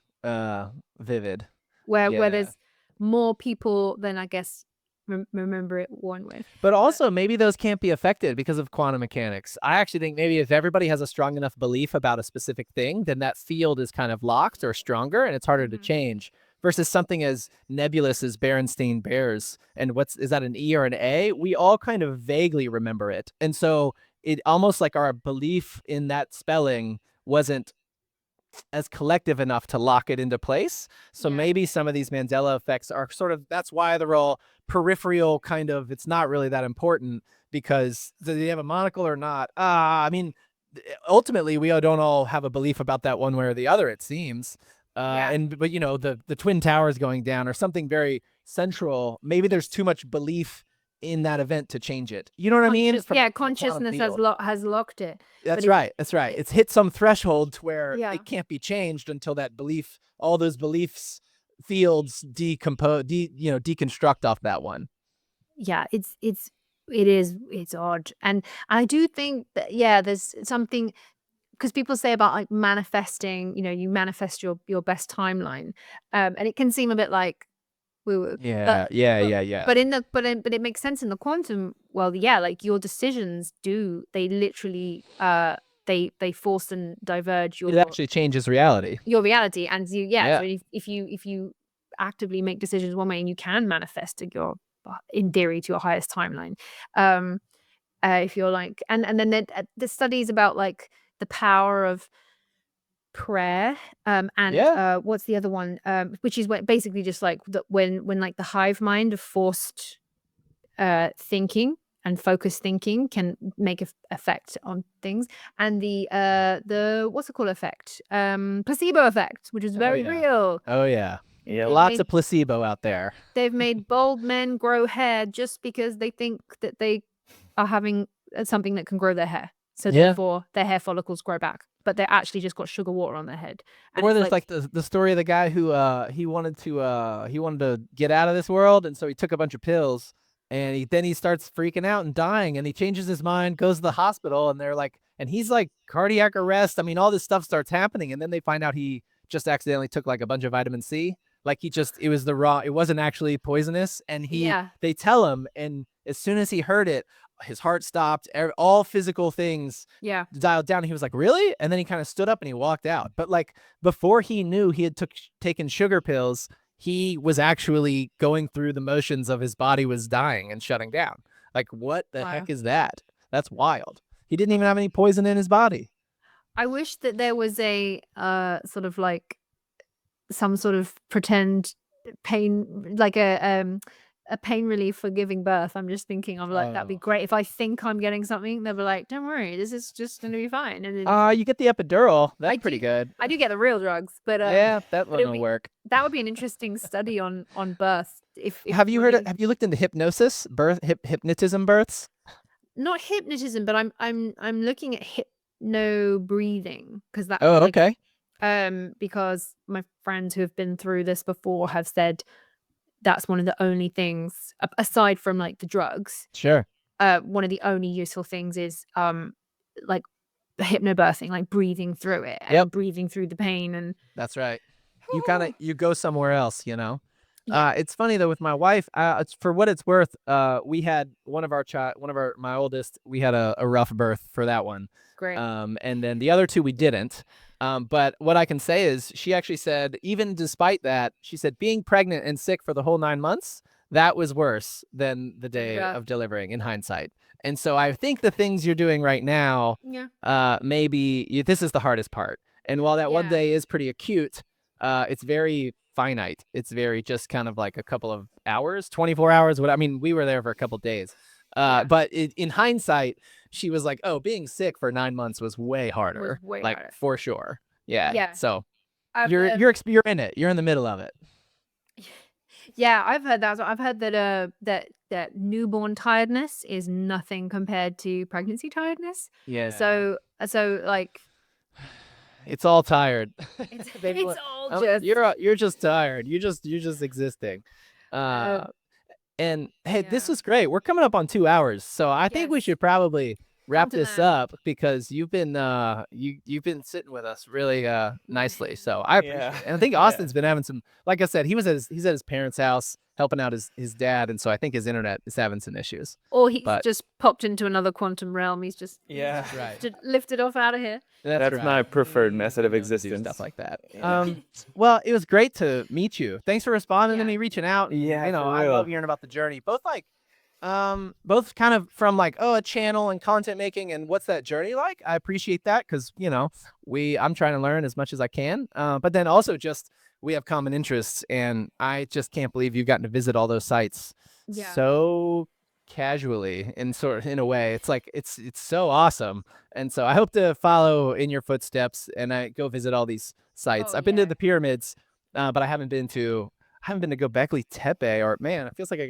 vivid. where Yeah. there's more people than I guess remember it one with. But also, maybe those can't be affected because of quantum mechanics. I actually think maybe if everybody has a strong enough belief about a specific thing, then that field is kind of locked or stronger, and it's harder to change. Versus something as nebulous as Berenstain Bears, and is that an E or an A? We all kind of vaguely remember it, and so it almost like our belief in that spelling wasn't as collective enough to lock it into place. So Yeah. maybe some of these Mandela effects are sort of, that's why they're all peripheral, kind of, it's not really that important because do they have a monocle or not? I mean, ultimately we don't all have a belief about that one way or the other, it seems. Yeah. But the Twin Towers going down or something very central, maybe there's too much belief in that event to change it. You know what I mean? Consciousness has locked it. That's right. That's right. It's hit some threshold to where Yeah. it can't be changed until that belief, all those beliefs fields deconstruct off that one. Yeah, it's odd. And I do think that, there's something, because people say about like manifesting, you manifest your best timeline. And it can seem a bit like woo-woo. Yeah, yeah. But it makes sense in the quantum world. Yeah, like your decisions they literally they force and diverge It actually changes reality. your reality, and Yeah. so if you actively make decisions one way, and you can manifest your in theory to your highest timeline. If you're like, and then the studies about like the power of prayer, and Yeah. what's the other one, which is basically just like when like the hive mind of forced thinking and focused thinking can make effect on things, and the what's it called effect, placebo effect, which is very real. Oh yeah. Yeah. Lots of placebo out there. They've made bald men grow hair just because they think that they are having something that can grow their hair. So therefore their hair follicles grow back. But they're actually just got sugar water on their head. And Or there's like the story of the guy who he wanted to get out of this world, and so he took a bunch of pills, and then he starts freaking out and dying, and he changes his mind, goes to the hospital, and they're like, and he's like cardiac arrest. I mean, all this stuff starts happening, and then they find out he just accidentally took like a bunch of vitamin C. Like it was it wasn't actually poisonous, and they tell him, and as soon as he heard it, his heart stopped, all physical things dialed down. He was like, really? And then he kind of stood up and he walked out. But like before he knew he had taken sugar pills, he was actually going through the motions of his body was dying and shutting down. Like, what the heck is that? That's wild. He didn't even have any poison in his body. I wish that there was a sort of like some sort of pretend pain, like a pain relief for giving birth. I'm just thinking of like, that'd be great. If I think I'm getting something, they'll be like, don't worry, this is just going to be fine. And then, you get the epidural. That's pretty good. I do get the real drugs, but yeah, that one will work. That would be an interesting study on birth. Have you looked into hypnosis, hypnotism births? Not hypnotism, but I'm looking at hypno breathing, because that. Oh, okay. Because my friends who have been through this before have said that's one of the only things, aside from like the drugs. Sure. One of the only useful things is like hypnobirthing, like breathing through it and breathing through the pain. And that's right. You go somewhere else, you know. It's funny though with my wife. For what it's worth, we had my oldest. We had a rough birth for that one. Great. And then the other two we didn't. But what I can say is she actually said, even despite that, she said being pregnant and sick for the whole 9 months, that was worse than the day of delivering in hindsight. And so I think the things you're doing right now, maybe this is the hardest part. And while that one day is pretty acute, it's very finite. It's very just kind of like a couple of hours, 24 hours. I mean, we were there for a couple of days. But in hindsight, she was like, "Oh, being sick for 9 months was way harder, harder. For sure." Yeah. So you're in it. You're in the middle of it. Yeah, I've heard that. I've heard that newborn tiredness is nothing compared to pregnancy tiredness. Yeah. So like, it's all tired. It's all just you're just tired. You're just existing. And hey, this was great. We're coming up on 2 hours, so I think we should probably wrap this up, because you've been sitting with us really nicely. So I appreciate it. And I think Austin's been having some, like I said, he's at his parents' house helping out his dad, and so I think his internet is having some issues. Or he's just popped into another quantum realm. He's just lifted off out of here. That's right. My preferred method of existence. Stuff like that. Well, it was great to meet you. Thanks for responding to me, reaching out. Yeah, I love hearing about the journey. Both kind of from like, a channel and content making, and what's that journey like? I appreciate that, because I'm trying to learn as much as I can. But then also just we have common interests, and I just can't believe you've gotten to visit all those sites so casually, and sort of in a way. It's like it's so awesome. And so I hope to follow in your footsteps, and I go visit all these sites. I've been to the pyramids, but I haven't been to Göbekli Tepe. Or man, it feels like I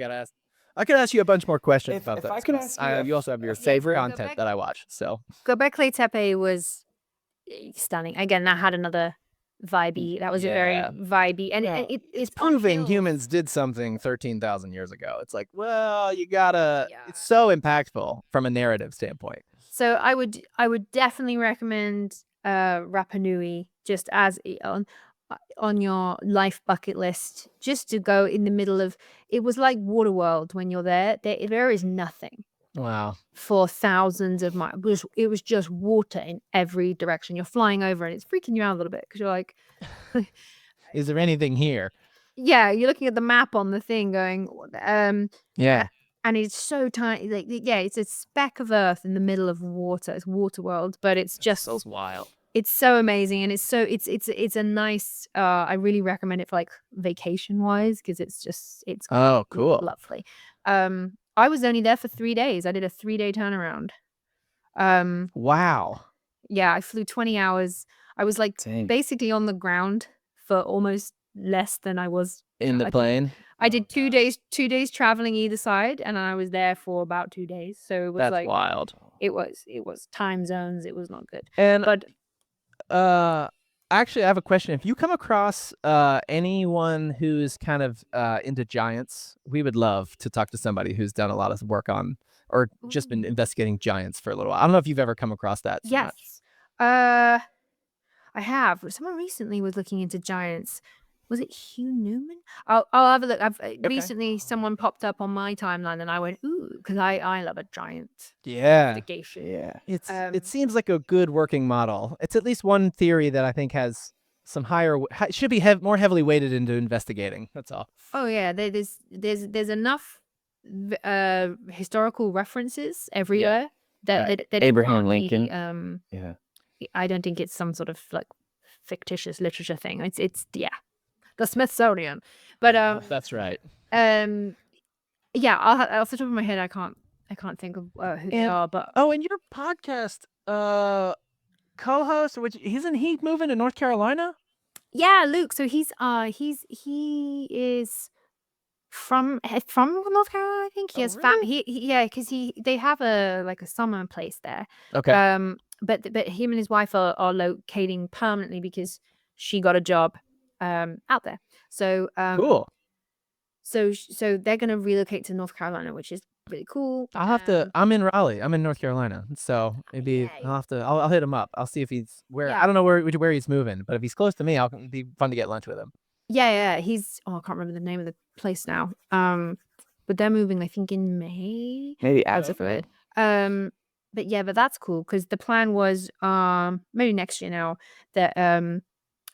could ask you a bunch more questions about that. I could ask you, you also have your favorite content that I watch. So Göbekli Tepe was stunning. Again, that had another vibey. That was a very vibey, and it's proving humans did something 13,000 years ago. It's like, well, you gotta. It's so impactful from a narrative standpoint. So I would definitely recommend Rapa Nui, just as on your life bucket list, just to go in the middle of, it was like Waterworld when you're there. There is nothing Wow. for thousands of miles. It was just water in every direction. You're flying over and it's freaking you out a little bit because you're like, Is there anything here? yeah, you're looking at the map on the thing going, Yeah. and it's so tiny. Like, yeah, it's a speck of earth in the middle of water. It's Waterworld, but it's just So wild. it's so amazing, and it's a nice. I really recommend it for like vacation wise because it's Oh, cool. lovely. I was only there for 3 days. I did a 3-day turnaround. Wow. Yeah, I flew 20 hours. I was like Dang. basically on the ground for almost less than I was In the I think- plane? I did 2 days traveling either side, and I was there for about 2 days. So it was That's like wild. it was time zones. It was not good. And But actually, I have a question. If you come across anyone who's kind of into giants, we would love to talk to somebody who's done a lot of work on or just been investigating giants for a little while. I don't know if you've ever come across that so much. yes. I have. Someone recently was looking into giants. Was it Hugh Newman? I'll have a look. I've recently someone popped up on my timeline, and I went, ooh, because I love a giant Yeah. investigation. Yeah. It seems like a good working model. It's at least one theory that I think has some higher should be more heavily weighted into investigating. That's all. Oh yeah, there's enough historical references everywhere that Right. that Abraham can't be, Lincoln. Yeah. I don't think it's some sort of like fictitious literature thing. It's the Smithsonian, but That's right. yeah, off the top of my head, I can't think of who they are, but Oh, and your podcast co-host, which isn't he moving to North Carolina? yeah, Luke. So he is from North Carolina. I think he Oh, has really? yeah, because they have a summer place there. Okay. But him and his wife are locating permanently because she got a job out there. So Cool. so they're gonna relocate to North Carolina, which is really cool. I'll have to. I'm in Raleigh. I'm in North Carolina, so maybe yay. I'll have to. I'll hit him up. I'll see if he's where. Yeah. I don't know where he's moving, but if he's close to me, it'd be fun to get lunch with him. Yeah. He's I can't remember the name of the place now. But they're moving, I think, in May. Maybe As after. of it. But that's cool because the plan was maybe next year now that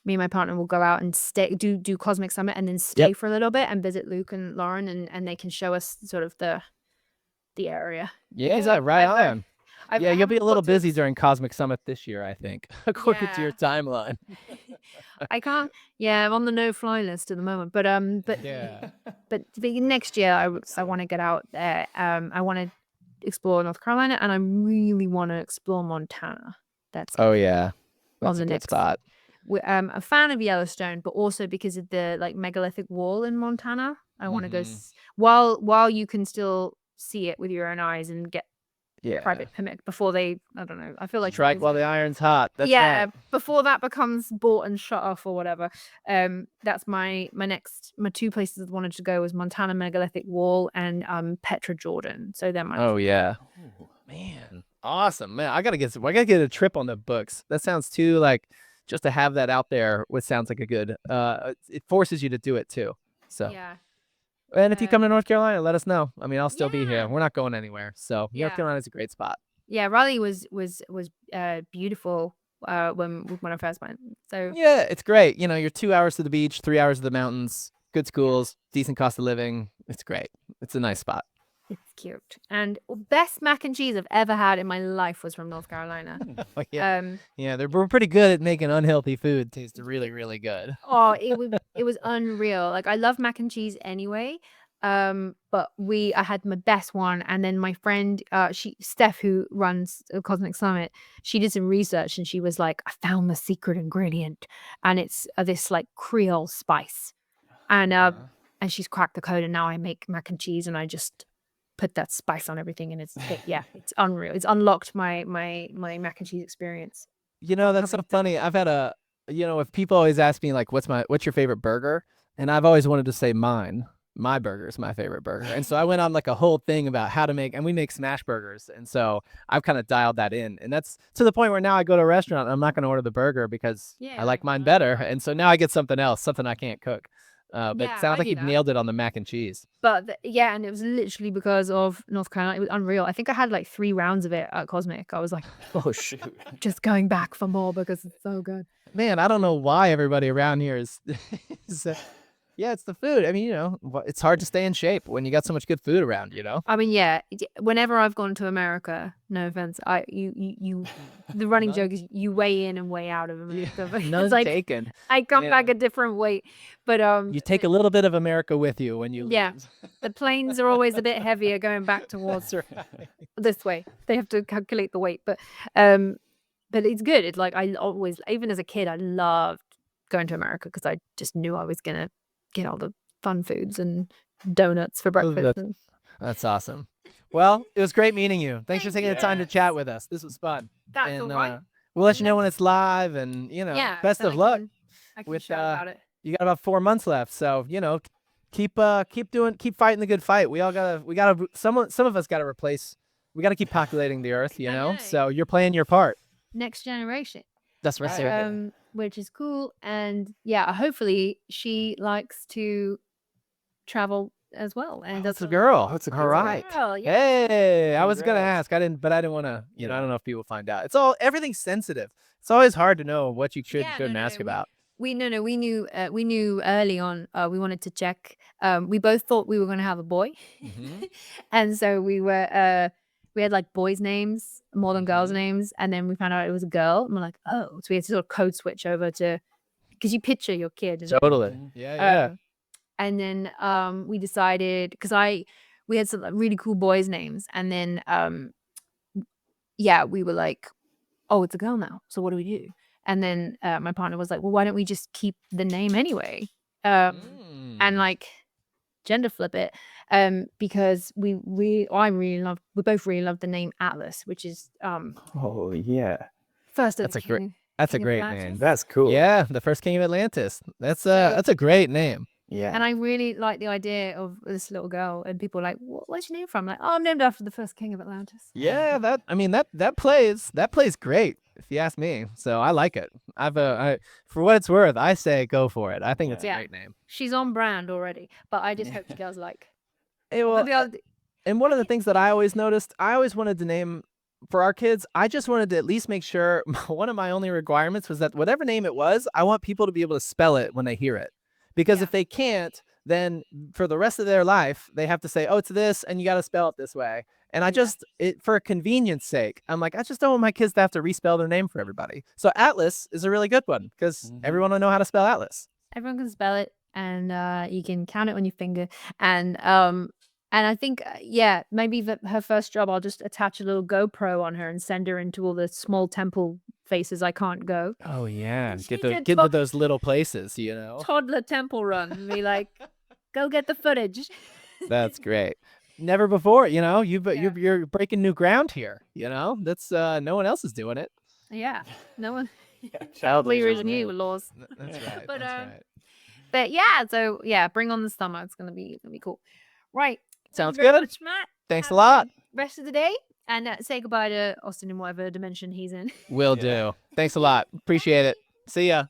me and my partner will go out and stay do Cosmic Summit and then stay for a little bit and visit Luke and Lauren and they can show us sort of the area. Yeah, is that right on? Yeah, you'll be a little busy during. during Cosmic Summit this year, I think, according to your timeline. I can't. Yeah, I'm on the no-fly list at the moment, but Yeah. but next year I want to get out there. I want to explore North Carolina, and I really want to explore Montana. That's Oh yeah, on that's the a good next spot. I'm a fan of Yellowstone, but also because of the like megalithic wall in Montana. I want to go while you can still see it with your own eyes and get Yeah. private permit before they. I don't know. I feel like Strike while the iron's hot. That's yeah, right. before that becomes bought and shut off or whatever. That's my two places I wanted to go was Montana megalithic wall and Petra, Jordan. So they're my Oh yeah. Man, awesome, man. I gotta get a trip on the books. That sounds too like just to have that out there. What sounds like a good. It forces you to do it too. So. yeah. And if you come to North Carolina, let us know. I mean, I'll still be Yeah. here. We're not going anywhere. So Yeah. North Carolina's a great spot. Yeah, Raleigh was beautiful when I first went. So Yeah, it's great. You know, you're 2 hours to the beach, 3 hours to the mountains, good schools, decent cost of living. It's great. It's a nice spot. it's cute. And best mac and cheese I've ever had in my life was from North Carolina. Oh, yeah. Yeah, we're pretty good at making unhealthy food taste really, really good. Oh, it was unreal. Like I love mac and cheese anyway. But I had my best one, and then my friend, Steph, who runs Cosmic Summit, she did some research and she was like, I found the secret ingredient, and it's this like Creole spice, and she's cracked the code, and now I make mac and cheese, and I just put that spice on everything, and it's unreal. It's unlocked my mac and cheese experience. You know, that's so funny. I've had if people always ask me like, what's your favorite burger? And I've always wanted to say mine my burger is my favorite burger. And so I went on like a whole thing about how to make, and we make smash burgers. And so I've kind of dialed that in. And that's to the point where now I go to a restaurant and I'm not going to order the burger because I Yeah. like mine better. And so now I get something else, something I can't cook. But Yeah, it sounds I like do you've that. nailed it on the mac and cheese. But yeah, and it was literally because of North Carolina. It was unreal. I think I had like 3 rounds of it at Cosmic. I was like, Oh shoot. just going back for more because it's so good. Man, I don't know why everybody around here is, yeah, it's the food. I mean, you know, it's hard to stay in shape when you got so much good food around, you know? I mean, yeah, whenever I've gone to America, no offense, the running None- joke is you weigh in and weigh out of America. But None it's like taken. I come Yeah. back a different weight. But You take a little bit of America with you when you leave. Yeah. the planes are always a bit heavier going back towards That's right. this way. They have to calculate the weight, but it's good. It's like I always, even as a kid, I loved going to America because I just knew I was gonna get all the fun foods and donuts for breakfast. And That's awesome. Well, it was great meeting you. Thanks for Thank taking the time to you. chat with us. This was fun. that's And all right. we'll let you know when it's live, and you know, Yeah. best then of luck. I can with, shout about it. You got about 4 months left, so you know, keep fighting the good fight. We gotta some of us gotta replace. We gotta keep populating the earth, you I know. know. So you're playing your part. Next generation. That's right. Which is cool. And yeah, hopefully she likes to travel as well. And That's a does girl. Oh, it's a All girl. right. girl, yeah. Hey, I was gonna Congrats. ask. I didn't want to. You know, I Yeah. don't know if people find out. Everything's sensitive. It's always hard to know what you should and Yeah, shouldn't no, ask no, about. We knew early on. We wanted to check. We both thought we were going to have a boy, Mhm. and so we had like boys' names more than girls' Mhm. names, and then we found out it was a girl, and we're like, oh, so we had to sort of code switch over to because you picture your kid. And Totally. Mhm. Yeah. and then we decided because we had some really cool boys' names, and then we were like, oh, it's a girl now. So what do we do? And then my partner was like, well, why don't we just keep the name anyway? And like gender flip it. Because we both really love the name Atlas, which is Oh yeah. first of That's the a great- king. That's a King of great Atlantis. name. That's cool. Yeah, the first king of Atlantis. That's So- a great name. Yeah. And I really like the idea of this little girl, and people are like, where's your name from? Like, oh, I'm named after the first king of Atlantis. Yeah, that plays great, if you ask me. So I like it. For what it's worth, I say go for it. I think it's a Yeah. great name. She's on brand already, but I just hope the girls like. Hey, well, The other- and one of the things that I always noticed, I always wanted to name for our kids, I just wanted to at least make sure one of my only requirements was that whatever name it was, I want people to be able to spell it when they hear it. Because Yeah. if they can't, then for the rest of their life, they have to say, oh, it's this, and you got to spell it this way. And I just, for convenience sake, I'm like, I just don't want my kids to have to respell their name for everybody. So Atlas is a really good one because Mhm. everyone will know how to spell Atlas. Everyone can spell it, and you can count it on your finger. And I think maybe her first job, I'll just attach a little GoPro on her and send her into all the small temple faces I can't go. Oh yeah, She get did into those little places, you know. Toddler temple run and be like, go get the footage. That's great. Never before, you know. Yeah. You're breaking new ground here. You know, that's no one else is doing it. Yeah, no one. Child We labor. originally were laws. That's right. But, that's right. But yeah, so yeah, bring on the summer. It's gonna be cool. Right. Thank Sounds you very good. much, Matt. Thanks a Have lot. good rest of the day, and say goodbye to Austin in whatever dimension he's in. Will Yeah. do. Thanks a lot. Appreciate it. See ya.